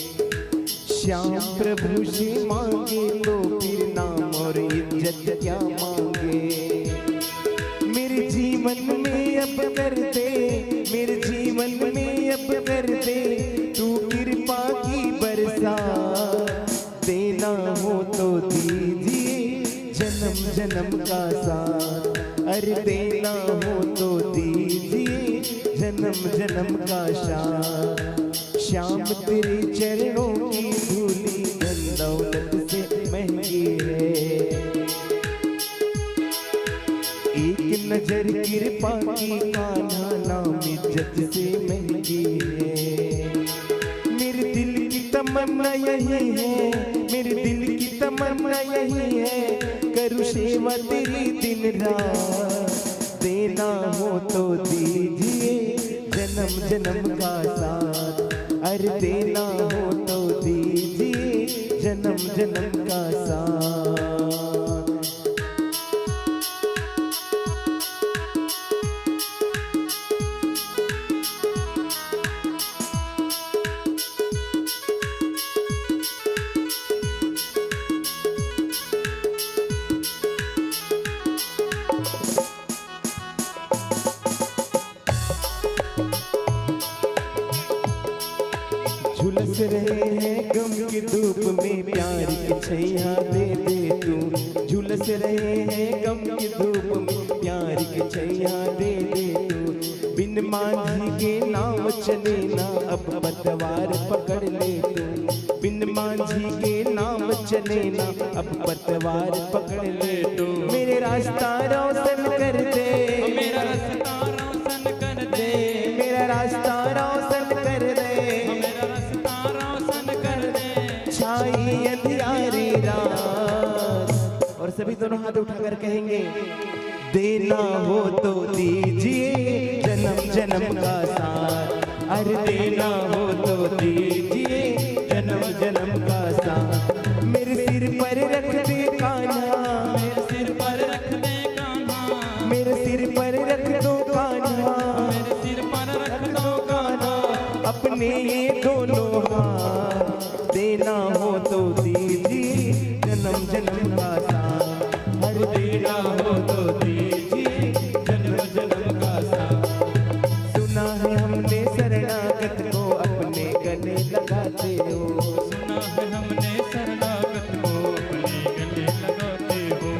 श्याम प्रभु से मांगे तो फिर नाम और इज्जत क्या मांगे। मेरे जीवन में अब कर दे, मेरे जीवन में अब कर दे तू कृपा की बरसा, देना हो तो दीजिए जन्म जन्म का साथ, अरे देना हो तो दीजिए जन्म जन्म का शान। श्याम तेरे चरणों की धूली धन दौलत से महंगी है, एक नजर कृपा की कान्हा नाम इज्जत से महंगी है। मेरे दिल की तमन्ना यही है, मेरे दिल की तमन्ना यही है, करूँ सेवा तेरी दिन रात, देना हो तो दीजिए जन्म जन्म का साथ, अरे देना हो तो दीजिए जन्म जन्म का साथ। झुलस रहे हैं गम की धूप में, प्यार की छैया दे दे तू। झुलस रहे हैं गम की धूप में, प्यार की छैया दे दे तू। बिन मांझी के नाव चले ना, अब पतवार पकड़ ले तू। बिन मांझी के नाम चले ना, अब पतवार पकड़ ले तू। मेरे रास्ता रोशन कर दे, मेरा रास्ता रोशन कर दे, मेरा रास्ता रोशन कर दे, मेरा रास्ता रोशन कर दे। छाई अंधियारी रात। और सभी दोनों हाथ उठाकर कहेंगे, देना हो तो दीजिए जन्म जन्म का साथ। अरे देना हो तो दीजिए जन्म जन्म का साथ। मेरे सिर पर रख दे कान्हा, मेरे सिर पर रख दे कान्हा, मेरे सिर पर रख दो कान्हा, मेरे सिर पर रख दो कान्हा। अपने ये दोनों हाथ। देना हो तो दीजिए जन्म जन्म का साथ। हर देना हो तो दीजिए जन्म जन्म का साथ। सुना है हमने शरणागत को अपने गले लगाते हो, सुना है हमने शरणागत को अपने गले लगाते हो।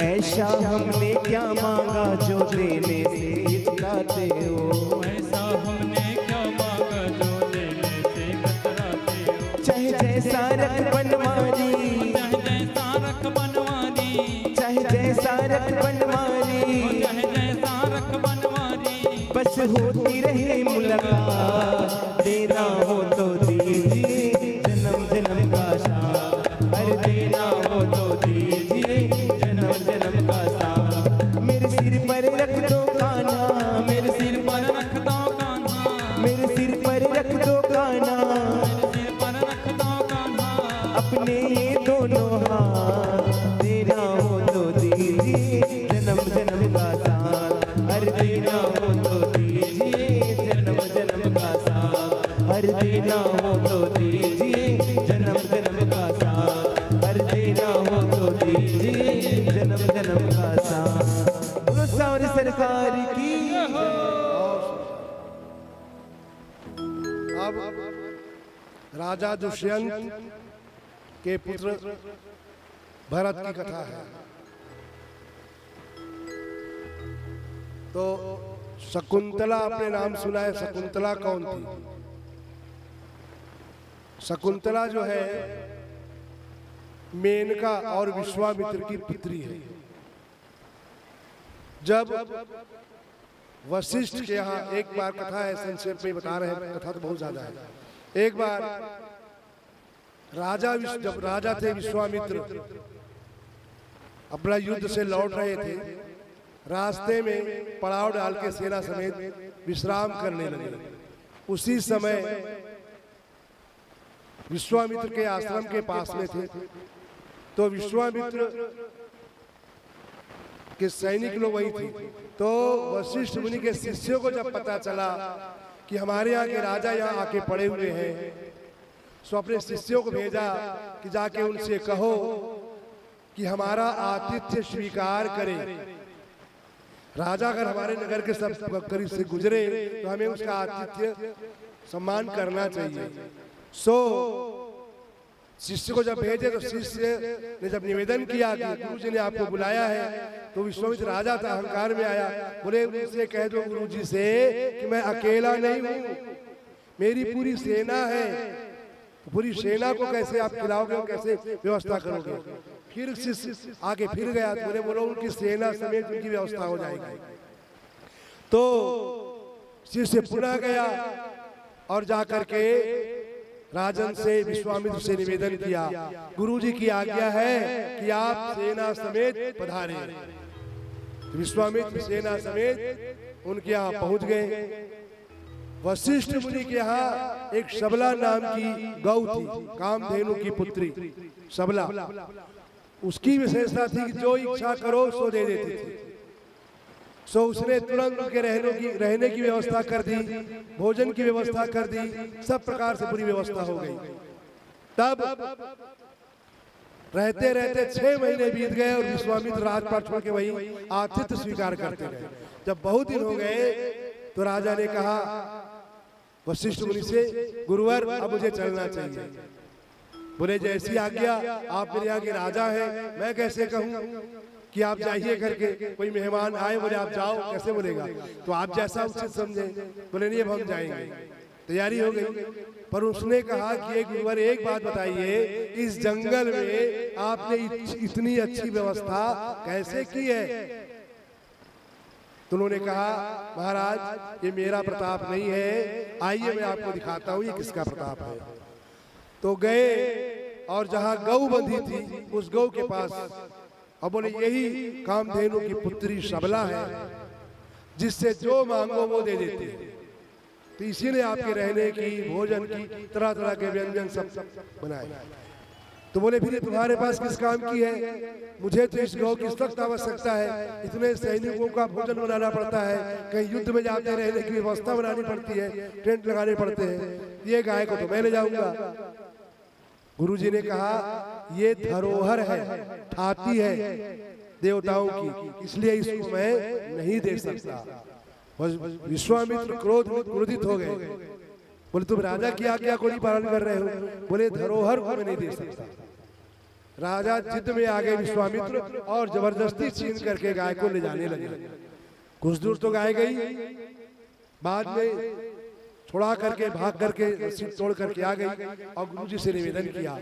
ऐसा हमने क्या मांगा जो देने से हिचकाते हो। ऐसा हमने क्या मांगा जो देने से कतराते हो। चाहे जैसा रख बनवारी, चाहे जैसा रख बनवारी, चाहे जैसा रख बनवारी, चाहे जैसा रख बनवारी। बस होती रहे मुलाकात। देना हो तो दीजिए जन्म जन्म का साथ। अरे देना हो तो दीजिए जन्म जन्म का साथ। मेरे सिर पर रख दो कान्हा, मेरे सिर पर रख दो कान्हा, मेरे सिर पर रख दो कान्हा। मेरे सिर पर रख दो कान्हा। अपने ये दोनों हाथ। देना हो तो दीजिए जन्म जन्म का साथ। हर देना हो तो दीजिए जन्म जन्म का साथ। हर देना हो तो दीजिए जन्म जन्म का साथ। हर देना हो तो दीजिए जन्म जन्म का साथ। बोलो सावरी सरकार की। अब राजा दुष्यंत के पुत्र भरत की कथा है। तो शकुंतला अपने नाम सुना है। शकुंतला कौन थी? शकुंतला जो है मेनका और विश्वामित्र की पुत्री है। जब वशिष्ठ के यहाँ एक बार कथा है, संक्षेप में बता रहे हैं, कथा तो बहुत ज्यादा है। एक बार जब राजा थे विश्वामित्र अपना युद्ध से लौट रहे थे, रास्ते में पड़ाव डाल के सेना समेत विश्राम करने लगे। उसी समय विश्वामित्र के आश्रम के पास में थे। तो विश्वामित्र के सैनिक लोग वही थे। तो वशिष्ठ मुनि के शिष्यों को जब पता चला कि हमारे यहाँ के राजा यहाँ आके पड़े हुए हैं, सो अपने शिष्यों को भेजा कि जाके उनसे कहो कि हमारा आतिथ्य स्वीकार करें। राजा अगर हमारे नगर के सब करीब से गुजरे तो हमें उसका आतिथ्य सम्मान करना चाहिए। सो शिष्य को जब भेजे तो शिष्य ने जब निवेदन किया कि गुरु जी ने आपको बुलाया है, तो विश्वामित्र राजा था, अहंकार में आया, बोले उनसे कह दो गुरु जी से कि मैं अकेला नहीं हूँ, मेरी पूरी सेना है। पूरी सेना को कैसे आप खिलाओगे और कैसे व्यवस्था करोगे? फिर शिष्य आगे फिर गया, तो बोलो उनकी सेना समेत उनकी व्यवस्था हो जाएगी। तो शिष्य पुनः गया और जाकर के राजन से विश्वामित्र से निवेदन किया, गुरुजी की आज्ञा है कि आप सेना समेत पधारें। विश्वामित्र सेना समेत उनके यहाँ पहुंच गए। वशिष्ठ मुनि के यहाँ एक सबला नाम की गौ थी, कामधेनु की पुत्री सबला। उसकी विशेषता थी कि जो इच्छा करो सो दे देती थी। सो उसने तुरंत उनके रहने की व्यवस्था कर दी, भोजन की व्यवस्था कर दी, सब प्रकार से पूरी व्यवस्था हो गई। तब रहते रहते 6 महीने बीत गए और विश्वामित्र राजपाट छोड़ के वही आतिथ्य स्वीकार करते गए। जब बहुत दिन हो गए तो राजा ने कहा वशिष्ठ मुनि से, गुरुवर अब मुझे चलना चाहिए। बोले जैसी आज्ञा, आप मेरे यहाँ के राजा हैं, मैं कैसे कहूँ कि आप जाइए करके, कोई मेहमान आए बोले आप जाओ, कैसे बोलेगा? तो आप जैसा उचित समझे। बोले नहीं अब हम जाएंगे। तैयारी हो गई, पर उसने कहा कि गुरुवर एक बात बताइए, इस जंगल में आपने इतनी अच्छी व्यवस्था कैसे की है? तो उन्होंने कहा महाराज ये मेरा प्रताप नहीं है, आइए मैं आपको दिखाता हूँ ये किसका प्रताप है। तो गए और जहाँ गौ बंधी थी उस गौ के पास, और बोले यही कामधेनु की पुत्री सबला है, जिससे जो मांगो वो दे देती है। तो इसीलिए आपके रहने की, भोजन की, तरह तरह के व्यंजन सब बनाए। तो बोले फिर ये तुम्हारे पास किस काम की है? मुझे तो इस गौ की सख्त आवश्यकता है, इतने सैनिकों का भोजन बनाना पड़ता है, कहीं युद्ध में जाते रहने की व्यवस्था बनानी पड़ती है, टेंट लगाने पड़ते हैं, ये गाय को तो मैं ले जाऊंगा। गुरुजी ने कहा ये धरोहर है, ठाती है देवताओं की, इसलिए इसको मैं नहीं दे सकता। विश्वामित्र क्रोधित हो गए, बोले तुम राजा की आज्ञा को नहीं पालन कर रहे हो। बोले धरोहर को मैं नहीं दे सकता। राजा जिद में आ गए विश्वामित्र, और जबरदस्ती छीन करके गाय को ले जाने लगे। कुछ दूर तो गाय गई, बाद में छुड़ा करके भाग करके रस्सी तोड़ करके आ गई, और गुरुजी से निवेदन किया,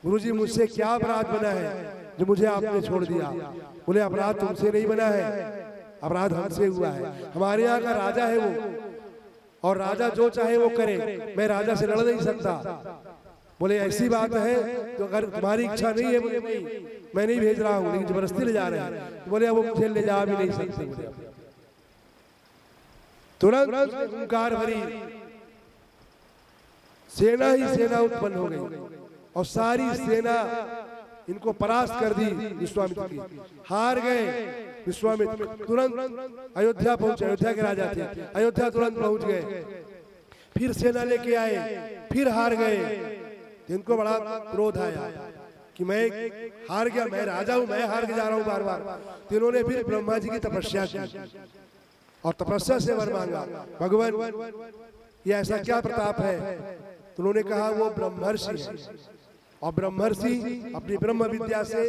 गुरुजी मुझसे क्या अपराध बना है जो मुझे आपने छोड़ दिया? बोले अपराध तुमसे नहीं बना है, अपराध हमसे हुआ है। हमारे यहाँ का राजा है वो, और राजा जो चाहे वो करे, मैं राजा से लड़ नहीं सकता। बोले ऐसी बात है तो अगर तुम्हारी इच्छा नहीं है, बोले नहीं मैं नहीं भेज रहा हूँ, लेकिन जबरदस्ती ले जा रहे हैं। बोले अब वो मुझे ले जा भी नहीं सकते। तुरंत हुंकार भरी सेना ही सेना उत्पन्न हो गई, और सारी सेना इनको परास्त कर दी विश्वामित्र की। हार गए विश्वामित्र, तुरंत अयोध्या पहुंचे, अयोध्या के राजा थे, अयोध्या तुरंत पहुंच गए। फिर सेना लेके आए, फिर हार गए। इनको बड़ा क्रोध आया कि मैं हार गया, मैं राजा हूं, मैं हार के जा रहा हूं बार बार। तो इन्होंने फिर ब्रह्मा जी की तपस्या की, और तपस्या से वर मांगा, भगवान ये ऐसा क्या प्रताप है? तो उन्होंने कहा वो ब्रह्मर्षि है, और ब्रह्मर्षि अपनी ब्रह्म विद्या से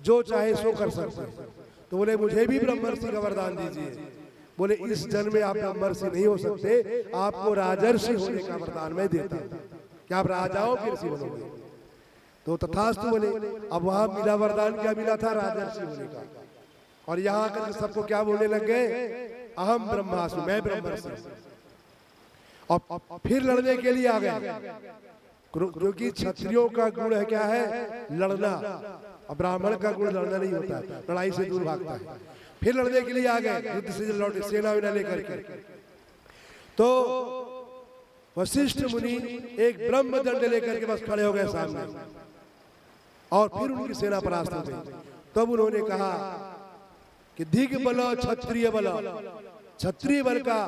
जो चाहे सो कर सकते हैं। तो बोले मुझे भी ब्रह्मर्षि का वरदान दीजिए। बोले इस जन्म में आप ब्रह्मर्षि नहीं हो सकते, आपको राजर्षि होने का वरदान मैं देता हूं, क्या आप राजाओं के ऋषि बनोगे? तो तथास्तु बोले। अब वहां मिला वरदान, क्या मिला था? राजर्षि होने का। और यहाँ आकर सबको क्या बोलने लग गए? अहम ब्रह्मास्मि, मैं ब्रह्मर्षि। और फिर लड़ने के लिए आ गए, क्योंकि क्षत्रियों का गुण है क्या है? लड़ना, और ब्राह्मण का गुण लड़ना नहीं होता है, लड़ाई से दूर भागता है। फिर लड़ने के लिए आ गए, युद्ध से लौटे सेना विना लेकर के। तो वशिष्ठ मुनि एक ब्रह्म दंड लेकर के बस खड़े हो गए सामने, और फिर उनकी सेना परास्त हो गई। तब उन्होंने कहा कि दिग बल क्षत्रिय बल, क्षत्रिय बल का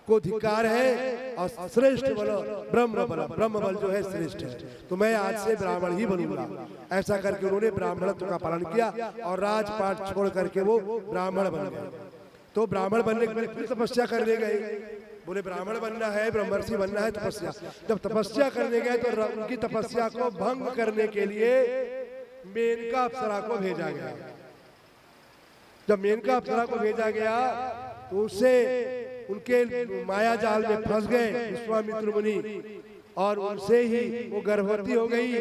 को धिक्कार है, और श्रेष्ठ बल ब्रह्म बल, ब्रह्म बल जो है श्रेष्ठ है। तो मैं आज से ब्राह्मण ही बनूंगा। ऐसा करके उन्होंने ब्राह्मणत्व का पालन किया, और राजपाट छोड़ करके वो ब्राह्मण बन गए। तो ब्राह्मण बनने के बाद फिर तपस्या करने गए। बोले ब्राह्मण बनना है, ब्रह्मर्षि बनना है, तपस्या। जब तपस्या करने गए तो उनकी तपस्या को भंग करने के लिए मेनका अप्सरा को भेजा गया। जब मेनका अप्सरा को भेजा गया तो उससे उनके माया जाल में फंस गए विश्वामित्र मुनि, और उनसे ही वो गर्भवती हो गई,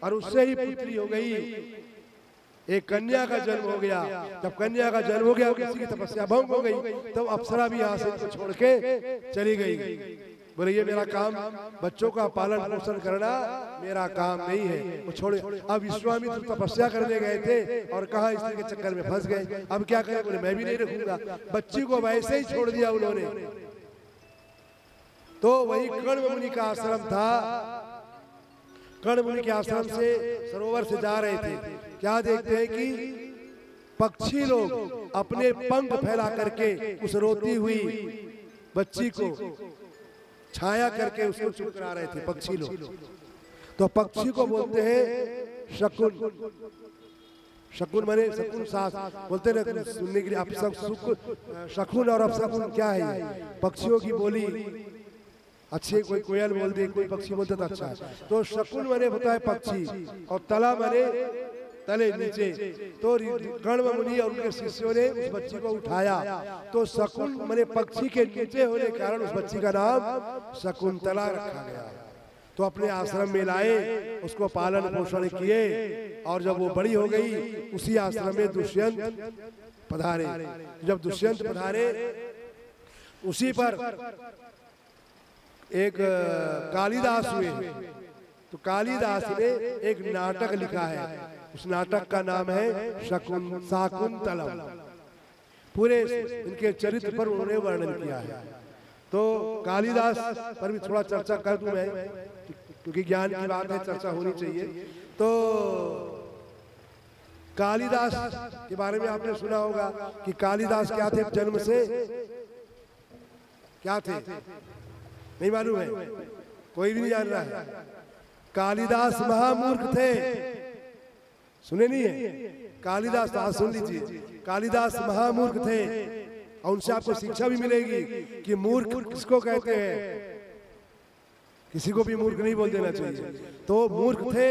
और उससे ही पुत्री हो गई। एक कन्या का जन्म हो गया। जब कन्या का जन्म हो गया, किसी की तपस्या भंग हो गई, तब अप्सरा भी यहाँ से छोड़ के चली गई। बोले ये मेरा काम, बच्चों का पालन पोषण करना मेरा काम नहीं है, वो छोड़े। अब विश्वामित्र तपस्या करने गए थे, और कहा स्त्री के चक्कर में फंस गए। अब क्या करें? बोले मैं भी नहीं रखूंगा। बच्ची को वैसे ही छोड़ दिया उन्होंने। तो वही कर्ण मुनि का आश्रम था। कर्ण मुनि के आश्रम से सरोवर से जा रहे थे, क्या देखते हैं कि पक्षी लोग अपने पंख फैला करके उस रोती हुई बच्ची को छाया करके उसको चुप करा रहे थे पक्षी लोग। तो पक्षी को बोलते हैं शकुन। शकुन माने शकुन सास बोलते ना सुनने के लिए। अब सब शकुन और अपशकुन क्या है? पक्षियों की बोली। अच्छे कोई कोयल बोल दे, कोई पक्षी बोलते तो अच्छा है। तो शकुन माने होता है पक्षी, और तला माने तले नीचे। तो गण मुनि और उनके शिष्यों ने उस बच्ची को उठाया, तो शकुन माने पक्षी के नीचे होने के कारण उस बच्ची का नाम शकुंतला रखा गया। तो अपने आश्रम में लाए, उसको पालन पोषण किए, और जब वो बड़ी हो गई उसी आश्रम में दुष्यंत पधारे। जब दुष्यंत पधारे उसी पर एक कालिदास हुए। तो कालिदास ने एक नाटक लिखा है, उस नाटक का नाम है शाकुंतलम। पूरे इनके चरित्र पर उन्होंने वर्णन किया है। तो कालिदास पर भी थोड़ा चर्चा कर दूं मैं, क्योंकि ज्ञान की बात है, चर्चा होनी चाहिए। तो कालिदास के बारे में आपने सुना होगा कि कालिदास क्या थे जन्म से, क्या थे, नहीं मालूम है, कोई भी नहीं जान रहा है। कालिदास महामूर्ख थे, सुने नहीं है? कालिदास, आज सुन लीजिए, कालिदास महामूर्ख थे, और उनसे आपको शिक्षा भी मिलेगी कि मूर्ख किसको कहते हैं। किसी को भी मूर्ख नहीं बोल देना चाहिए। तो मूर्ख थे,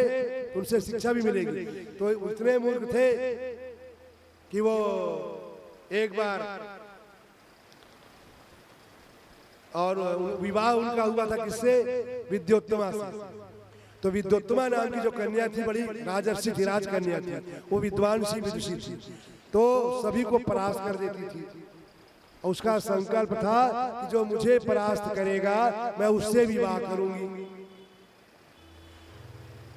उनसे शिक्षा भी मिलेगी। तो इतने मूर्ख थे कि वो एक बार, और विवाह उनका हुआ था किससे, विद्योत्तमा से। तो विद्योत्तमा नाम की जो कन्या थी, बड़ी राजर्षि थी, राजकन्या थी, वो विद्वान सी विदुषी थी। तो सभी को परास्त कर देती थी, और उसका संकल्प था कि जो मुझे परास्त करेगा मैं उससे विवाह करूंगी।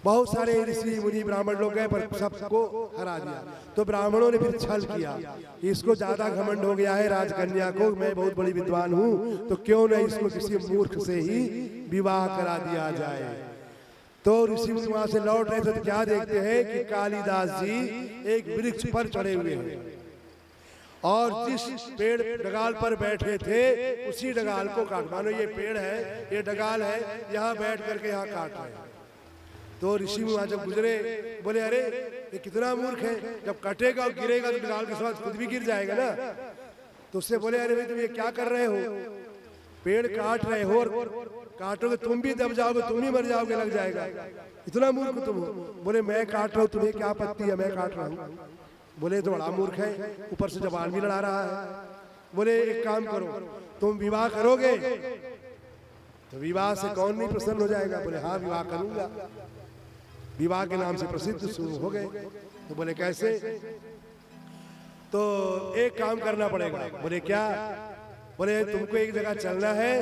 बहुत सारे ऋषि मुनि ब्राह्मण लोग गए, पर सबको हरा दिया। तो ब्राह्मणों ने फिर छल किया, इसको ज्यादा घमंड हो गया है राजकन्या को, मैं बहुत बड़ी विद्वान हूं, तो क्यों न इसको किसी मूर्ख से ही विवाह करा दिया जाए। तो ऋषि मुनि वहां से लौट रहे थे, तो क्या देखते हैं कि कालिदास जी एक वृक्ष पर चढ़े हुए हैं, और जिस पेड़ डगाल पर बैठे थे उसी डगाल को काट, मानो ये पेड़ है, ये डगाल है, यहाँ बैठ करके यहाँ काट रहे हैं। तो ऋषि मुनि जब गुजरे, बोले अरे ये कितना मूर्ख है, जब कटेगा और गिरेगा तो डगाल के साथ खुद भी गिर जाएगा ना। तो उससे बोले अरे भाई तुम ये क्या कर रहे हो, पेड़ काट रहे हो, और काटोगे तुम भी दब जाओगे, तुम ही मर जाओगे, लग जाएगा, इतना मूर्ख तुम हो। बोले मैं काट रहा हूँ, तुम्हें क्या आपत्ति है, मैं काट रहा हूँ। बोले तो बड़ा मूर्ख है, ऊपर से जबान भी लड़ा रहा है। बोले एक काम करो, तुम विवाह करोगे? तो विवाह से कौन नहीं प्रसन्न हो जाएगा। बोले हाँ विवाह करूंगा। विवाह के नाम से प्रसिद्ध शुरू हो गए। तो बोले कैसे? तो एक काम करना पड़ेगा। बोले क्या? बोले तुमको एक जगह चलना है,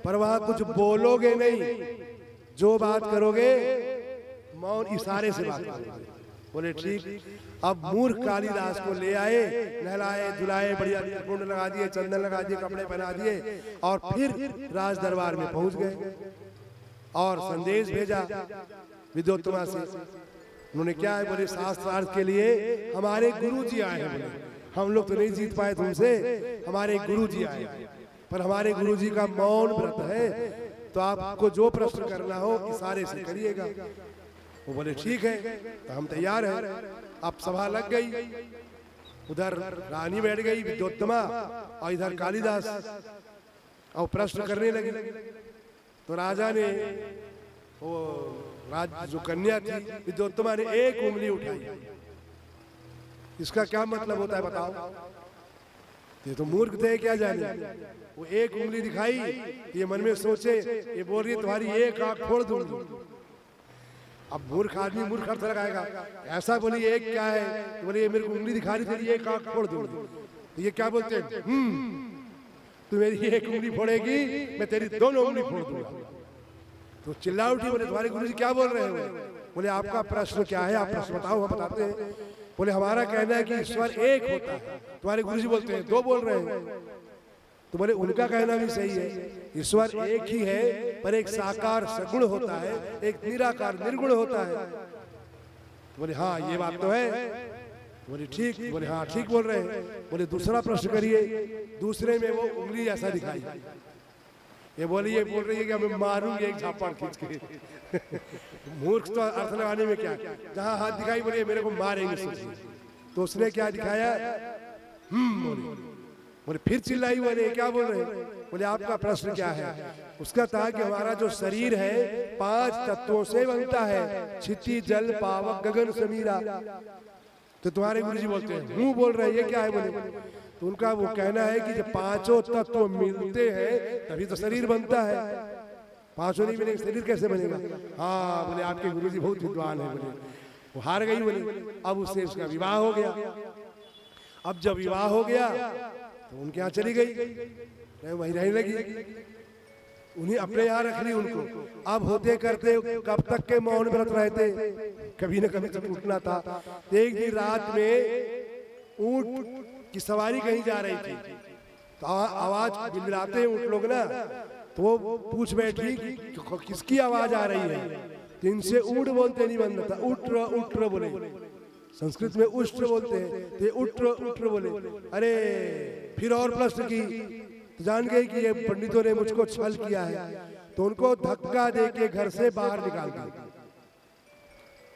पर वहां कुछ बोलोगे नहीं, जो बात करोगे मौन इशारे से बात करोगे। बोले ठीक। अब मूर्ख कालिदास को ले आए, नहलाए धुलाए, बढ़िया कुंड लगा दिए, चंदन लगा दिए, कपड़े पहना दिए, और फिर राज दरबार में पहुंच गए और संदेश भेजा विद्योत्तमा से। उन्होंने क्या है? बोले शास्त्रार्थ के लिए हमारे गुरु जी आए हैं। बोले हम लोग तो नहीं जीत पाए तुमसे, हमारे गुरु जी आए हैं, पर हमारे गुरु जी का मौन व्रत है, तो आपको जो प्रश्न करना हो इशारे से करिएगा। वो बोले ठीक है, तो हम तैयार हैं। अब सभा लग गई, उधर रानी बैठ गई विद्योत्तमा, और इधर कालिदास, और प्रश्न करने लगे। तो राजा ने, वो जो कन्या थी विद्योत्तमा ने एक उंगली उठाई। इसका क्या मतलब होता है बताओ? ये तो मूर्ख थे, क्या जाने। वो एक उंगली दिखाई, ये मन में सोचे, ये बोल रही है तुम्हारी एक आंख फोड़ दूंगी। अब मूर्ख आदमी मूर्ख अर्थ लगाएगा, ऐसा बोली एक क्या है? बोले ये मेरे को उंगली दिखा रही थी, एक आंख फोड़ दूंगी। तो ये क्या बोलते हैं? तू मेरी एक उंगली फोड़ेगी, मैं तेरी दोनों उंगली फोड़ दूंगा। तो चिल्ला उठी। बोले तुम्हारे गुरुजी क्या बोल रहे हो? बोले आपका प्रश्न क्या है, आप प्रश्न बताओ, हम बताते हैं। बोले हमारा कहना है कि ईश्वर एक होता है, तुम्हारे गुरुजी बोलते हैं दो बोल रहे हैं। तो बोले उनका कहना भी सही है, ईश्वर एक ही है, पर एक साकार सगुण होता है, एक निराकार निर्गुण होता है। बोले हाँ ये बात तो है। बोले ठीक। बोले हाँ ठीक बोल रहे हैं। बोले दूसरा प्रश्न करिए। दूसरे में वो उंगली ऐसा दिखाई, ये बोली, ये बोल रही है कि मैं मारूंगी एक झापड़ खींच के। मूर्ख तो अर्थ लगाने में क्या, जहां हाथ दिखाई बोले मेरे को मारेंगे। तो उसने क्या दिखाया? बोली बोले फिर चिल्लाई, बोले क्या बोल रहे हैं? बोले आपका प्रश्न क्या है? उसका था कि हमारा जो शरीर है 5 तत्वों से बनता है, क्षिति जल पावक गगन समीरा। तो तुम्हारे गुरुजी बोलते हैं हूँ बोल रहे ये क्या है? बोले तो उनका वो कहना है कि जब 5 तत्व मिलते हैं तभी तो शरीर बनता है, 5 नहीं मिलेंगे शरीर कैसे बनेगा? हाँ बोले आपके गुरुजी बहुत विद्वान है। बोले वो हार गई। बोले अब उससे उसका विवाह हो गया। अब जब विवाह हो गया तो उनके यहाँ चली गई, वहीं रहने लगी, उन्हें अपने यहाँ रख ली उनको। अब होते करते कब तक के मौन व्रत रहते, कभी न कभी तो उठना था। तो एक दिन रात में ऊंट की सवारी कहीं जा रही थी, तो आवाज बिलबिलाते हैं ऊंट लोग ना, तो वो पूछ बैठी कि किसकी आवाज आ रही है? तो इनसे ऊंट बोलते नहीं बन था, उट्र उट्र बोले, संस्कृत में उष्ट्र बोलते हैं, तो उट्र उट्र बोले। अरे फिर और प्रश्न की तो जान गए कि ये पंडितों ने मुझको छल किया है, तो उनको धक्का देके घर से बाहर निकाल दिया।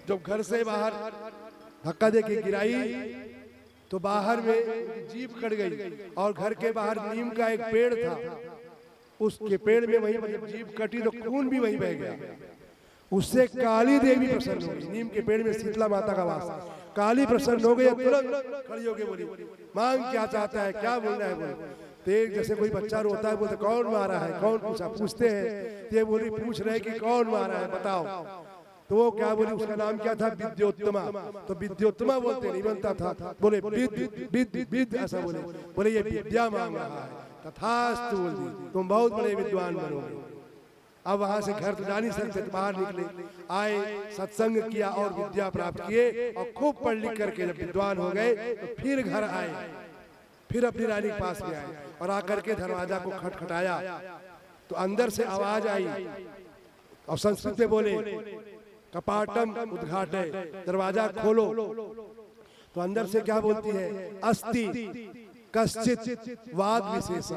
जब घर से बाहर धक्का देके गिराई तो बाहर में जीभ कट गई, और घर के बाहर नीम का एक पेड़ था, उसके पेड़ में वहीं जब जीभ कटी तो खून भी वहीं बह गया। उससे काली देवी प्रसन्न हो गई। नीम के पेड़ में शीतला माता का वास, काली प्रसन्न हो गई, तुरंत खड़ी होके बोली मांग क्या चाहता है, क्या बोलना है? बोले तेज जैसे कोई बच्चा रोता है, बोलते कौन मारा है, कौन पूछा, पूछते हैं, ये बोली पूछ रहे कि कौन मारा है बताओ। तो वो क्या बोली, उसका नाम क्या था? विद्योत्तमा। तो विद्योत्तमा बोलते नहीं बनता था, बोले विद विद विद ऐसा बोले। बोले ये विद्या मांग रहा है, तथास्तु बोल दी, तुम बहुत बड़े विद्वान बनोगे। अब वहां से घर तो जा नहीं सकते, बाहर निकले, आए, सत्संग किया और विद्या प्राप्त किए, और खूब पढ़ लिख करके जब विद्वान हो गए तो फिर घर आए, फिर अपनी रानी के पास में आए, और आकर के दरवाजा को खटखटाया तो अंदर से आवाज आई, और संस्कृत में बोले कपाटम उद्घाटे, दरवाजा खोलो। तो अंदर से क्या बोलती है? अस्ति कश्चित वाद विशेष।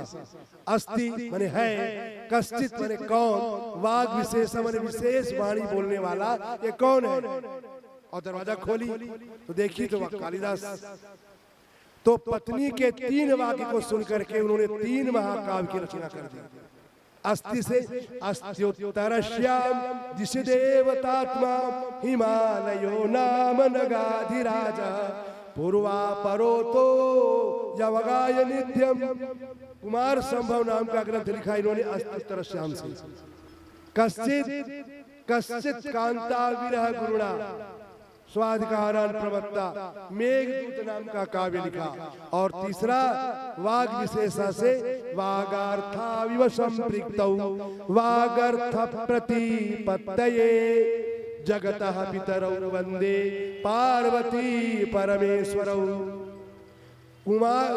अस्ति माने है, कश्चित माने कौन, वाद विशेष माने विशेष वाणी बोलने वाला, ये कौन है? और दरवाजा खोली तो देखी तो वह कालिदास। तो पत्नी के 3 वाक्य को सुनकर के उन्होंने 3 महाकाव्य की रचना कर दी। अस्ति से अस्त्योत्तरश्याम दिशदेवतात्मा हिमालयो नाम नगाधिराजा पूर्वा परो तो यवगाय नित्यम। कुमार संभव नाम का ग्रंथ लिखा इन्होंने अस्त्योत्तरश्याम से। कश्चित कश्चित कांता विरह गुरुणा स्वाधिकारान प्रवक्ता, मेघदूत नाम का काव्य लिखा। और तीसरा वाग विशेषा से वागार्था विव संपृक्तौ वागर्थ प्रतिपत्तये जगतः पितरौ वंदे पार्वती परमेश्वरौ। कुमार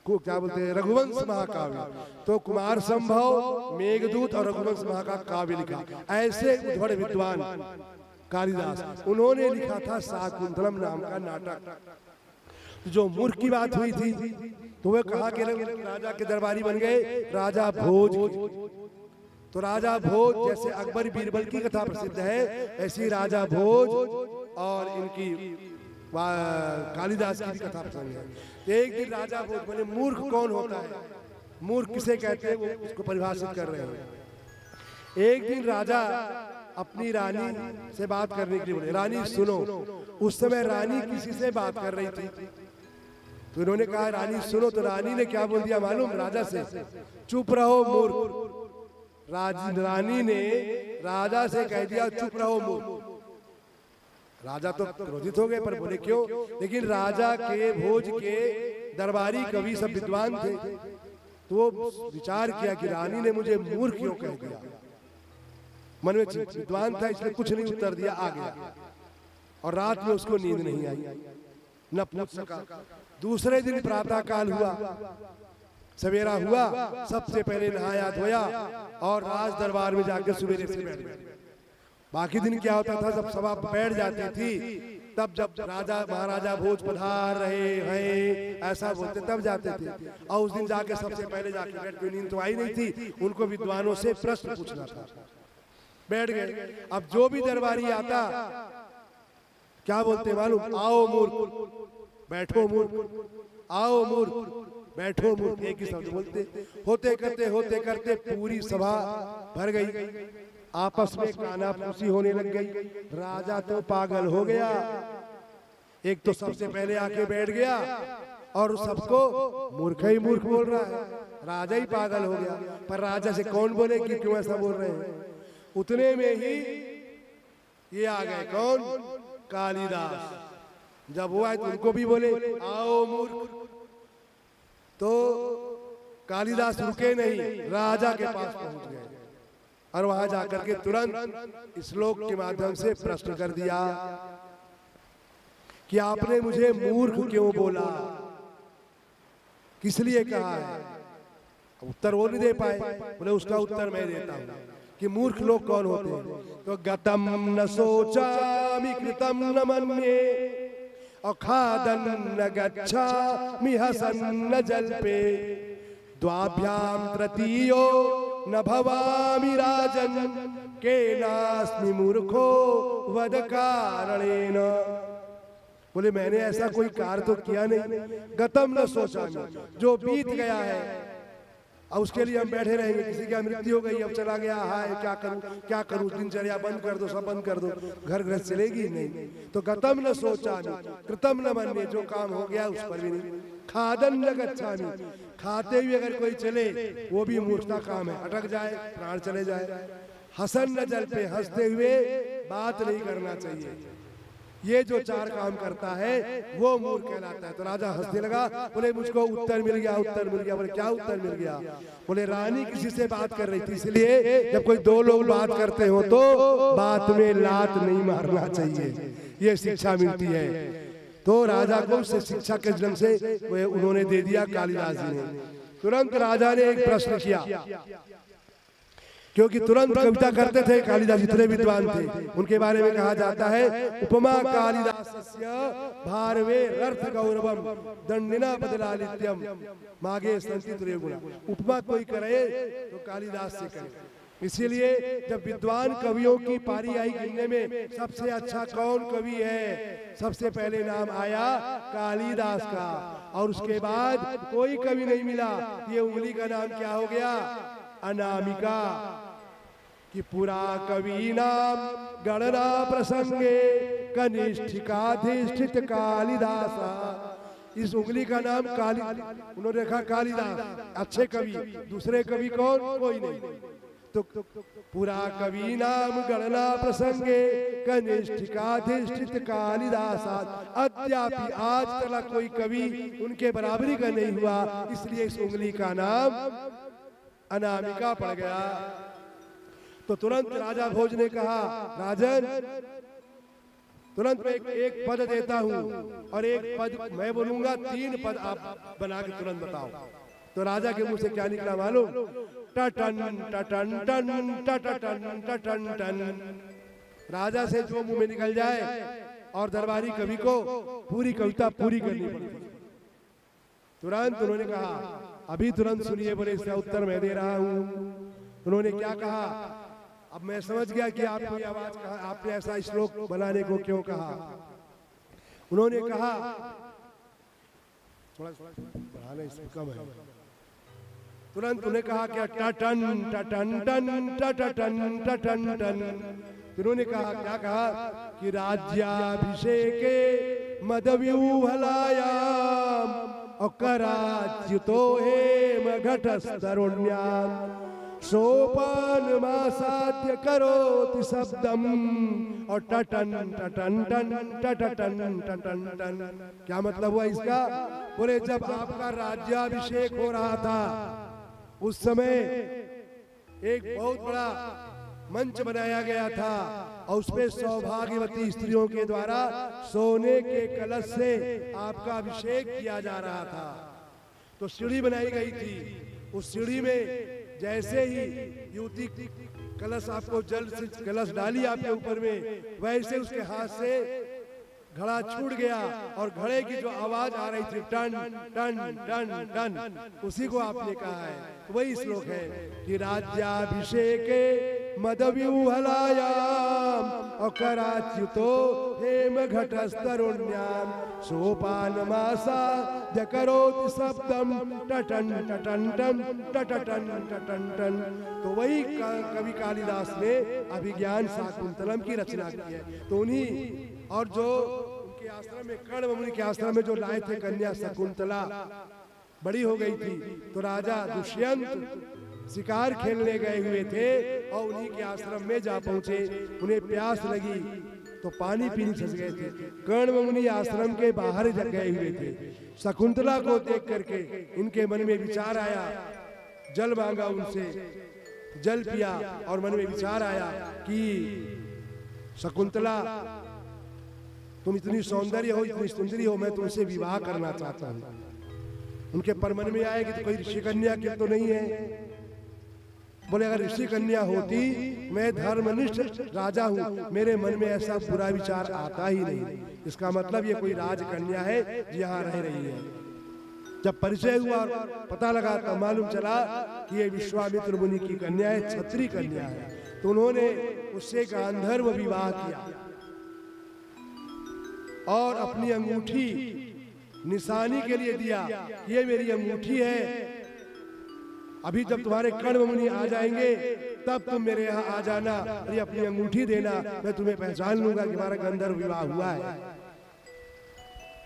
को क्या बोलते हैं? रघुवंश महाकाव्य। तो कुमार संभव, मेघदूत और रघुवंश महाकाव्य लिखा। ऐसे उद्भट विद्वान कालिदास, उन्होंने लिखा था शाकुंतलम नाम का नाटक। जो मूर्ख की बात हुई थी तो वह कहा कि राजा के दरबारी बन गए राजा भोज। तो राजा भोज जैसे अकबर बीरबल की कथा प्रसिद्ध है, ऐसी राजा भोज और इनकी कालिदास की भी कथा प्रसिद्ध है। एक दिन राजा भोज बोले मूर्ख कौन होता है, मूर्ख किसे कहते हैं, वो उसको परिभाषित कर रहे हैं। एक दिन राजा अपनी रानी से बात करने के लिए बोले रानी सुनो। उस समय रानी किसी से बात कर रही थी, तो इन्होंने कहा रानी सुनो। तो रानी ने क्या बोल दिया मालूम? राजा से चुप रहो मूर्ख। रानी ने राजा से कह दिया चुप रहो मूर्ख। राजा तो क्रोधित हो गए, पर बोले क्यों? लेकिन राजा के भोज के दरबारी कवि सब विद्वान थे, तो वो विचार किया कि रानी ने मुझे मूर्ख क्यों कह दिया। मन में विद्वान था इसलिए कुछ नहीं उत्तर दिया, आ गया। और रात में उसको नींद नहीं आई, न पूछ सका। दूसरे दिन प्रातः काल हुआ, सवेरा हुआ, सबसे पहले नहाया धोया और राज दरबार में जाकर सवेरे से बैठ गया। बाकी दिन क्या होता था, जब सभा बैठ जाती थी तब जब राजा महाराजा भोज पधार रहे हैं ऐसा बोलते तब जाते थे। और उस दिन जाके सबसे पहले जाके बैठ के, नींद तो आई नहीं थी, उनको विद्वानों से प्रश्न पूछना था। बैठ गए। अब जो भी दरबारी आता क्या बोलते मालूम? आओ मूर्ख, बैठो मूर्ख। आओ मूर्ख, बैठो मूर्ख, एक ही शब्द बोलते। होते करते पूरी सभा भर गई, आपस में कानाफूसी होने लग गई। राजा तो पागल हो गया, एक तो सबसे पहले आके बैठ गया और सबको मूर्ख ही मूर्ख बोल रहा है, राजा ही पागल हो गया। पर राजा से कौन बोले कि क्यों ऐसा बोल रहे हैं। उतने में ही ये आ गए, कौन, कालिदास। जब वो आए तो उनको भी बोले आओ मूर्ख। तो कालिदास रुके नहीं, राजा के पास पहुंच गए और वहां जाकर के तुरंत श्लोक के माध्यम से प्रश्न कर दिया कि आपने मुझे मूर्ख क्यों बोला, किस लिए कहा है। उत्तर वो नहीं दे पाए, बोले उसका उत्तर मैं देता हूं कि मूर्ख लोग कौन होते हैं। तो गतम न सोचामि कृतम न मन्ये अखादन न गच्छामि हसन न जल्पे द्वाभ्याम तृतीयो न भवामि राजन केनास्मि मूर्खो वद कारणेन। बोले मैंने ऐसा कोई कार्य तो किया नहीं, गतम न सोचा, जो बीत गया है अब उसके लिए हम बैठे रहेंगे। किसी की मृत्यु हो गई, अब चला गया, हाय क्या करूं, दिनचर्या बंद कर दो, सब बंद कर दो, घर घर चलेगी नहीं। तो गतम न सोचा कृतम न मन्ये, जो काम हो गया उस पर भी नहीं। खादन न गच्छामि, खाते हुए अगर कोई चले वो भी मूर्खता काम है, अटक जाए, प्राण चले जाए। हसन न जल पे, हंसते हुए बात नहीं करना चाहिए। ये जो चार काम करता है वो मूर्ख कहलाता है। तो राजा हंसने लगा, बोले मुझको उत्तर मिल गया, उत्तर मिल गया। बोले क्या उत्तर मिल गया। बोले रानी किसी से बात कर रही थी, इसलिए जब कोई दो लोग बात करते हो तो बात में लात नहीं मारना चाहिए, ये शिक्षा मिलती है। तो राजा को उससे शिक्षा के जन्म से उन्होंने दे दिया कालिदास जी ने। तुरंत राजा ने एक प्रश्न किया, क्योंकि तुरंत कविता करते थे कालिदास, जितने विद्वान थे उनके बारे में कहा जाता है उपमा कालिदासस्य भारवे रर्थ गौरवम दंडिना बदलालित्यम मागे संति त्रिगुणा। उपमा कोई करे तो कालिदास से करे। इसीलिए जब विद्वान कवियों की पारी आई गिनने में सबसे अच्छा कौन कवि है, सबसे पहले नाम आया कालिदास का, और उसके बाद कोई कवि नहीं मिला। ये उंगली का नाम क्या हो गया, अनामिका। कि पुरा कवि नाम गणना प्रसंगे कनिष्ठिकाधिष्ठित कालिदासा। इस उंगली का नाम काली, उन्होंने रखा कालिदास, अच्छे कवि। दूसरे कवि कौन, कोई नहीं। तो पुरा कवि नाम गणना प्रसंगे कनिष्ठिकाधिष्ठित कालिदासा। अद्यापि आज तक कोई कवि उनके बराबरी का नहीं हुआ, इसलिए इस उंगली का नाम अनामिका पड़ गया। तो तुरंत राजा भोज ने कहा, राजन तुरंत मैं एक पद देता हूं और एक पद मैं बोलूंगा, 3 पद आप बना के तुरंत बताओ। तो राजा के मुंह से क्या निकला मालूम, टटन टटन टन टटन टटन टन। राजा से जो मुंह में निकल जाए और दरबारी कवि को पूरी कविता पूरी करनी पड़ती। तुरंत उन्होंने कहा, अभी तुरंत सुनिए। बोले इसका उत्तर मैं दे रहा हूं। उन्होंने क्या कहा, अब मैं समझ गया कि आपकी आवाज कहा, आपने ऐसा श्लोक बनाने को क्यों कहा। उन्होंने कहा, थोड़ा बढ़ाना इसमें कम है। तुरंत उन्हें कहा क्या, टटन टटन टन टटन टटन टन। उन्होंने कहा, क्या कहा कि राज्याभिषेके मदव्यूहलायाम अकराच्युतो हेम घटस्तरुण्याम सोपान मासाद्य करोति शब्दम और टटन टटन टन टटन टटन टन। क्या मतलब हुआ इसका। बोले जब आपका राज्याभिषेक हो रहा था उस समय एक बहुत बड़ा मंच बनाया गया था और उसपे सौभाग्यवती स्त्रियों के द्वारा सोने के कलश से आपका अभिषेक किया जा रहा था। तो सीढ़ी बनाई गई थी, उस सीढ़ी में जैसे ही युवती कलश आपको जल से कलश डाली आपके ऊपर में, वैसे उसके हाथ से घड़ा छूट गया और घड़े की जो आवाज आ रही थी टन टन टन टन, उसी को आपने कहा है। वही श्लोक है कि राज्याभिषेके मदव्यूहलायाम अकराच्युतो हेम घटस्तरुण्याम सोपानमासा जकरोति शब्दम टटन टटन टन टटन टटन टन। तो वही कवि कालिदास ने अभिज्ञान शाकुंतलम की रचना की है। तो उन्हीं और जो उनके आश्रम में कर्ण मुनि के आश्रम में जो लाए थे कन्या शकुंतला बड़ी हो गई थी, तो राजा दुष्यंत शिकार खेलने गए हुए थे और उन्हीं के आश्रम में जा पहुंचे। उन्हें प्यास लगी तो पानी पीने फंस गए थे। कर्ण मुनि आश्रम के बाहर गए हुए थे। शकुंतला को देख करके इनके मन में विचार आया, जल मांगा उनसे, जल पिया और मन में विचार आया कि शकुंतला तुम इतनी सौंदर्य हो, इतनी सुंदरी हो, मैं तुमसे विवाह करना चाहता हूँ। उनके पर मन में आया कि तो कोई ऋषि कन्या की तो नहीं है। बोले अगर ऋषि कन्या होती, मैं धर्मनिष्ठ राजा हूँ, मेरे मन में ऐसा बुरा विचार आता ही नहीं। इसका मतलब ये कोई राजकन्या है जो यहाँ रह रही है। जब परिचय हुआ और पता लगा तो मालूम चला कि ये विश्वामित्र मुनि की कन्या है, क्षत्रिय कन्या है। तो उन्होंने उससे गांधर्व विवाह किया और अपनी अंगूठी निशानी के लिए दिया, ये मेरी अंगूठी है, अभी जब तुम्हारे कर्ण मुनि आ जाएंगे तब तुम मेरे यहाँ आ जाना और ये अपनी अंगूठी देना, मैं तुम्हें पहचान लूंगा कि हमारा गंधर्व विवाह हुआ है।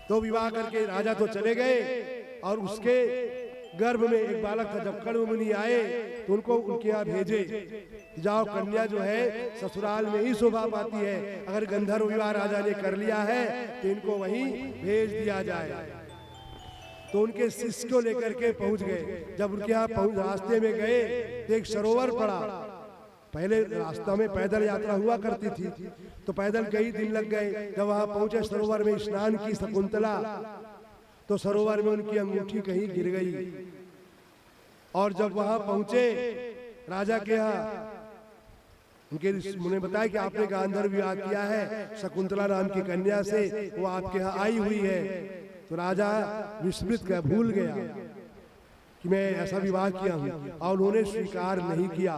तो विवाह करके राजा तो चले गए और उसके गर्भ में एक बालक था। जब कर्ण मुनि आए तो उनको उनके यहाँ भेजे, जाओ कन्या जो है ससुराल में ही शोभा पाती है, अगर गंधर्व विवाह राजा ने कर लिया है तो इनको वहीं भेज दिया जाए। तो उनके शिष्य को लेकर के पहुंच गए। जब उनके यहाँ रास्ते में गए तो एक सरोवर पड़ा। पहले रास्ता में पैदल यात्रा हुआ करती थी, तो पैदल कई दिन लग गए। जब वहां पहुंचे सरोवर में स्नान की शकुंतला, तो सरोवर में उनकी अंगूठी कहीं गिर गई। और जब वहां पहुंचे राजा के यहाँ, उनके उन्हें बताया कि आपने गांधर्व विवाह किया है शकुंतला नाम की कन्या से, वो आपके यहाँ आई हुई है। तो राजा विस्मृत का भूल गया कि मैं ऐसा विवाह किया हूँ और उन्होंने स्वीकार नहीं किया।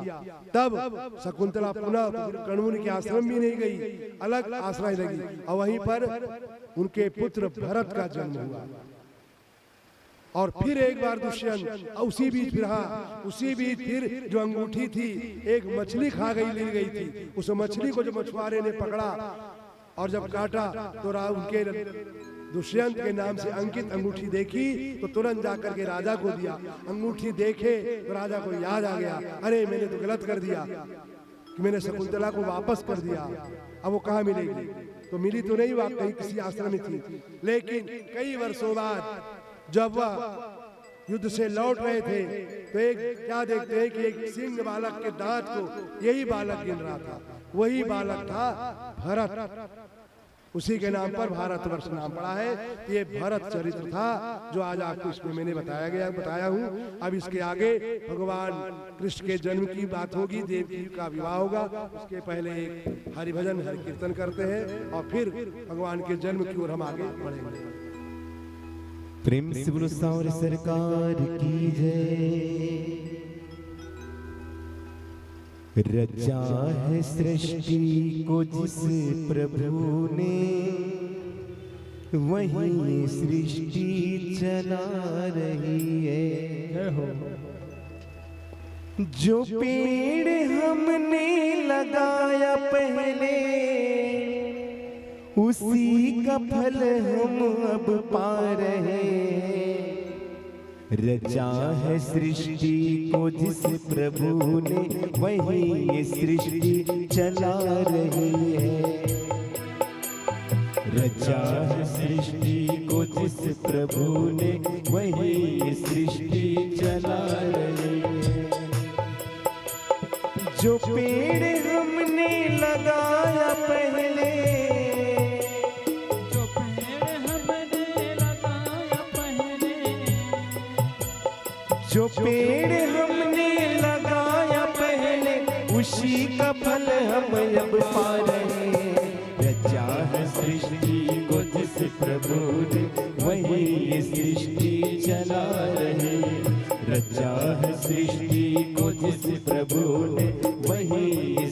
तब शकुंतला पुनः कर्ण मुनि के आश्रम भी नहीं गई, अलग आश्रय लगी और वहीं पर उनके पुत्र भरत का जन्म हुआ। और फिर एक बार दुष्यंत, उसी बीच फिर जो अंगूठी थी एक मछली खा गई, ली गई थी। उस मछली को जो मछुआरे ने पकड़ा और जब काटा तो उनके दुष्यंत के नाम से अंकित अंगूठी देखी तो तुरंत जाकर के राजा को दिया। अंगूठी देखे तो राजा को याद आ गया, अरे मैंने तो गलत कर दिया कि मैंने शकुंतला को वापस कर दिया, अब वो कहाँ मिलेगी। तो मिली तो नहीं, वह कहीं किसी आश्रम में थी। लेकिन कई वर्षों बाद जब वह युद्ध से लौट रहे थे तो एक क्या देखते हैं कि एक सिंह बालक के दांत को यही बालक गिन रहा था। वही बालक था भरत, उसी के नाम पर भारतवर्ष नाम पड़ा है। ये भरत चरित्र था जो आज आपको इसमें मैंने बताया हूँ। अब इसके आगे भगवान कृष्ण के जन्म की बात होगी, देवकी का विवाह होगा। उसके पहले एक हरिभजन हरि कीर्तन करते हैं और फिर भगवान के जन्म की ओर हम आगे बढ़ेंगे। प्रेम से बोलो सावरी सरकार की जय। रचा है सृष्टि को जिस प्रभु ने, वही सृष्टि चला रही है। जो पेड़ हमने लगाया पहले, उसी का फल हम अब पा रहे हैं। रचा है सृष्टि को जिस प्रभु ने, वही ये सृष्टि चला रही है। रचा है सृष्टि को जिस प्रभु ने, वही ये सृष्टि चला रही है। जो पेड़ हमने लगाया पहले, जो पेड़ हमने लगाया पहले, उसी का फल हम अब पा रहे हैं। रचा है सृष्टि को जिस प्रभु ने, वही ये सृष्टि चला रहे। रचा है सृष्टि को जिस प्रभु ने, वही ये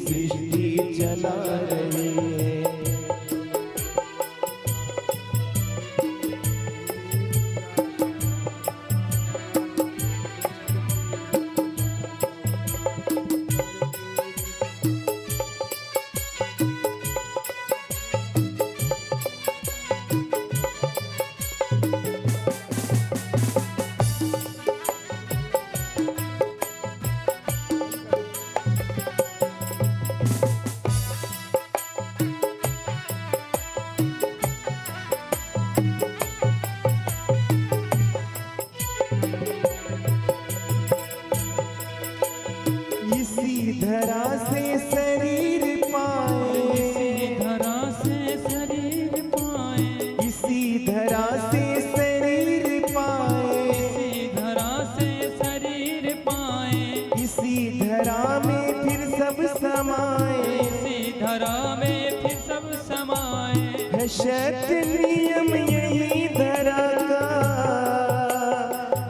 सत्य नियम यही धरा का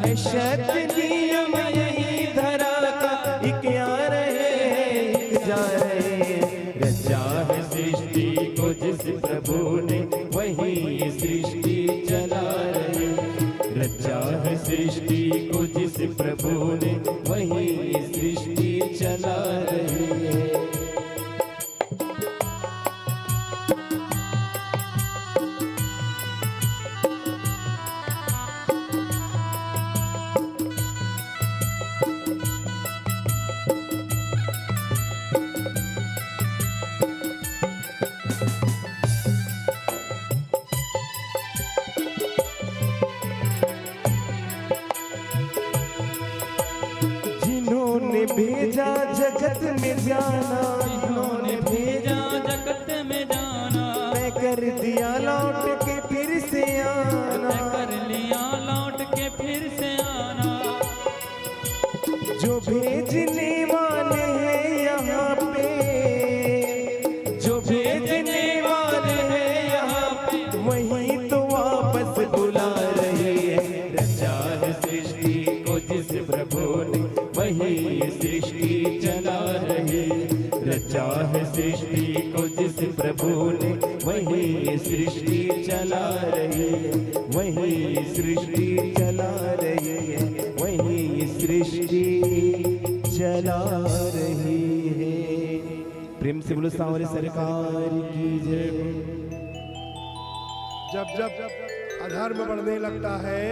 है, सत्य नियम यही धरा का, एक आ रहे हैं एक जा रहे हैं। रचा है सृष्टि को जिस प्रभु ने वही सृष्टि चला रहे, रचा है सृष्टि को जिस प्रभु ने वही सृष्टि चला रहे हैं। जिन्होंने भेजा जगत में जाना, जिन्होंने भेजा जगत में जाना, मैं कर दिया लौट के फिर से आना, मैं कर लिया लौट के फिर से आना। जो भेजने वाले हैं यहाँ पे, जो भेजने वाले हैं यहाँ पे, वही तो वापस बुला रहे हैं। रचा है सृष्टि को जिस प्रभु ने वही सृष्टि चला रहे, रचा है सृष्टि को जिस प्रभु ने वही सृष्टि चला रहे, वही सृष्टि चला रहे हैं, वही सृष्टि चला रही है। प्रेम से बोलो सांवरे सरकार की जय। जब जब अधर्म बढ़ने लगता है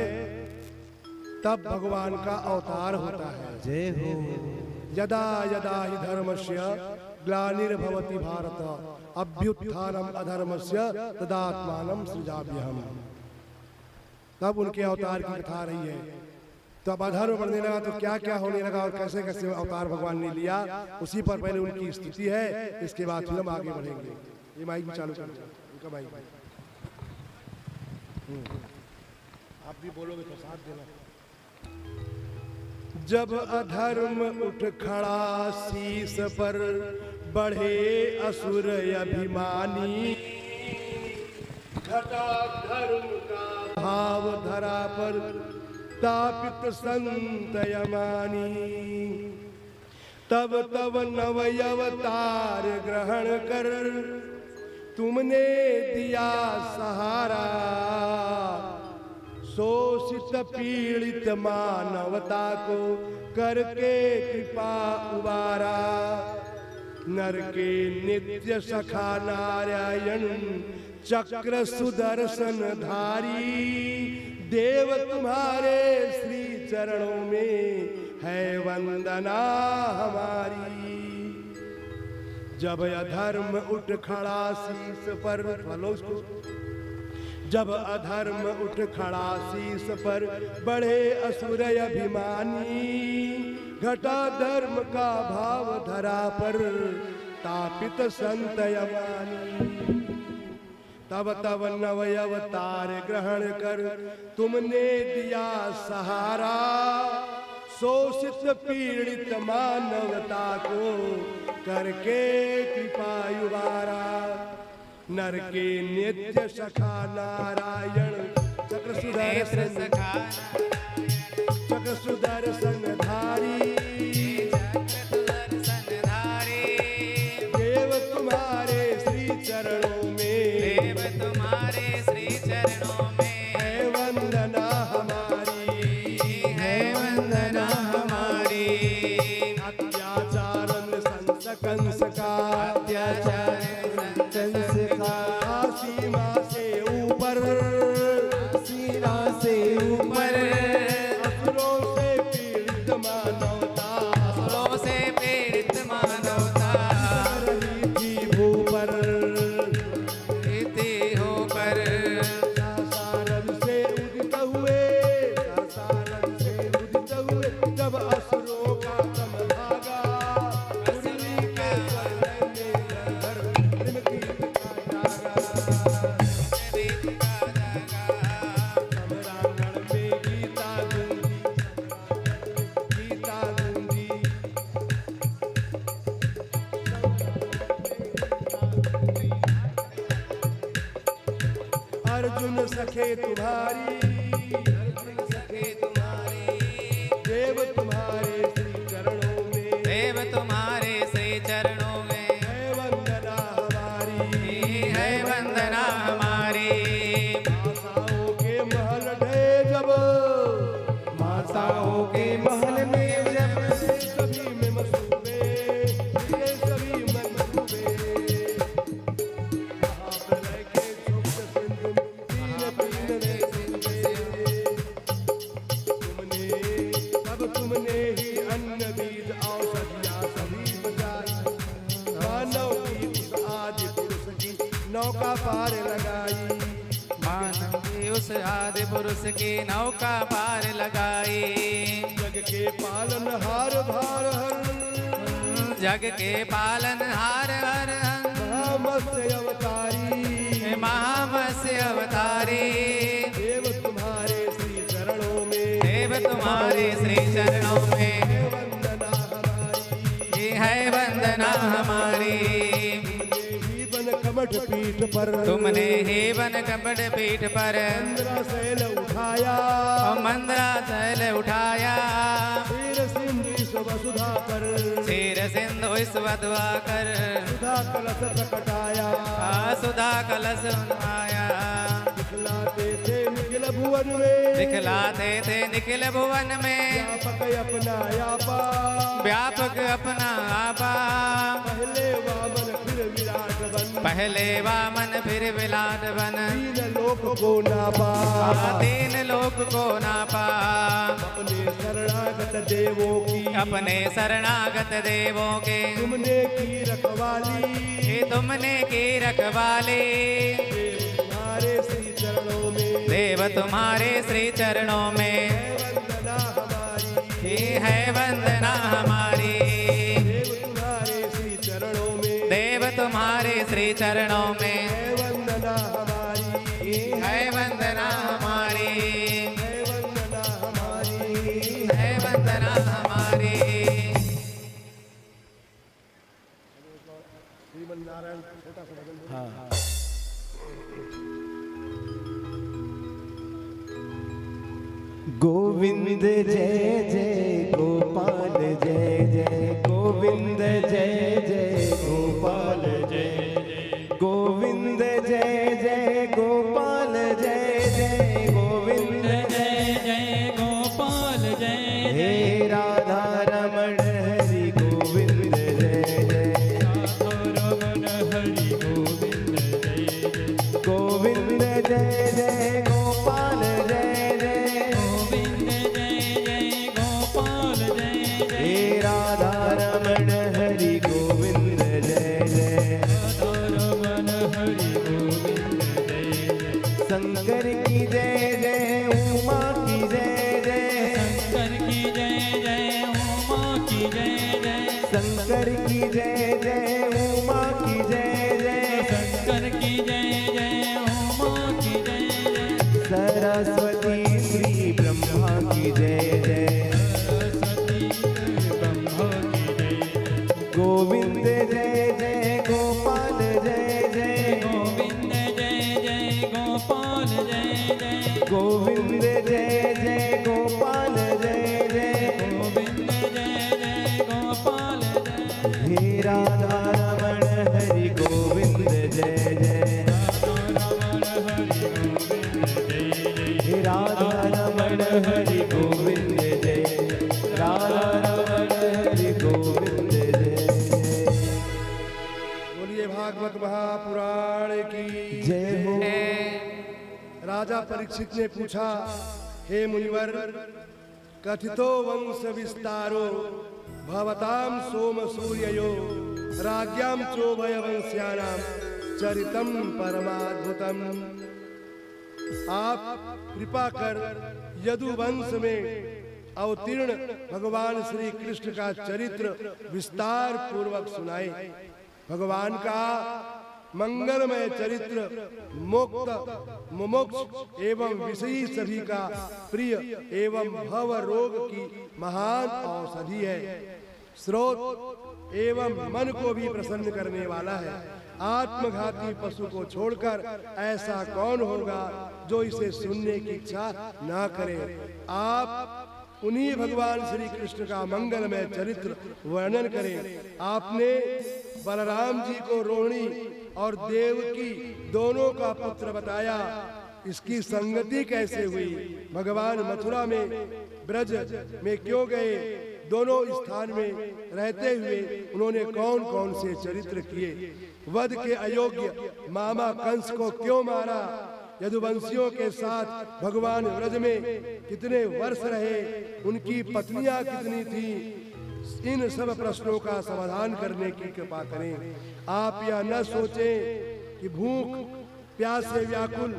तब भगवान का अवतार होता है। जय हो। यदा यदा हि धर्मस्य ग्लानिर्भवति भारत अभ्युत्थानम अधर्मस्य तदात्मानं सृजाम्यहम्। तब उनके अवतार की कथा रही है। तब अधर्म बढ़ने लगा तो क्या क्या होने लगा और कैसे कैसे अवतार भगवान ने लिया, उसी पर पहले उनकी स्तुति है। इसके बाद फिर हम आगे बढ़ेंगे। ये माइक भी चालू कर दो, उनका माइक। आप भी बोलोगे तो साथ देना। जब अधर्म उठ खड़ा शीस पर बढ़े असुर अभिमानी, घटा धर्म का भाव धरा पर तापित संत यमानी। तब तब नव अवतार ग्रहण कर तुमने दिया सहारा, शोषित पीड़ित मानवता को करके कृपा उबारा। नर के नित्य सखा नारायण चक्र सुदर्शन धारी, देव तुम्हारे श्री चरणों में है वंदना हमारी। जब अधर्म उठ खड़ा शीस पर, बोलो उसको। जब अधर्म उठ खड़ा शीस पर बढ़े असुर अभिमानी, घटा धर्म का भाव धरा पर तापित संत यमानी। तब तब नव अवतार ग्रहण कर तुमने दिया सहारा, शोषित पीड़ित मानवता को करके कृपा उबारा। नर के नित्य सखा नारायण चक्र सुदर्शन धारी, देव तुम्हारे श्री चरणों में, देव तुम्हारे श्री चरणों में है वंदना हमारी, है वंदना हमारी। अत्याचारन संस कंस का, अत्याचार कंस का सीमा से ऊपर, सीमा से ऊपर, असुरों से पीड़ित मानवता, असुरों से पीड़ित मानवता रही थी भू पर। रीति होकर सासारन से उदित हुए, सासारन से उदित हुए, जब असुरों का दम भागा, उर्वी के चरण में घर निमकीत का जागा। समरांगण में गीता गूंजी, गीता सखे तुम्हारी, सखे तुम्हारी, देव तुम्हारे श्री चरणों में, देव तुम्हारे श्री चरणों में, है वंदना हमारी, है वंदना हमारी। माताओं के महल ढे जब, माताओं के महल में जब सभी में मसूबे, ये सभी मनसूबे, महाप्रलय के शुक्ल सिंधु तीन तीन ने सिंधे, तुमने ही अन्न बीज औषधियाँ सभी बचाई, मानव की उस आदि पुरुष की नौका पार लगाई, मानव की उस आदि पुरुष की नौका पार लगाई। जग के पालन हार भार हर, जग के पालन हार हर, महामत्स्य अवतारी, महामत्स्य अवतारी। देव तुम्हारे श्री चरणों में, देव तुम्हारे श्री चरणों में, है वंदना हमारी, ये है वंदना हमारी। ही बन कमठ पीठ पर, तुमने हे वन कपट पीठ पर इंद्र शैल उठाया, मंद्राचल उठाया, वीर सिंधु वसुधा पर, क्षीर सिंधु स्वधवा कर, सुधा कलश प्रकटाया, सुधा कलश उन्माया। दिखलाते थे निखिल भुवन में, दिखलाते थे निखिल भुवन में, व्यापक अपना यापा, व्यापक अपना आपा। पहले वामन फिर विराट बन, पहले वामन फिर विराट बन, तीन लोक को नापा, तीन लोक को नापा। अपने शरणागत देवों की, अपने शरणागत देवों के तुमने की रखवाली, ये तुमने की रखवाली। देव तुम्हारे श्री चरणों में, देव तुम्हारे श्री चरणों में, है वंदना हमारी, ये है वंदना हमारी। देव तुम्हारे श्री चरणों में, देव तुम्हारे श्री चरणों में, है वंदना हमारी, ये है वंदना हमारी, है वंदना हमारी। है वंदना हमारी। श्रीमन्नारायण छोटा सा भजन बोलो। हाँ गोविंद जय जय गोपाल जय जय गोविंद जय जय गोपाल जय जय गोविंद जय जय गोपाल जय जय गोविंद जय जय गोपाल जय हे राधा रमण हरि गोविंद जय जय रमन हरि गोविंद जय जय गोविंद जय जय गोपाल जय जय गोविंद जय जय गोपाल जय जय हे राधा रमण हरि गोविंद जय जय रमन हरि गोविंद जय जय शंकर की जय जय उमा की जय जय शंकर की जय जय उमा की जय जय शंकर की जय जय उमा की जय जय शंकर की जय जय उमा की जय जय सरस्वती श्री ब्रह्मा की जय जय सरस्वती ब्रह्मा की जय जय गोविंद जय जय गोपाल जय जय गोविंद जय जय गोपाल जय जय गोविंद जय जय गोपाल जय जय गोविंद जय जय गोपाल जय हे राधा रमण हरि गोविंद जय जय रमण हरि गोविंद जय जय हे राधा रमण हरि गोविंद जय राधा रमण हरि गोविंद जय बोलिए भागवत महापुराण की जय हो राजा परीक्षित ने पूछा, हे मुनिवर, कथितो वंश विस्तारो भवताम सोम सूर्ययो राज्ञाम चोभय वंश्यानाम चरितम परमाद्भुतम। आप कृपा कर यदु वंश में अवतीर्ण भगवान श्री कृष्ण का चरित्र विस्तार पूर्वक सुनाए। भगवान का मंगलमय चरित्र मुक्त मुमुक्ष एवं विषयी सभी का प्रिय एवं भव रोग की महान औषधि है। स्रोत एवं मन को भी प्रसन्न करने वाला है। आत्मघाती पशु को छोड़कर ऐसा कौन होगा जो इसे सुनने की इच्छा ना करे। आप उन्हीं भगवान श्री कृष्ण का मंगलमय चरित्र वर्णन करें। आपने बलराम जी को रोहिणी और देवकी दोनों का पुत्र बताया, इसकी संगति कैसे हुई? भगवान मथुरा में ब्रज में क्यों गए? दोनों स्थान में रहते हुए उन्होंने कौन कौन से चरित्र किए? वध के अयोग्य मामा कंस को क्यों मारा? यदुवंशियों के साथ भगवान ब्रज में कितने वर्ष रहे? उनकी पत्नियां कितनी थीं? इन सब प्रश्नों का समाधान करने की कृपा करें। आप यह न सोचें कि भूख प्यास से व्याकुल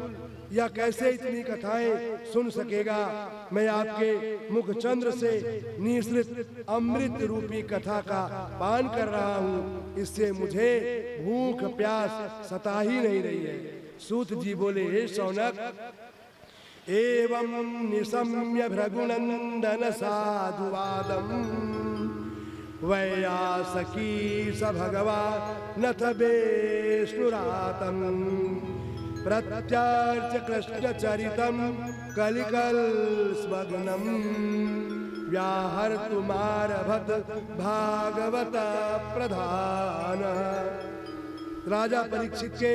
या कैसे इतनी कथाएं सुन सकेगा। मैं आपके मुख चंद्र से निःसृत अमृत रूपी कथा का पान कर रहा हूँ, इससे मुझे भूख प्यास सता ही नहीं रही है। सूत जी बोले, हे शौनक, एवं निशम्य भृगुनंदन साधुवादम वैयासकी स भगवान् नथ विष्णुरातम प्रत्यार्च कृष्ण चरितम कलिकल स्मग्नम व्याहर्तुमारभत भागवत प्रधान। राजा परीक्षित के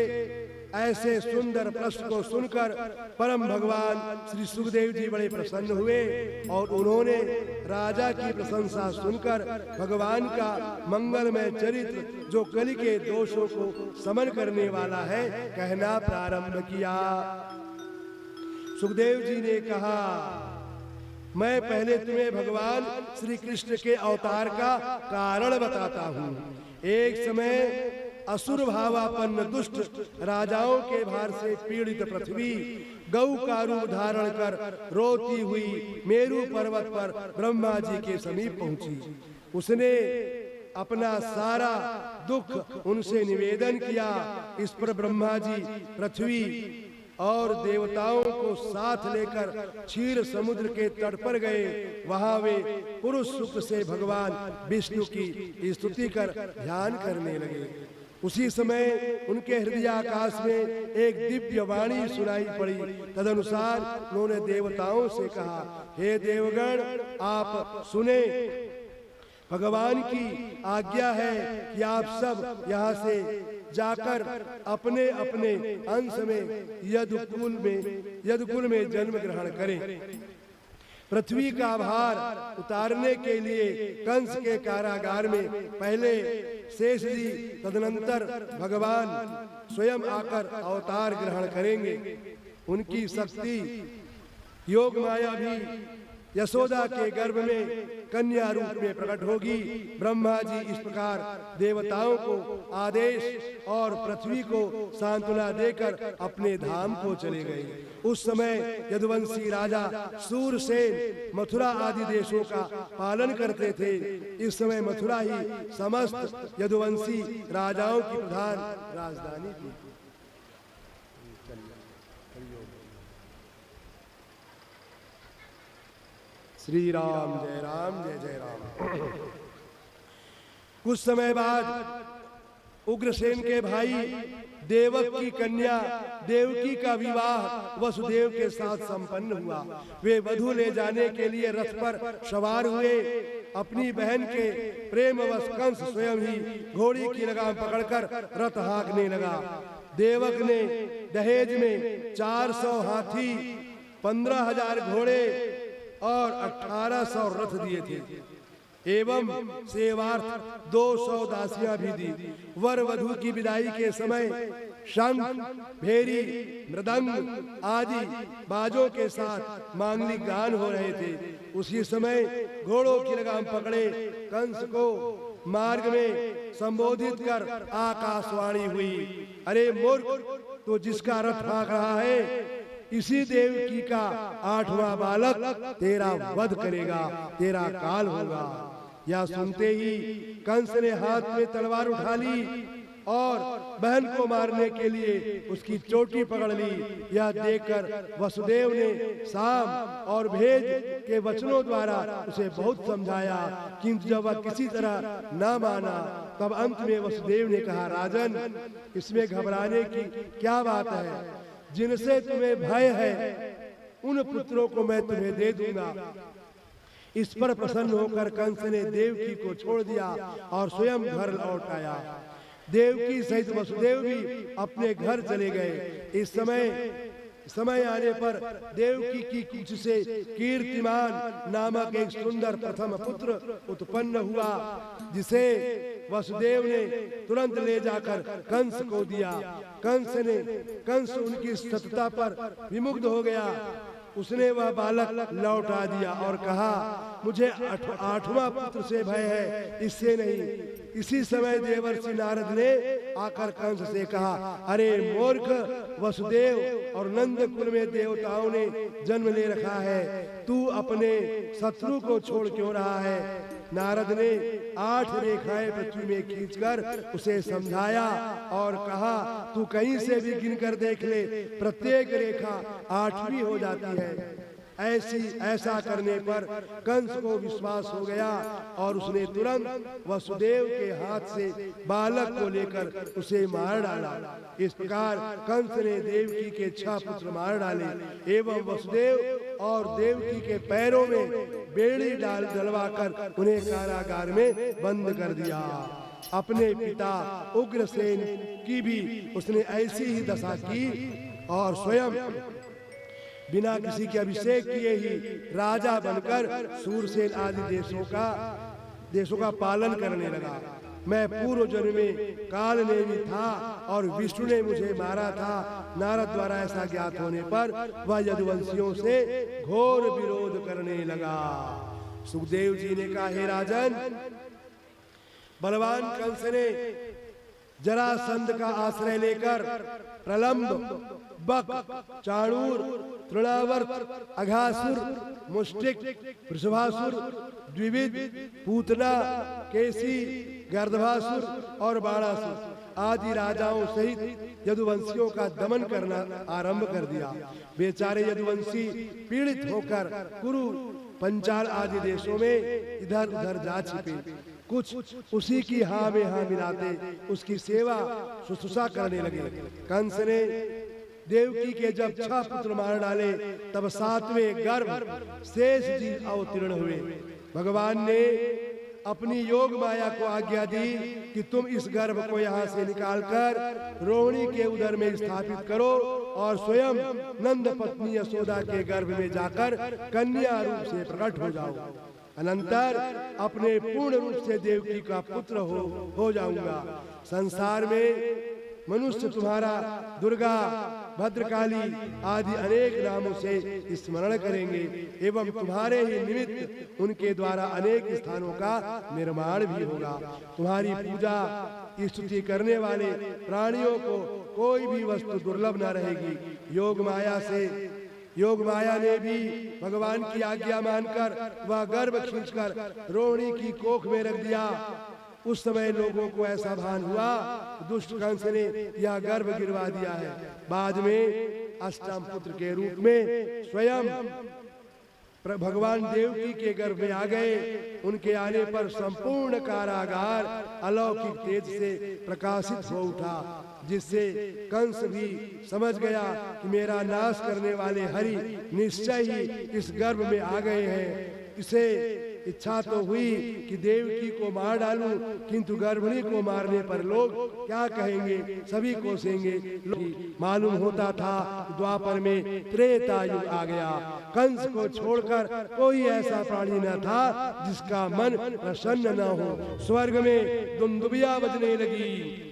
ऐसे सुंदर प्रश्न को सुनकर परम भगवान श्री सुखदेव जी बड़े प्रसन्न हुए और उन्होंने राजा की प्रशंसा सुनकर भगवान का मंगलमय चरित्र जो कलि के दोषों को समन करने वाला है कहना प्रारंभ किया। सुखदेव जी ने कहा, मैं पहले तुम्हें भगवान श्री कृष्ण के अवतार का कारण बताता हूँ। एक समय असुर भावापन्न दुष्ट राजाओं के भार से पीड़ित पृथ्वी गौ का रूप धारण कर रोती हुई मेरु पर्वत पर ब्रह्मा जी के समीप पहुंची। उसने अपना सारा दुख उनसे निवेदन किया। इस पर ब्रह्मा जी पृथ्वी और देवताओं को साथ लेकर क्षीर समुद्र के तट पर गए। वहां वे पुरुष सुख से भगवान विष्णु की स्तुति कर ध्यान करने लगे। उसी समय उनके हृदय आकाश में एक दिव्य वाणी सुनाई पड़ी। तदनुसार उन्होंने देवताओं से कहा, हे देवगण, आप सुने, भगवान की आज्ञा है कि आप सब यहाँ से जाकर अपने अपने अंश में यदुकुल में जन्म ग्रहण करें। पृथ्वी का भार उतारने के लिए कंस के कारागार में पहले शेष जी, तदनंतर भगवान स्वयं आकर अवतार ग्रहण करेंगे। उनकी शक्ति योग माया भी यशोदा के गर्भ में कन्या रूप में प्रकट होगी। ब्रह्मा जी इस प्रकार देवताओं को आदेश और पृथ्वी को सांत्वना देकर अपने धाम को चले गए। उस समय यदुवंशी राजा सूरसेन मथुरा आदि देशों का पालन करते थे। इस समय मथुरा ही समस्त यदुवंशी राजाओं की प्रधान राजधानी थी। श्री राम, जय जय राम। कुछ समय बाद उग्रसेन के भाई देवक की कन्या देवकी का विवाह वसुदेव के साथ संपन्न हुआ। वे वधू ले जाने के लिए रथ पर सवार हुए। अपनी बहन के प्रेमवश कंस स्वयं ही घोड़ी की लगाम पकड़कर रथ हाँकने लगा। देवक ने दहेज में 400 हाथी, 15,000 घोड़े और 1800 रथ दिए थे एवं सेवार्थ 200 दासियां भी दी। वर वधू की विदाई के समय शंख, भेरी, मृदंग आदि बाजों के साथ मांगलिक गान हो रहे थे। उसी समय घोड़ों की लगाम पकड़े कंस को मार्ग में संबोधित कर आकाशवाणी हुई, अरे मूर्ख, तो जिसका रथ हाँक रहा है इसी देवकी का 8वां बालक तेरा वध करेगा, तेरा काल होगा। यह सुनते ही कंस ने हाथ में तलवार उठा ली और बहन को मारने के लिए उसकी चोटी पकड़ ली। यह देखकर वसुदेव ने साम और भेद के वचनों द्वारा उसे बहुत समझाया, किंतु जब वह किसी तरह न माना तब अंत में वसुदेव ने कहा, राजन, इसमें घबराने की क्या बात है? जिनसे तुम्हें भय है उन पुत्रों को मैं तुम्हें दे दूंगा। इस पर प्रसन्न होकर कंस ने देवकी को छोड़ दिया और स्वयं घर लौट आया। देवकी सहित वसुदेव भी अपने घर चले गए। इस समय आने पर देवकी की कुछ से कीर्तिमान नामक एक सुंदर प्रथम पुत्र उत्पन्न हुआ, जिसे वसुदेव ने तुरंत ले जाकर कंस को दिया। कंस उनकी सतता पर विमुग्ध हो गया। उसने वह बालक लौटा दिया और कहा, मुझे आठवां पुत्र से भय है, इससे नहीं। इसी समय देवर्षि नारद ने आकर कंस से कहा, अरे मूर्ख, वसुदेव और नंद कुल में देवताओं ने जन्म ले रखा है, तू अपने शत्रु को छोड़ क्यों रहा है? नारद ने 8 रेखाएं पृथ्वी में खींचकर उसे समझाया और कहा, तू कहीं से भी गिनकर देख ले, प्रत्येक रेखा 8वीं हो जाती है। ऐसा करने पर कंस को विश्वास हो गया और उसने तुरंत वसुदेव के हाथ से बालक को लेकर उसे मार डाला। इस प्रकार कंस ने देवकी के 6 पुत्र मार डाले एवं वसुदेव और देवकी के पैरों में बेड़ी डलवाकर उन्हें कारागार में बंद कर दिया। अपने पिता उग्रसेन की भी उसने ऐसी ही दशा की और स्वयं बिना किसी के अभिषेक किए ही राजा बनकर सूरसेन आदि देशों का पालन करने लगा। मैं पूर्व जन्म में कालनेमी था और विष्णु ने मुझे मारा था। नारद द्वारा ऐसा ज्ञात होने पर वह यदुवंशियों से घोर विरोध करने लगा। सुखदेव जी ने कहा, हे राजन, बलवान कंस ने जरासंध का आश्रय लेकर प्रलंब, बक, चाणूर, तृणावर्त, अघासुर, मुष्टिक, वृषभासुर, द्विविद, पूतना, केसी, गर्दभासुर और बाणासुर आदि राजाओं सहित यदुवंशियों का दमन करना आरंभ कर दिया। बेचारे यदुवंशी पीड़ित होकर कुरु, पंचाल आदि देशों में इधर उधर जा छिपे। कुछ उसी की हाँ में हाँ मिलाते उसकी सेवा शुश्रूषा करने लगे। कंस ने देवकी के जब 6 पुत्र मार डाले तब 7वें गर्भ शेष जी अवतीर्ण हुए। भगवान ने अपनी योग माया को आज्ञा दी कि तुम इस गर्भ को यहाँ से निकालकर रोहिणी के उदर में स्थापित करो और स्वयं नंद पत्नी यशोदा के गर्भ में जाकर कन्या रूप से प्रकट हो जाओ। अनंतर अपने पूर्ण रूप से देवकी का पुत्र हो जाऊंगा। संसार में मनुष्य तुम्हारा दुर्गा, भद्रकाली आदि अनेक नामों से स्मरण करेंगे एवं तुम्हारे ही निमित्त उनके द्वारा अनेक स्थानों का निर्माण भी होगा। तुम्हारी पूजा स्तुति करने वाले प्राणियों को कोई भी वस्तु दुर्लभ न रहेगी। योग माया ने भी भगवान की आज्ञा मानकर वह गर्भ खींचकर रोहिणी की कोख में रख दिया। उस समय लोगों को ऐसा भान हुआ दुष्ट कंस ने यह गर्भ गिरवा दिया है। बाद में अष्टम पुत्र के रूप में स्वयं भगवान देवकी के गर्भ में आ गए। उनके आने पर संपूर्ण कारागार अलौकिक तेज से प्रकाशित हो उठा, जिससे कंस भी समझ गया कि मेरा नाश करने वाले हरि निश्चय ही इस गर्भ में आ गए हैं। इसे इच्छा तो हुई कि देवकी को मार डालूं, किंतु गर्भिणी को मारने पर लोग क्या कहेंगे, सभी कोसेंगे। मालूम होता था द्वापर में त्रेता युग आ गया। कंस को छोड़कर कोई ऐसा प्राणी न था जिसका मन प्रसन्न न हो। स्वर्ग में दुंदुबिया बजने लगी,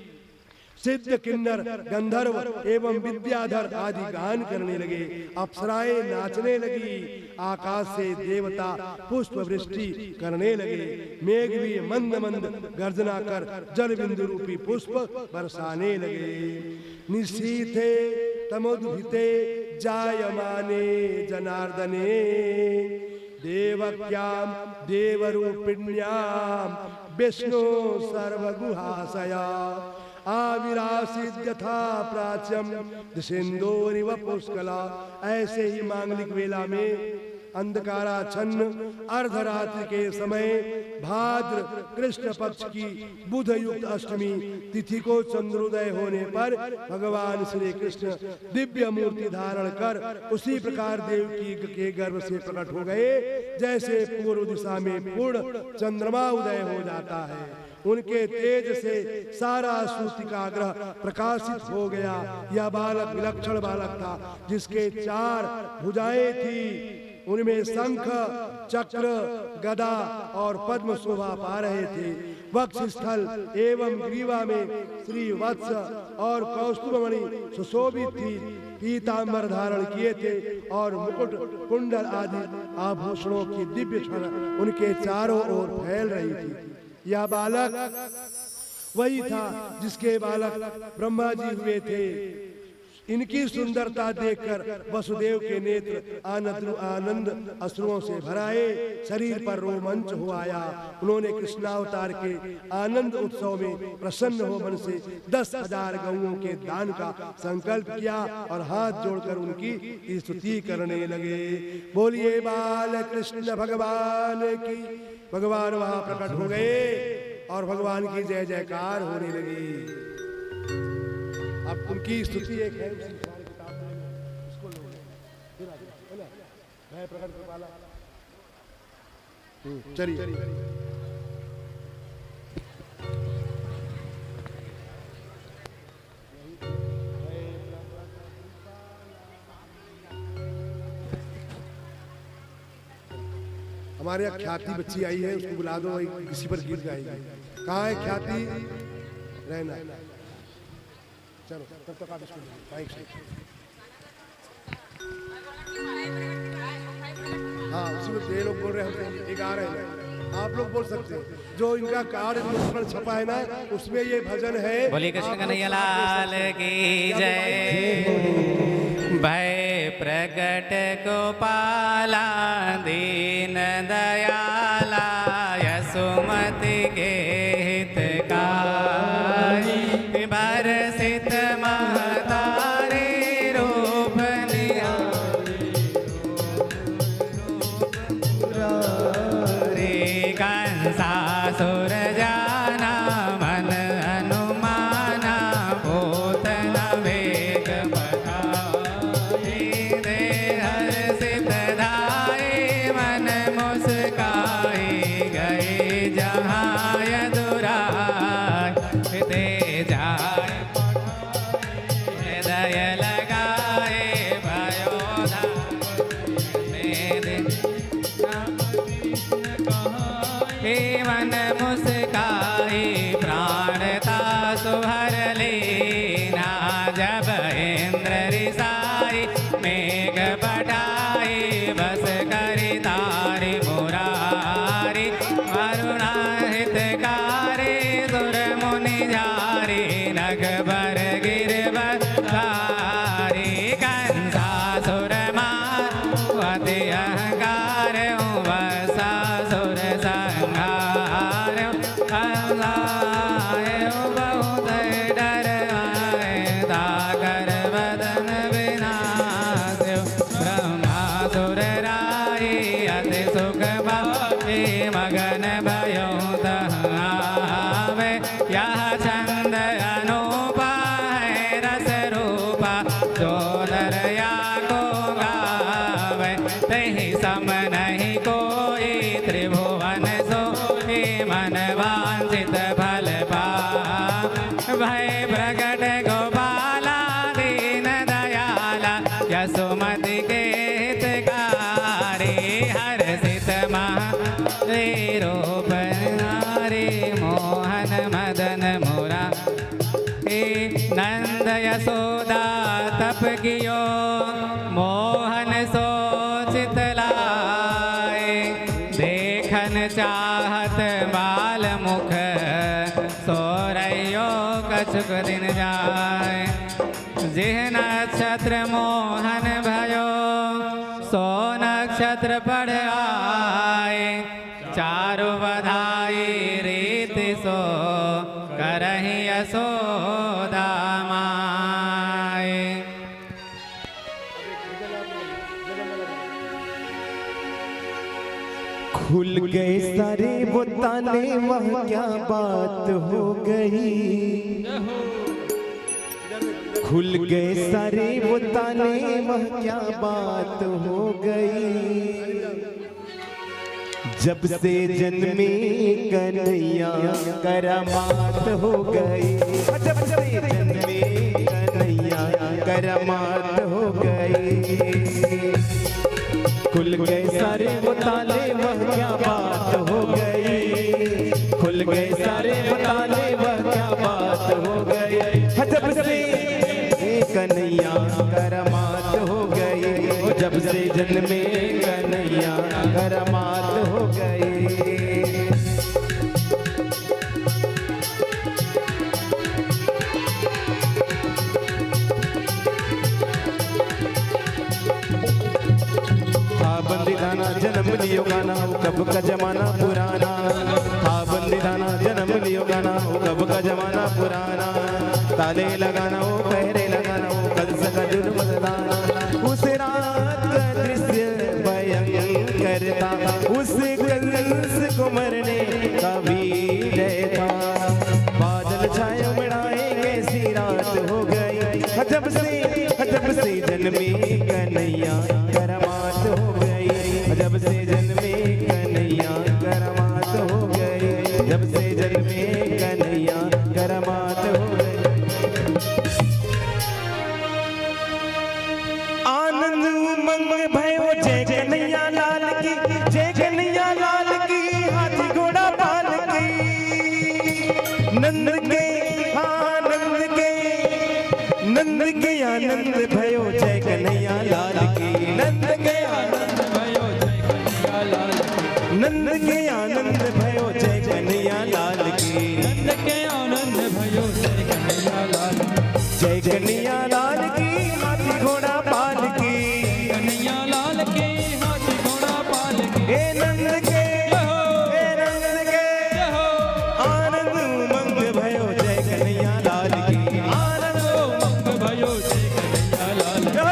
सिद्ध, किन्नर, गंधर्व एवं विद्याधर आदि गान करने लगे। अप्सराएं नाचने लगी, आकाश से देवता पुष्प वृष्टि करने लगे। मेघ भी मंद मंद गर्जना कर जल बिंदु रूपी पुष्प बरसाने लगे। निशीथे तमोदुहिते जायमाने जनार्दने देवक्याम देवरूपिण्याम विष्णु सर्वगुहाशया आविरासित यथा प्राच्यम दिशेन्दोरिव पुष्कला। ऐसे ही मांगलिक वेला में अंधकाराच्छन्न अर्धरात्रि के समय भाद्र कृष्ण पक्ष की बुध युक्त अष्टमी तिथि को चंद्रोदय होने पर भगवान श्री कृष्ण दिव्य मूर्ति धारण कर उसी प्रकार देवकी के गर्भ से प्रकट हो गए जैसे पूर्व दिशा में पूर्ण चंद्रमा उदय हो जाता है। उनके तेज से सारा सूतिकाग्रह प्रकाशित हो गया। यह बालक विलक्षण बालक था जिसके 4 भुजाएं थी, उनमें शंख चक्र गदा और पद्म शोभा पा रहे थे। वक्षस्थल एवं ग्रीवा में श्री वत्स और कौस्तुभमणि सुशोभित थी। पीतांबर धारण किए थे और मुकुट कुंडल आदि आभूषणों की दिव्य छटा उनके चारों ओर फैल रही थी। यह बालक वही था जिसके बालक ब्रह्मा जी हुए थे। इनकी सुंदरता देखकर वसुदेव के नेत्र आनंद अश्रुओं से भराए, शरीर पर रोमांच हो आया। उन्होंने कृष्णावतार के आनंद उत्सव में प्रसन्न हो मन से 10,000 गौओं के दान का संकल्प किया और हाथ जोड़कर उनकी स्तुति करने लगे। बोलिए बाल कृष्ण भगवान की। भगवान वहां प्रकट हो गए और भगवान की जय जयकार होने लगी। अब उनकी स्तुति एक है उसी सारी किताब में, उसको लो है ना, मैं प्रकट कर वाला। चलिए हमारे यहाँ ख्याति बच्ची आई है, उसको बुला दो, किसी पर गिर जाएगी। कहाँ है ख्याति? रहना। चलो तब तक आप इसको बाइक से। हाँ उसी में ये लोग बोल रहे हैं, हम गा रहे हैं, आप लोग बोल सकते हैं। जो इनका कार्ड छपा है ना उसमें ये भजन है। बोलिए कृष्ण कन्हैया लाल की जय। भय प्रकट गोपाला दीन दयाला यशोमति के हितकारी बरसित महतारे रूप निहारे कंसासुर जाना मन अनुमाना पूतना वेग बधाए दे हर्षित धाये मन मुस्काए गए जहाँ यदुराग ते जाए हृदय लगाए भयोधा हे मन मुस्काए प्राणता सुभर लेना जब इंद्र रिसाई मेघ बटाई बस करी तारी मुरारी अरुणा हितकारी सुर मुनि जारी नगबर गिरवर तारी कंसासुर मावति अहंकार वसासुर संहार अल्लाह बहुत डर आए दागर बदन विनाश ब्रह्मासुर राय अति सुख भावे मगन भयो तहावे यह छंद अनूपा है रस रूपा जो नरया को गावे तहि सम नहीं कोई त्रिभुवन सो हे मन वांछित फल पा भय प्रकट गोपाला दीन दयाला यशोमति के हितकारी हर्षित महारे रूप नारी मोहन मदन मोरा हे नंद यशोदा तप कियो मोहन सोचित लाए देखन चाहत बाल मुख सोरयो कछुक दिन जाए जिह नक्षत्र मोहन भयो सो नक्षत्र पढ़ आए चारु बधाई रीति सो करहि यशो खुल गए सारे वो ताले, वह क्या बात हो गई। खुल गए सारे वो ताले, वह क्या बात हो गई। जब से जन्मे कन्हैया करामात हो गई। जब से जन्मे कन्हैया करामात हो गई। खुल गए सारे वो ताले, वह क्या बात हो गई। खुल गए सारे वो ताले, वह क्या बात हो गई। जब से कन्हैया करामात हो गई। जब से जन्मे कन्हैया करामात हो गई। बंदीदाना जन्म लियो गाना, कब का जमाना पुराना। था बंदीदाना जन्म लियो गाना, कब का जमाना पुराना। ताले लगाना हो, पहरे लगाना हो, कल सका जुर्म दाना। उस रात का दृश्य भयंकर था, उस कंस को मरने का वीर था। बादल छाए उमड़ाए, कैसी रात हो गई। जब से जन्मे कन्हैया करामात हो गई। जब से जन्मे कन्हैया करामात हो गई। जब से जन्मे कन्हैया करामात हो गई। आनंद उमंग भयो जय कन्हैया लाल की, जय कन्हैया लाल की। हाथी घोड़ा पाल की, नंद के आनंद के, नंद के आनंद भयो जय कन्हैया लाल की। नंद के आनंद भयो जय कन्हैया लाल की। नंद के आनंद भयो जय कन्हैया लाल की। नंद के आनंद भयो जय कन्हैया लाल की। जय कन्हैया लाल की, हाथी घोड़ा पाल की। कन्हैया लाल के हाथी घोड़ा पाल के। हे नंद के, हे नंद के, आनंद उमंग भयो जय कन्हैया लाल की। आनंद उमंग भयो जय कन्हैया लाल की।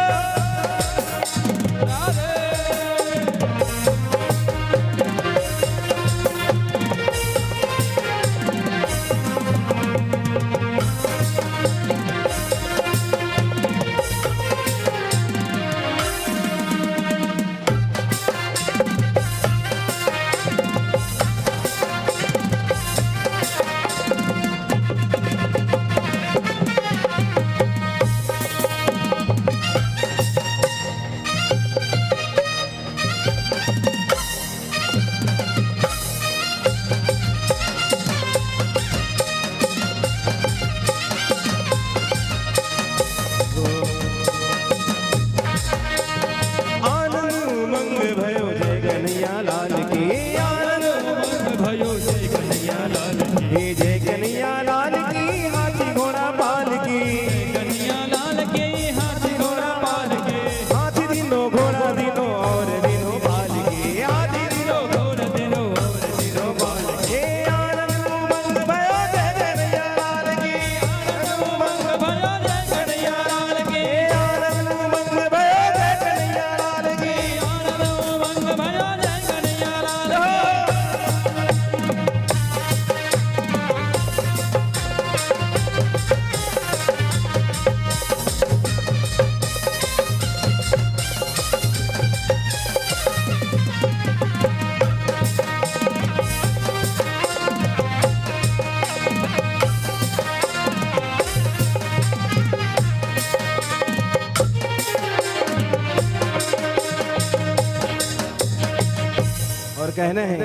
कहना है।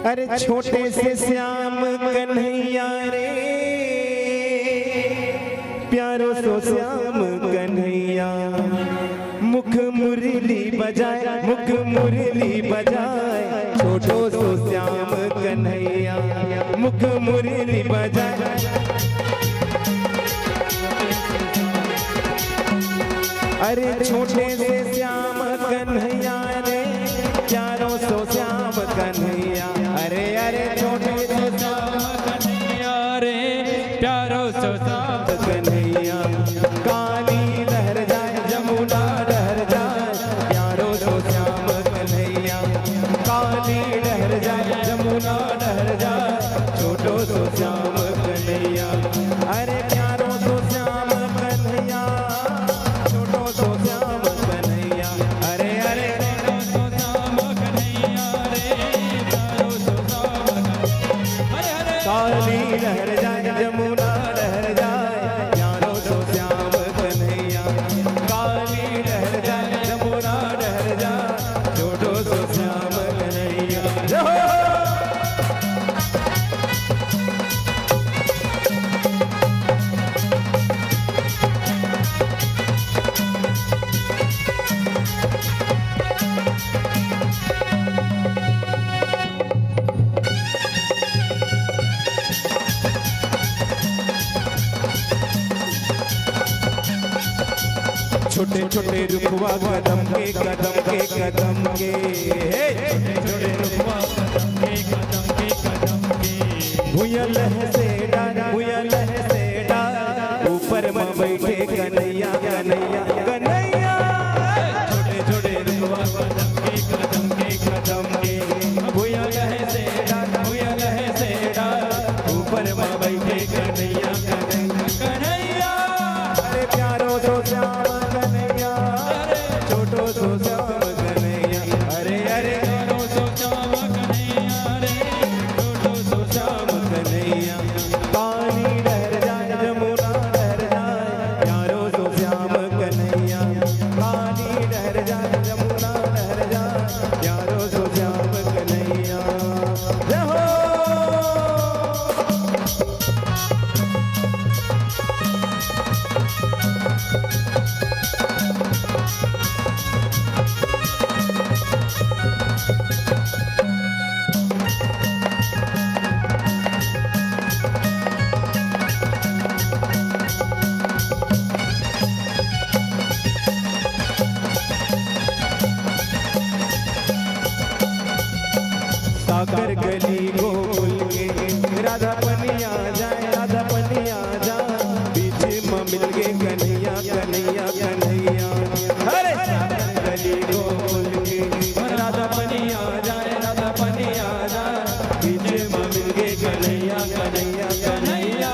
अरे छोटे से श्याम कन्हैया रे, प्यारो सो श्याम कन्हैया, मुख मुरली बजाए, मुख मुरली बजाए, छोटो सो श्याम कन्हैया, मुख मुरली बजाए। अरे छोटे से श्याम कन्हैया रे, प्यारो सो श्याम कन्हैया, अरे अरे छोटे से श्याम कन्हैया रे, प्यारो सो श्याम कन्हैया, काली लहर जाए जमुना लहर जाए, प्यारो सो श्याम कन्हैया, लहर जाए जमुना लहर जाए यारों सो श्याम कन्हैया। काली लहर जाए जमुना लहर जाए छोटो सो श्याम कन्हैया। जय हो। छोटे छोटे रुखवा कदम के कदम के कदम के छोटे रुखवा कदम के भूया लह से डाला भूया लह से डाला ऊपर में बैठे कन्हैया कन्हैया कन्हैया। छोटे छोटे रुखवा कदम के भूया लह से डाला भूया लह से डाला ऊपर में बैठे कन्हैया कन्हैया कन्हैया। अरे प्यारो तो श्याम कन्हैया छोटो तो श्याम कन्हैया। अरे अरे यारो सो श्याम कन्हैया रे छोटो तो श्याम कन्हैया। पानी लहर जाए जमुना लहर जाए यारो सो श्याम कन्हैया। पानी लहर जाए जमुना लहर जाए यारो सो श्याम कन्हैया। जय हो। सागर गली गोल के राधा पनिया जाए राधा पनिया जाए बीच में मिल गए कन्हैया कन्हैया कन्हैया। अरे सागर गली गोल के राधा पनिया जाए राधा पनिया जाए बीच में मिल गए कन्हैया कन्हैया कन्हैया।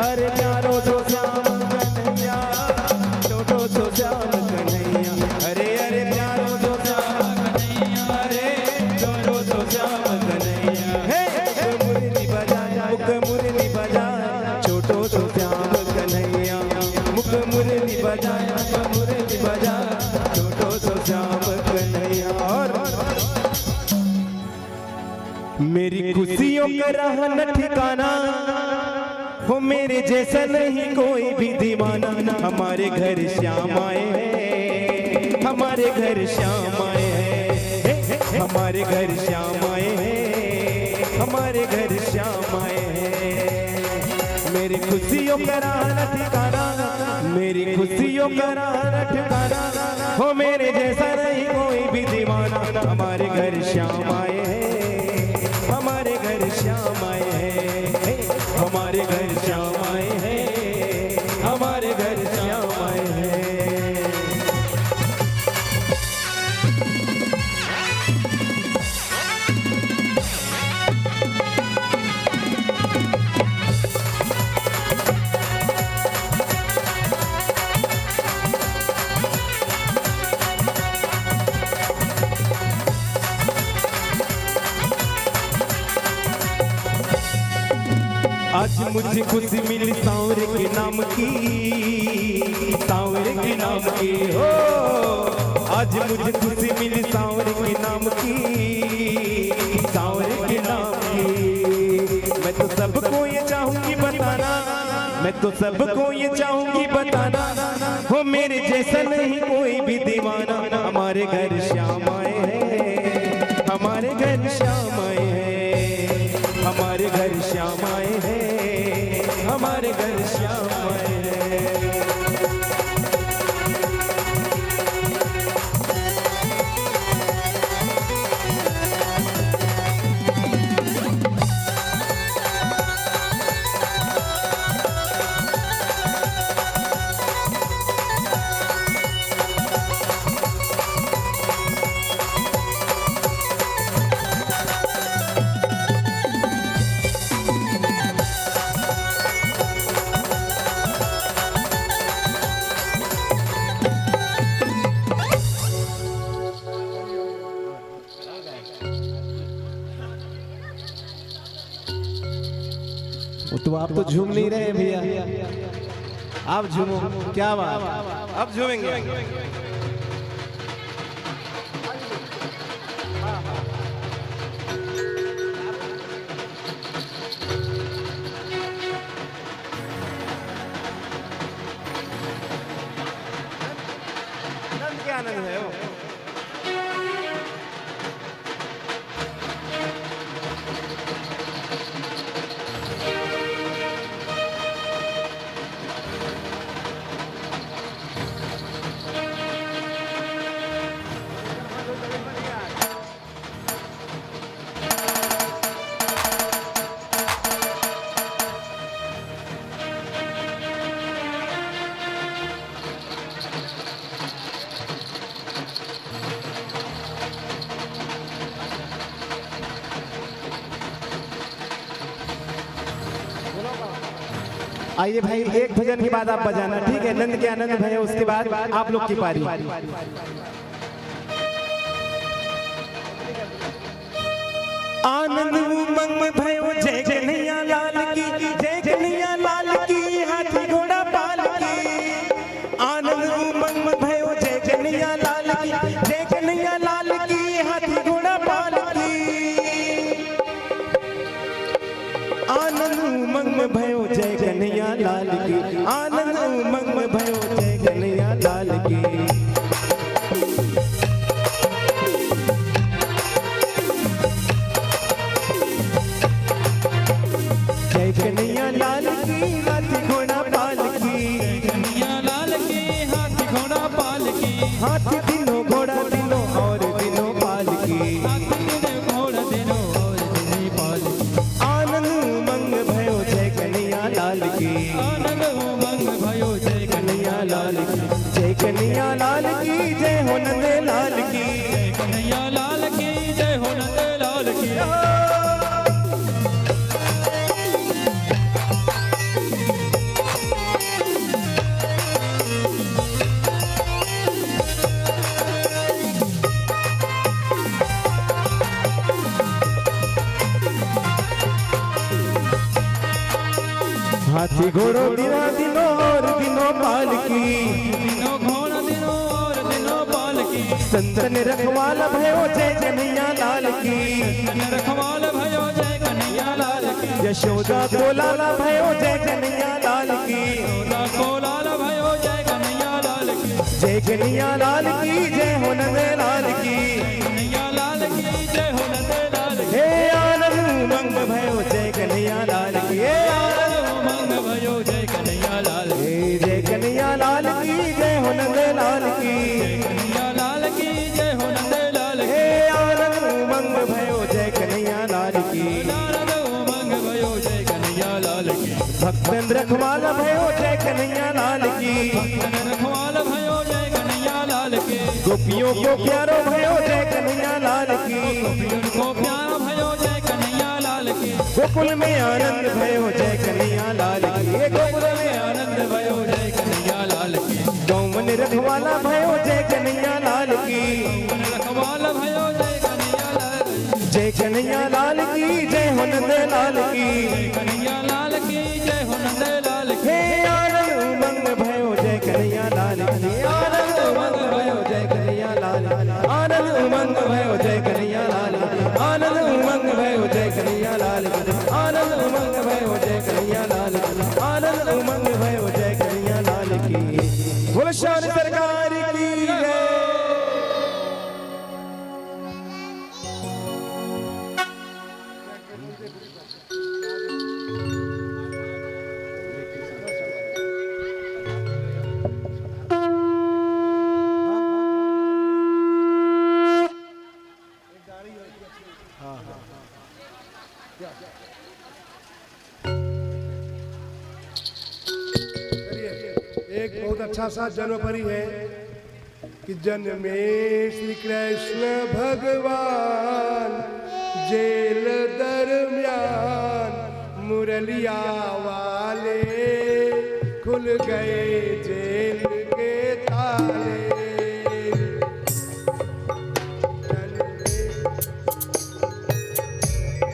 अरे प्यारो तो श्याम कन्हैया छोटो तो श्याम कन्हैया। अरे अरे प्यारो तो श्याम कन्हैया अरे छोटो तो श्याम कन्हैया। हे मुरली बजाया मुख मुरली बजाया छोटो तो श्याम कन्हैया। मुख मुरली बजाया मुरली बजाया छोटो तो श्याम कन्हैया। और मेरी खुशियों का रहा न ठिकाना हो मेरे जैसा नहीं कोई भी दीवाना। हमारे घर श्याम आए हैं हमारे घर श्याम आए हैं हमारे घर श्याम आए हैं हमारे घर श्याम आए हैं। मेरी खुशियों का राह ठिकाना मेरी खुशियों का राह ठिकाना हो मेरे जैसा नहीं कोई भी दीवाना। हमारे घर श्याम आए हैं हमारे घर श्याम आए हैं हमारे घर श्याम आए हैं हमारे घर श्याम आए हैं। आज मुझे खुशी मिली सांवरे के नाम की सांवरे के नाम की हो। आज मुझे खुशी मिली सांवरे के नाम की सांवरे के नाम की। मैं तो सबको ये चाहूंगी बताना मैं तो सबको ये चाहूंगी बताना हो मेरे जैसा नहीं कोई भी दीवाना। हमारे घर श्याम आए हैं हमारे घर श्याम आए हैं हमारे घर श्याम आए हैं हमारे घर श्याम आए हैं। वो तो आप तो झूम नहीं रहे भैया, आप झूमो, क्या बात, अब झूमेंगे। आनंद क्या आनंद है वो। आइए भाई, एक भजन के बाद आप बजाना, ठीक है? नंद के आनंद भैया, उसके बाद आप लोग की पारी। आनंद उमंग में भयो जय कन्हैया लाल की, जय कन्हैया लाल की, हाथी घोड़ा पाल की। आनंद उमंग में भयो जय कन्हैया लाल की, जय कन्हैया लाल की, हाथी घोड़ा पाल की। आनंद उमंग में भयो जय कन्हैया लाल की, आनंद उमंग में भयो जय कन्हैया लाल की। जय कन्हैया लाल की, हाथी घोड़ा पाल की। कन्हैया लाल की, हाथी घोड़ा पाल की। हाथी दिनों घोड़ा दिनों और दिनों पाल की। हाथी दिनों घोड़ा दिनों और दिनों पाल की। आनंद उमंग भयो जय कन्हैया लाल की, आनंद उमंग भयो जय कन्हैया लाल की। जय कन्हैया लाल की, जय हो नंद लाल की। जय कन्हैया लाल की, जय हो नंद लाल की। हाथी घोड़ो दिनों दिनों और दिनों पाल की। दिनों घोड़ा दिनों और दिनों पाल की। संतन रखवाला भयो जय कन्हैया लाल की। रखवाल भयो जय कन्हैया लाल की। यशोदा को लाला भयो जय कन्हैया लाल की। यशोदा को लाल भयो जय कन्हैया लाल की। जय कन्हैया लाल की, जय हो नंद लाल की। कन्हैया लाल की, जय हो नंद लाल की। हे आनंद उमंग भयो जय कन्हैया लाल की। हे आनंद उमंग भयो जय कन्हैया लाल की। हे जय कन्हैया लाल की, जय हो नंद लाल की। कन्हैया लाल की, जय हो नंद लाल की। हे आनंद उमंग भयो जय कन्हैया लाल की। नारद उमंग भयो जय कन्हैया लाल की। भक्तन रखवाला भयो जय कन्हैया लाल की। रखवाल भयो जय कन्हैया लाल की। गोपियों को प्यारो भयो जय कन्हैया लाल की। गोपियों को प्यारा भयो जय कन्हैया लाल की। गोकुल में आनंद भयो जय कन्हैया लाल की। गोकुल में आनंद भयो जय कन्हैया लाल की। गौवन रखवाला भयो जय कन्हैया लाल की। रखवाल भयो जय कन्हैया लाल की। जय कन्हैया लाल की, जय हो नंद लाल की। कन्हैया लाल की, जय हो नंद लाल की। हे आनंद उमंग भयो जय कन्हैया लाल की। आनंद उमंग भयो जय कन्हैया लाल की। आनंद उमंग भयो जय कन्हैया लाल की। आनंद उमंग भयो जय कन्हैया लाल की। आनंद उमंग भयो जय कन्हैया लाल की। आनंद उमंग भयो जय कन्हैया लाल की। बोलो शान सरकार की जय। एक बहुत अच्छा सा जन्मपरी है कि जन्मे श्री कृष्ण भगवान जेल दरमियान मुरलिया वाले खुल गए जेल के ताले।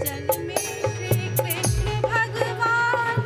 जन्मे श्री कृष्ण भगवान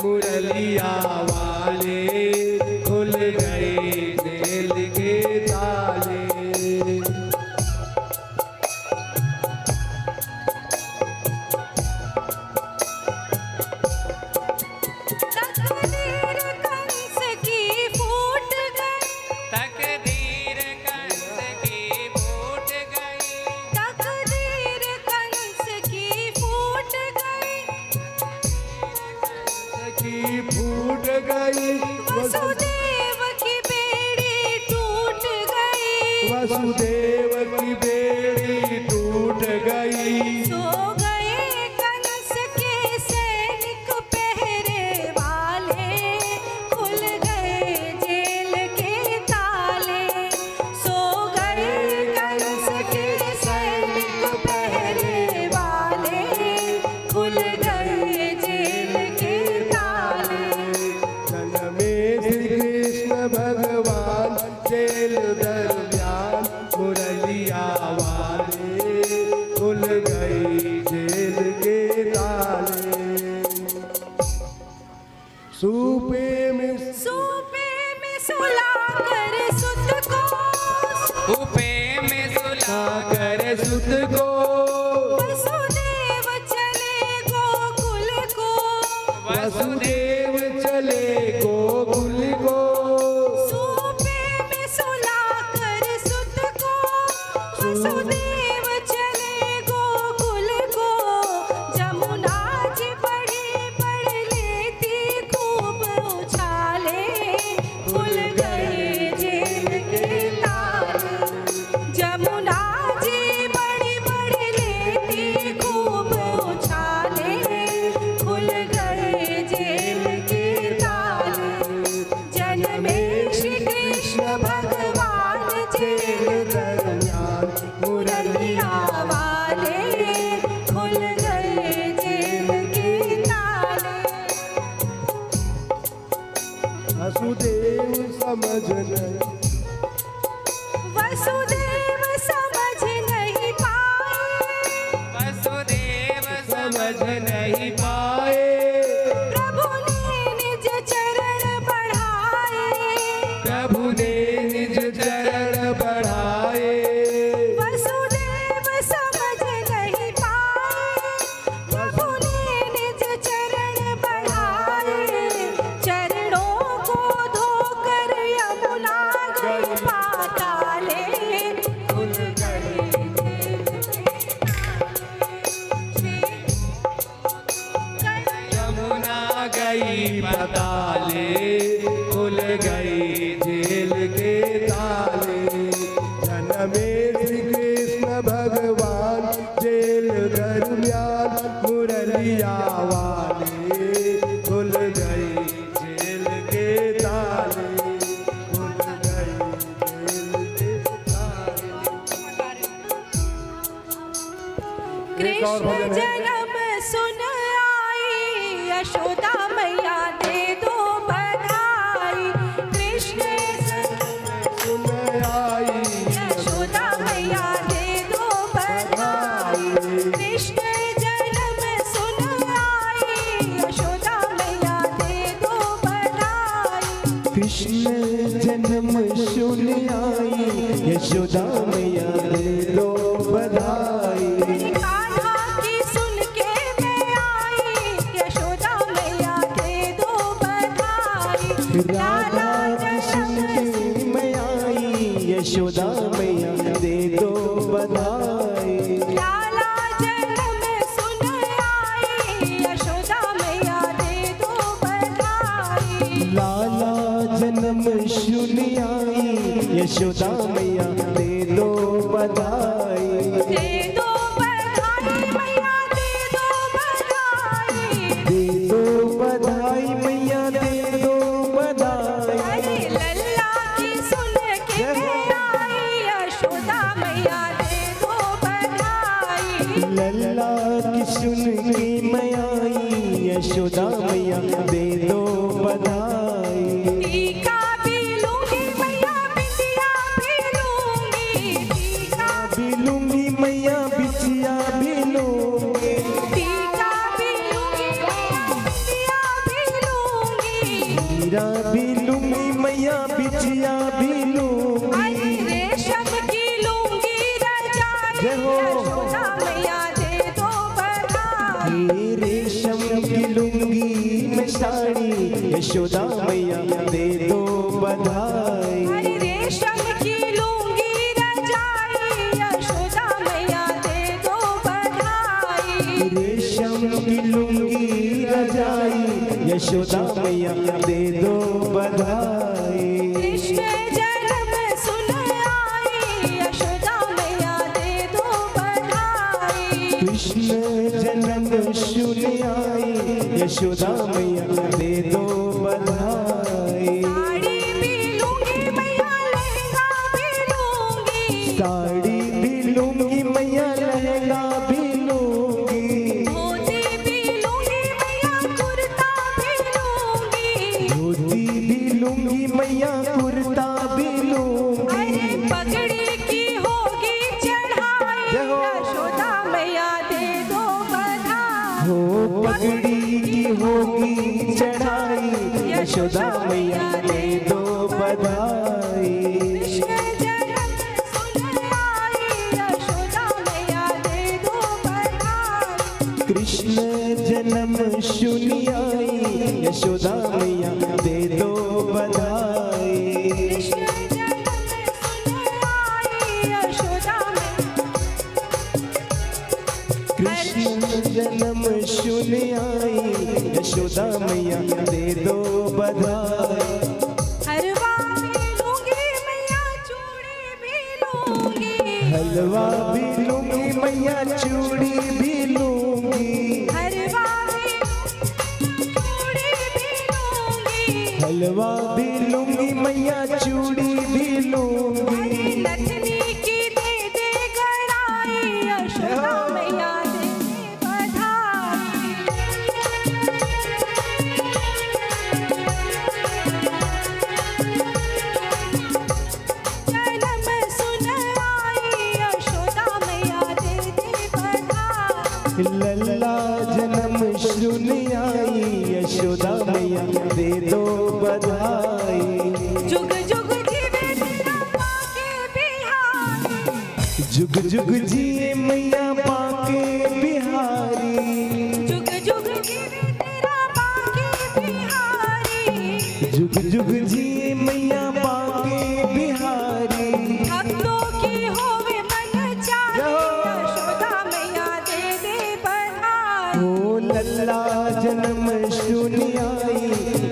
मुरलिया वाले खुल गए जेल के ताले। तकदीर कंस की फूट गई, तकदीर कंस की फूट गई, तकदीर कंस की फूट गई, की फूट गई वसुदेव की बेड़ी टूट गई, वसुदेव की बेड़ी टूट गई। सो गए कंस के सैनिक पहरे वाले, खुल गए जेल के ताले। सो गए कंस के सैनिक पहरे वाले, खुल गए जेल के ताले। जन में श्री कृष्ण भगवान जेल दरमियान मुरलिया वाले खुल गई जेल के ताले। सूपे में सुलाकर सुत को, उपे में सुला कर सुत को वसुदेव चले गोकुल को, वसुदेव चले गोकुल को। सूपे में सुलाकर सुत को, वसुदेव चले गोकुल को। जमुना जी बड़ी पड़ लेती खूब उछाले, खुल गए जेल के ताले। जमुना जी बड़ी पड़ लेती खूब उछाले, खुल गए जेल के ताले। जन्मे श्री कृष्ण भगवान जेल दरमियान मुरलिया वाले, खुल गए जेल के ताले। वसुदेव समझ नहीं वसुदेव समझ नहीं पाए, वसुदेव समझ नहीं पाए। प्रभु ने निज चरण बढ़ाए, प्रभु ने निज चरण बढ़ाए। वसुदेव समझ नहीं पाए, प्रभु ने निज चरण बढ़ाए। चरणों को धोकर यमुना गई पाताले, खुल गए जेल के ताले। यमुना गई पताले खुल गई जेल के ताले। जन्मे श्री कृष्ण भगवान जेल दरमियान मुरलिया वाले खुल गई जेल के ताले। खुल गई जेल के ताले। एक और कृष्ण भजन है। जन्म सुन आई, यशोदा मैया दे दो बधाई। कृष्ण सुन आई यशोदा मैया दे दो बधाई। कृष्ण जन्म सुन आई, यशोदा मैया दे दो बधाई। कृष्ण जन्म सुन आई, यशोदा मैया दे दो बधाई। कान्हा की सुन के मैं आई, यशोदा मैया दे दो बधाई। राधा कृष्ण की मैं आई, यशोदा मैया दे दो बधाई। लाला जन्म सुन आई, यशोदा मैया दे दो बधाई। लाला जन्म सुन आई, यशोदा मैया दे दो बधाई। दे दो बधाई मैया दे दो बधाई। दे दो बधाई मैया दे दो बधाई। अरे लल्ला की सुन के मैं आई, यशोदा मैया दे दो बधाई। लल्ला की सुन के मैं आई, यशोदा मैया दे दो बधाई। टीका भी लूंगी मैया बिटिया भी लूंगी, टीका भी लूंगी मैया बिटिया भी लूंगी। टीका भी लूंगी मैया बिटिया भी लूंगी। हीरा भी लूंगी मैया बिछिया भी लूंगी अरे रेशम की लूंगी रजाई जय हो। यशोदा मैया दे दो बधाई ये रेशम की लूंगी मैं साड़ी यशोदा मैया दे दो बधाई अरे रेशम की लूंगी रजाई यशोदा मैया दे दो बधाई रेशम की लूंगी रजाई यशोदा मैया दे दो बधाई कृष्ण जन्म सुन आई यशोदा मैया दे दो बधाई कृष्ण जन्म सुन आई यशोदा मैया दे दो बधाई साड़ी भी लूंगी मैया लहंगा भी लूंगी साड़ी भी लूंगी मैया लहंगा भी लूंगी धोती भी लूंगी मैया कुर्ता भी लूंगी धोती भी लूंगी मैया कुर्ता भी लूंगी अरे पगड़ी की होगी चढ़ाई जय हो। यशोदा मैया दे दो बधाई हो पगड़ी की होगी चढ़ाई यशोदा मैया दे दो बधाई कृष्ण जन्म सुन आई यशोदा मैया दे दो बधाई कृष्ण जन्म सुनी आई यशोदा मैया दे दो बधाई कृष्ण जन्म सुन आई यशोदा कृष्ण जन्म सुनी आई यशोदा मैया दे दो बधाई हलवा भी लूंगी मैया चूड़ी भी लूंगी हलवा भी लूंगी मैया चूड़ी भी लूंगी हलवा भी चूड़ी भी लूंगी हलवा भी लूंगी मैया चूड़ी भी लूंगी नथनी की दे दे गड़ाई यशोदा मैया दे दे बधाई जन्म सुन आई यशोदा मैया दे दे बधाई लल्ला जन्म सुनी आई यशोदा मैया दे दो बधाई जुग जुग जीवे तेरा पाके बिहारी जुग जुग जिए मैया पाके बिहारी जुग जुग जीवे तेरा पाके बिहारी जुग जुग जिए मैया पाके बिहारी भक्तों की होवे मन चाही यशोदा मैया दे दे बधाई ओ लल्ला जन्म सुनी आई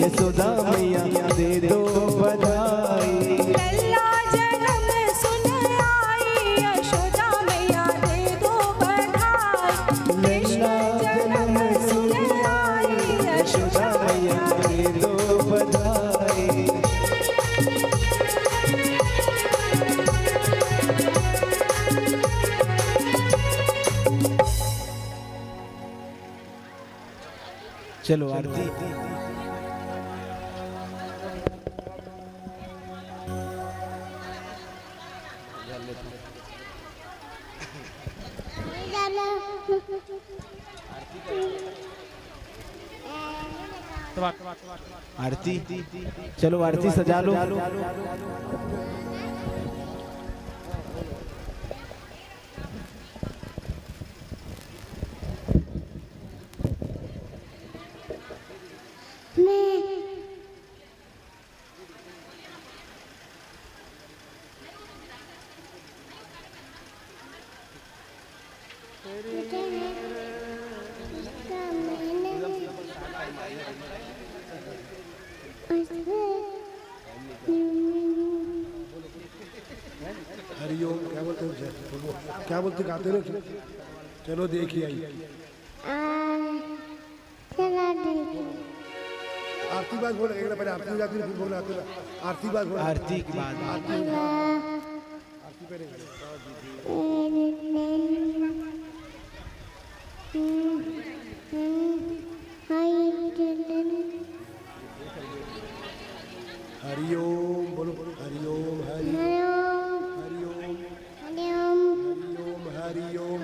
यशोदा मैया दे दो बधाई लल्ला जन्म सुन आई यशोदा मैया दे दो बधाई कृष्ण जन्म सुन आई यशोदा मैया दे दो बधाई चलो आरती आरती चलो आरती सजा लो हरिओम क्या बोलते हो क्या बोलते गाते हो चलो देखिए आइए आरती बात बोले एक पहले आरती जाती है फिर बोले आते आरती बात बोले आरती के बाद आरती पहले हरिओम बोलो हरिओम हरिओम हरिओम हरिओम हरिओम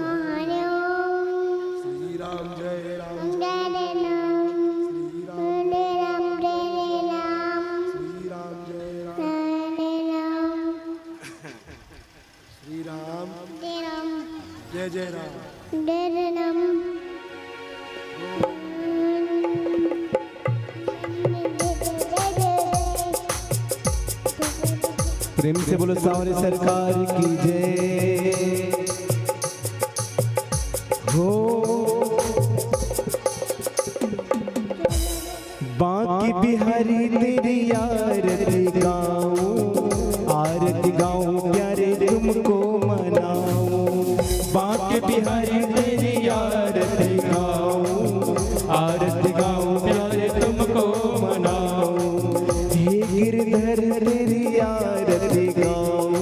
श्री राम जय राम श्री राम जय राम। जय राम। प्रेम से बोलो सावरे सरकार की जय हो। बांकी बिहारी तेरी आरती गाऊं, आरती गाऊं प्यारे तुमको मनाऊं। बांकी बिहारी तेरी आरती गाऊं, आरती गाऊं प्यारे तुमको मनाऊं। हे गिरधर तेरी आरती गाऊं,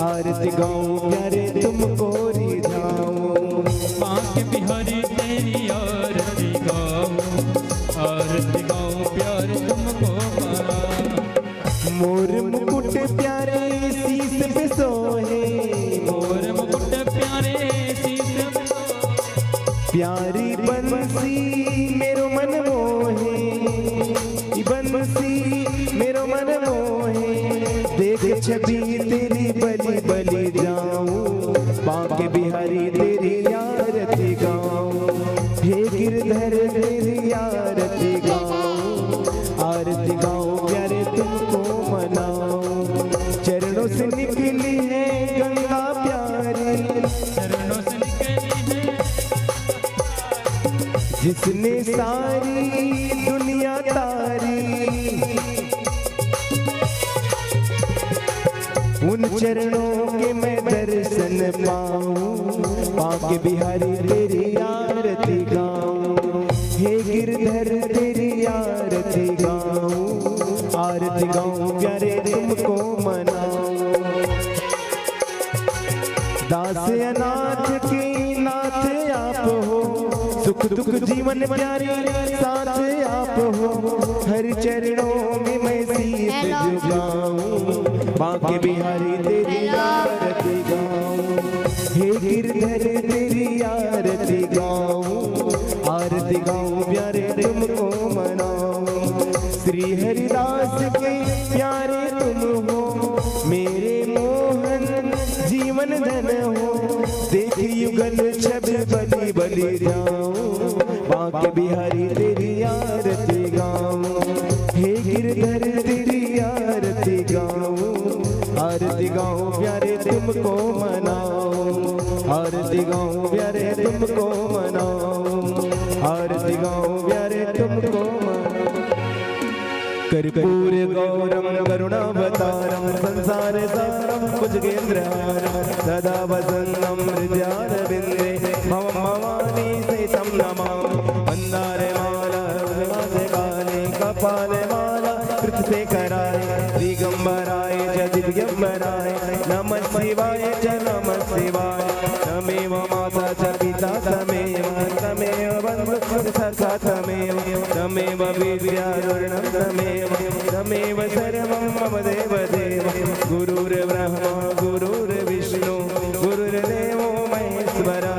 आरती गाऊं प्यारे तुमको रिझाऊं। बांके बिहारी तेरी आरती गाऊं, आरती गाऊं प्यारे तुमको मनाऊं। मोर मुकुट प्यारे शीस पे सोहे, मोर मुकुट प्यारे शीस पे प्यारी बंसी मेरो मन मोहे, बंसी मेरो मन मोहे। देख छवि तेरी बलि बलि जाऊं, बांके बिहारी तेरी आरती गाऊं। हे गिरधर तेरी आरती गाऊं, आरती गाऊं प्यारे तुमको मनाऊं। चरणों से निकली है गंगा प्यारी, चरणों से निकली है जिसने सारी दुनिया तारी। उन चरणों के मैं दर्शन पाऊं, बांके बिहारी तेरी आरती गाऊं। हे गिरधर तेरी आरती गाऊं, आरती गाऊं प्यारे तुमको मनाऊं। दास अनाथ के नाथ आप हो, सुख दुख जीवन प्यारे साथ आप हो। हर चरणों में मैं शीश झुकाऊं, बांके बिहारी तेरी आरती गाऊं। हे गिरधर तेरी आरती गाऊं, आरती गाऊं प्यारे तुमको मनाऊं। श्री हरिदास के प्यारे तुम हो, मेरे मोहन जीवन धन हो। देख युगल छवि बलि बलि जाऊं, बांके बिहारी तेरी आरती गाऊं। हे गिरधर तेरी आरती गाऊं, आरती गाऊं प्यारे तुमको मनाऊं। आरती गाऊं प्यारे तुमको मनाऊं, आरती गाऊं प्यारे तुमको मनाऊं। कर्पूर गौरम करुणावतारम संसार सारम भुजगेन्द्रहारम सदा वसन्तं हृदयारविन्दे भवं भवानी सहितं नमामि। मन्दारे माला काले कपाले माला कृतसे कराय दिगंबराय च दिव्यंबराय नमः शिवाय च नमः शिवाय। तमेव माता च पिता तमेव बन्धु सखा तमेव विद्यारूर्णं तमेव सर्वं मम देवदेव। गुरुर्ब्रह्मा गुरुर्विष्णु गुरुर्देवो महेश्वरः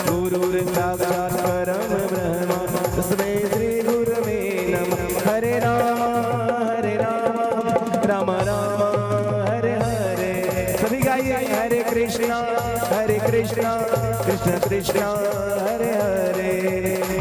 गुरुर्साक्षात् परं ब्रह्म तस्मै श्री गुरवे नमः। हरे राम राम राम हरे हरे। सभी गाइए हरे कृष्णा कृष्ण कृष्ण हरे हरे।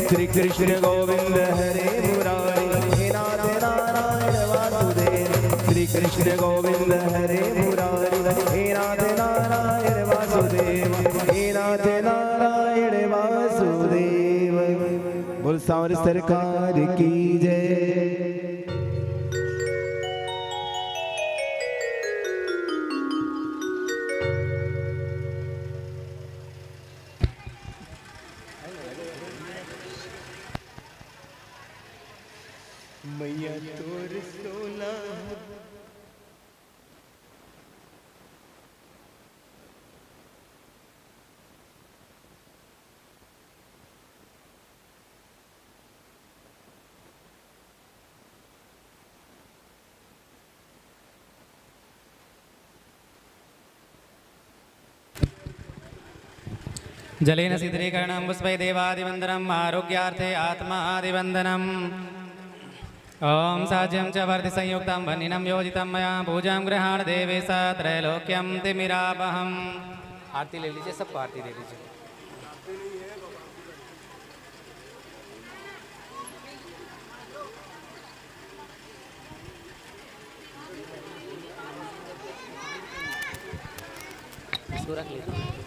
श्री कृष्ण गोविंद हरे मुरारी हे नाथ नारायण वासुदेव। श्री कृष्ण गोविंद हरे मुरारी हे नाथ नारायण वासुदेव, हे नाथ नारायण वासुदेव। बोल सांवरे सरकार की जय। मैया तोर सोना जलेन सिद्धीकरणं पुष्पै देवादिवन्दनम् आरोग्यार्थे आत्मादिवन्दनम्। ओम साज्यं च वर्धि संयुक्तं वह्निनं योजितं मया पूजां गृहाण देवे स त्रैलोक्यं तिमिरापहम्। आरती ले लीजिए, सबको आरती दे दीजिए। फोटो रख लेते हैं।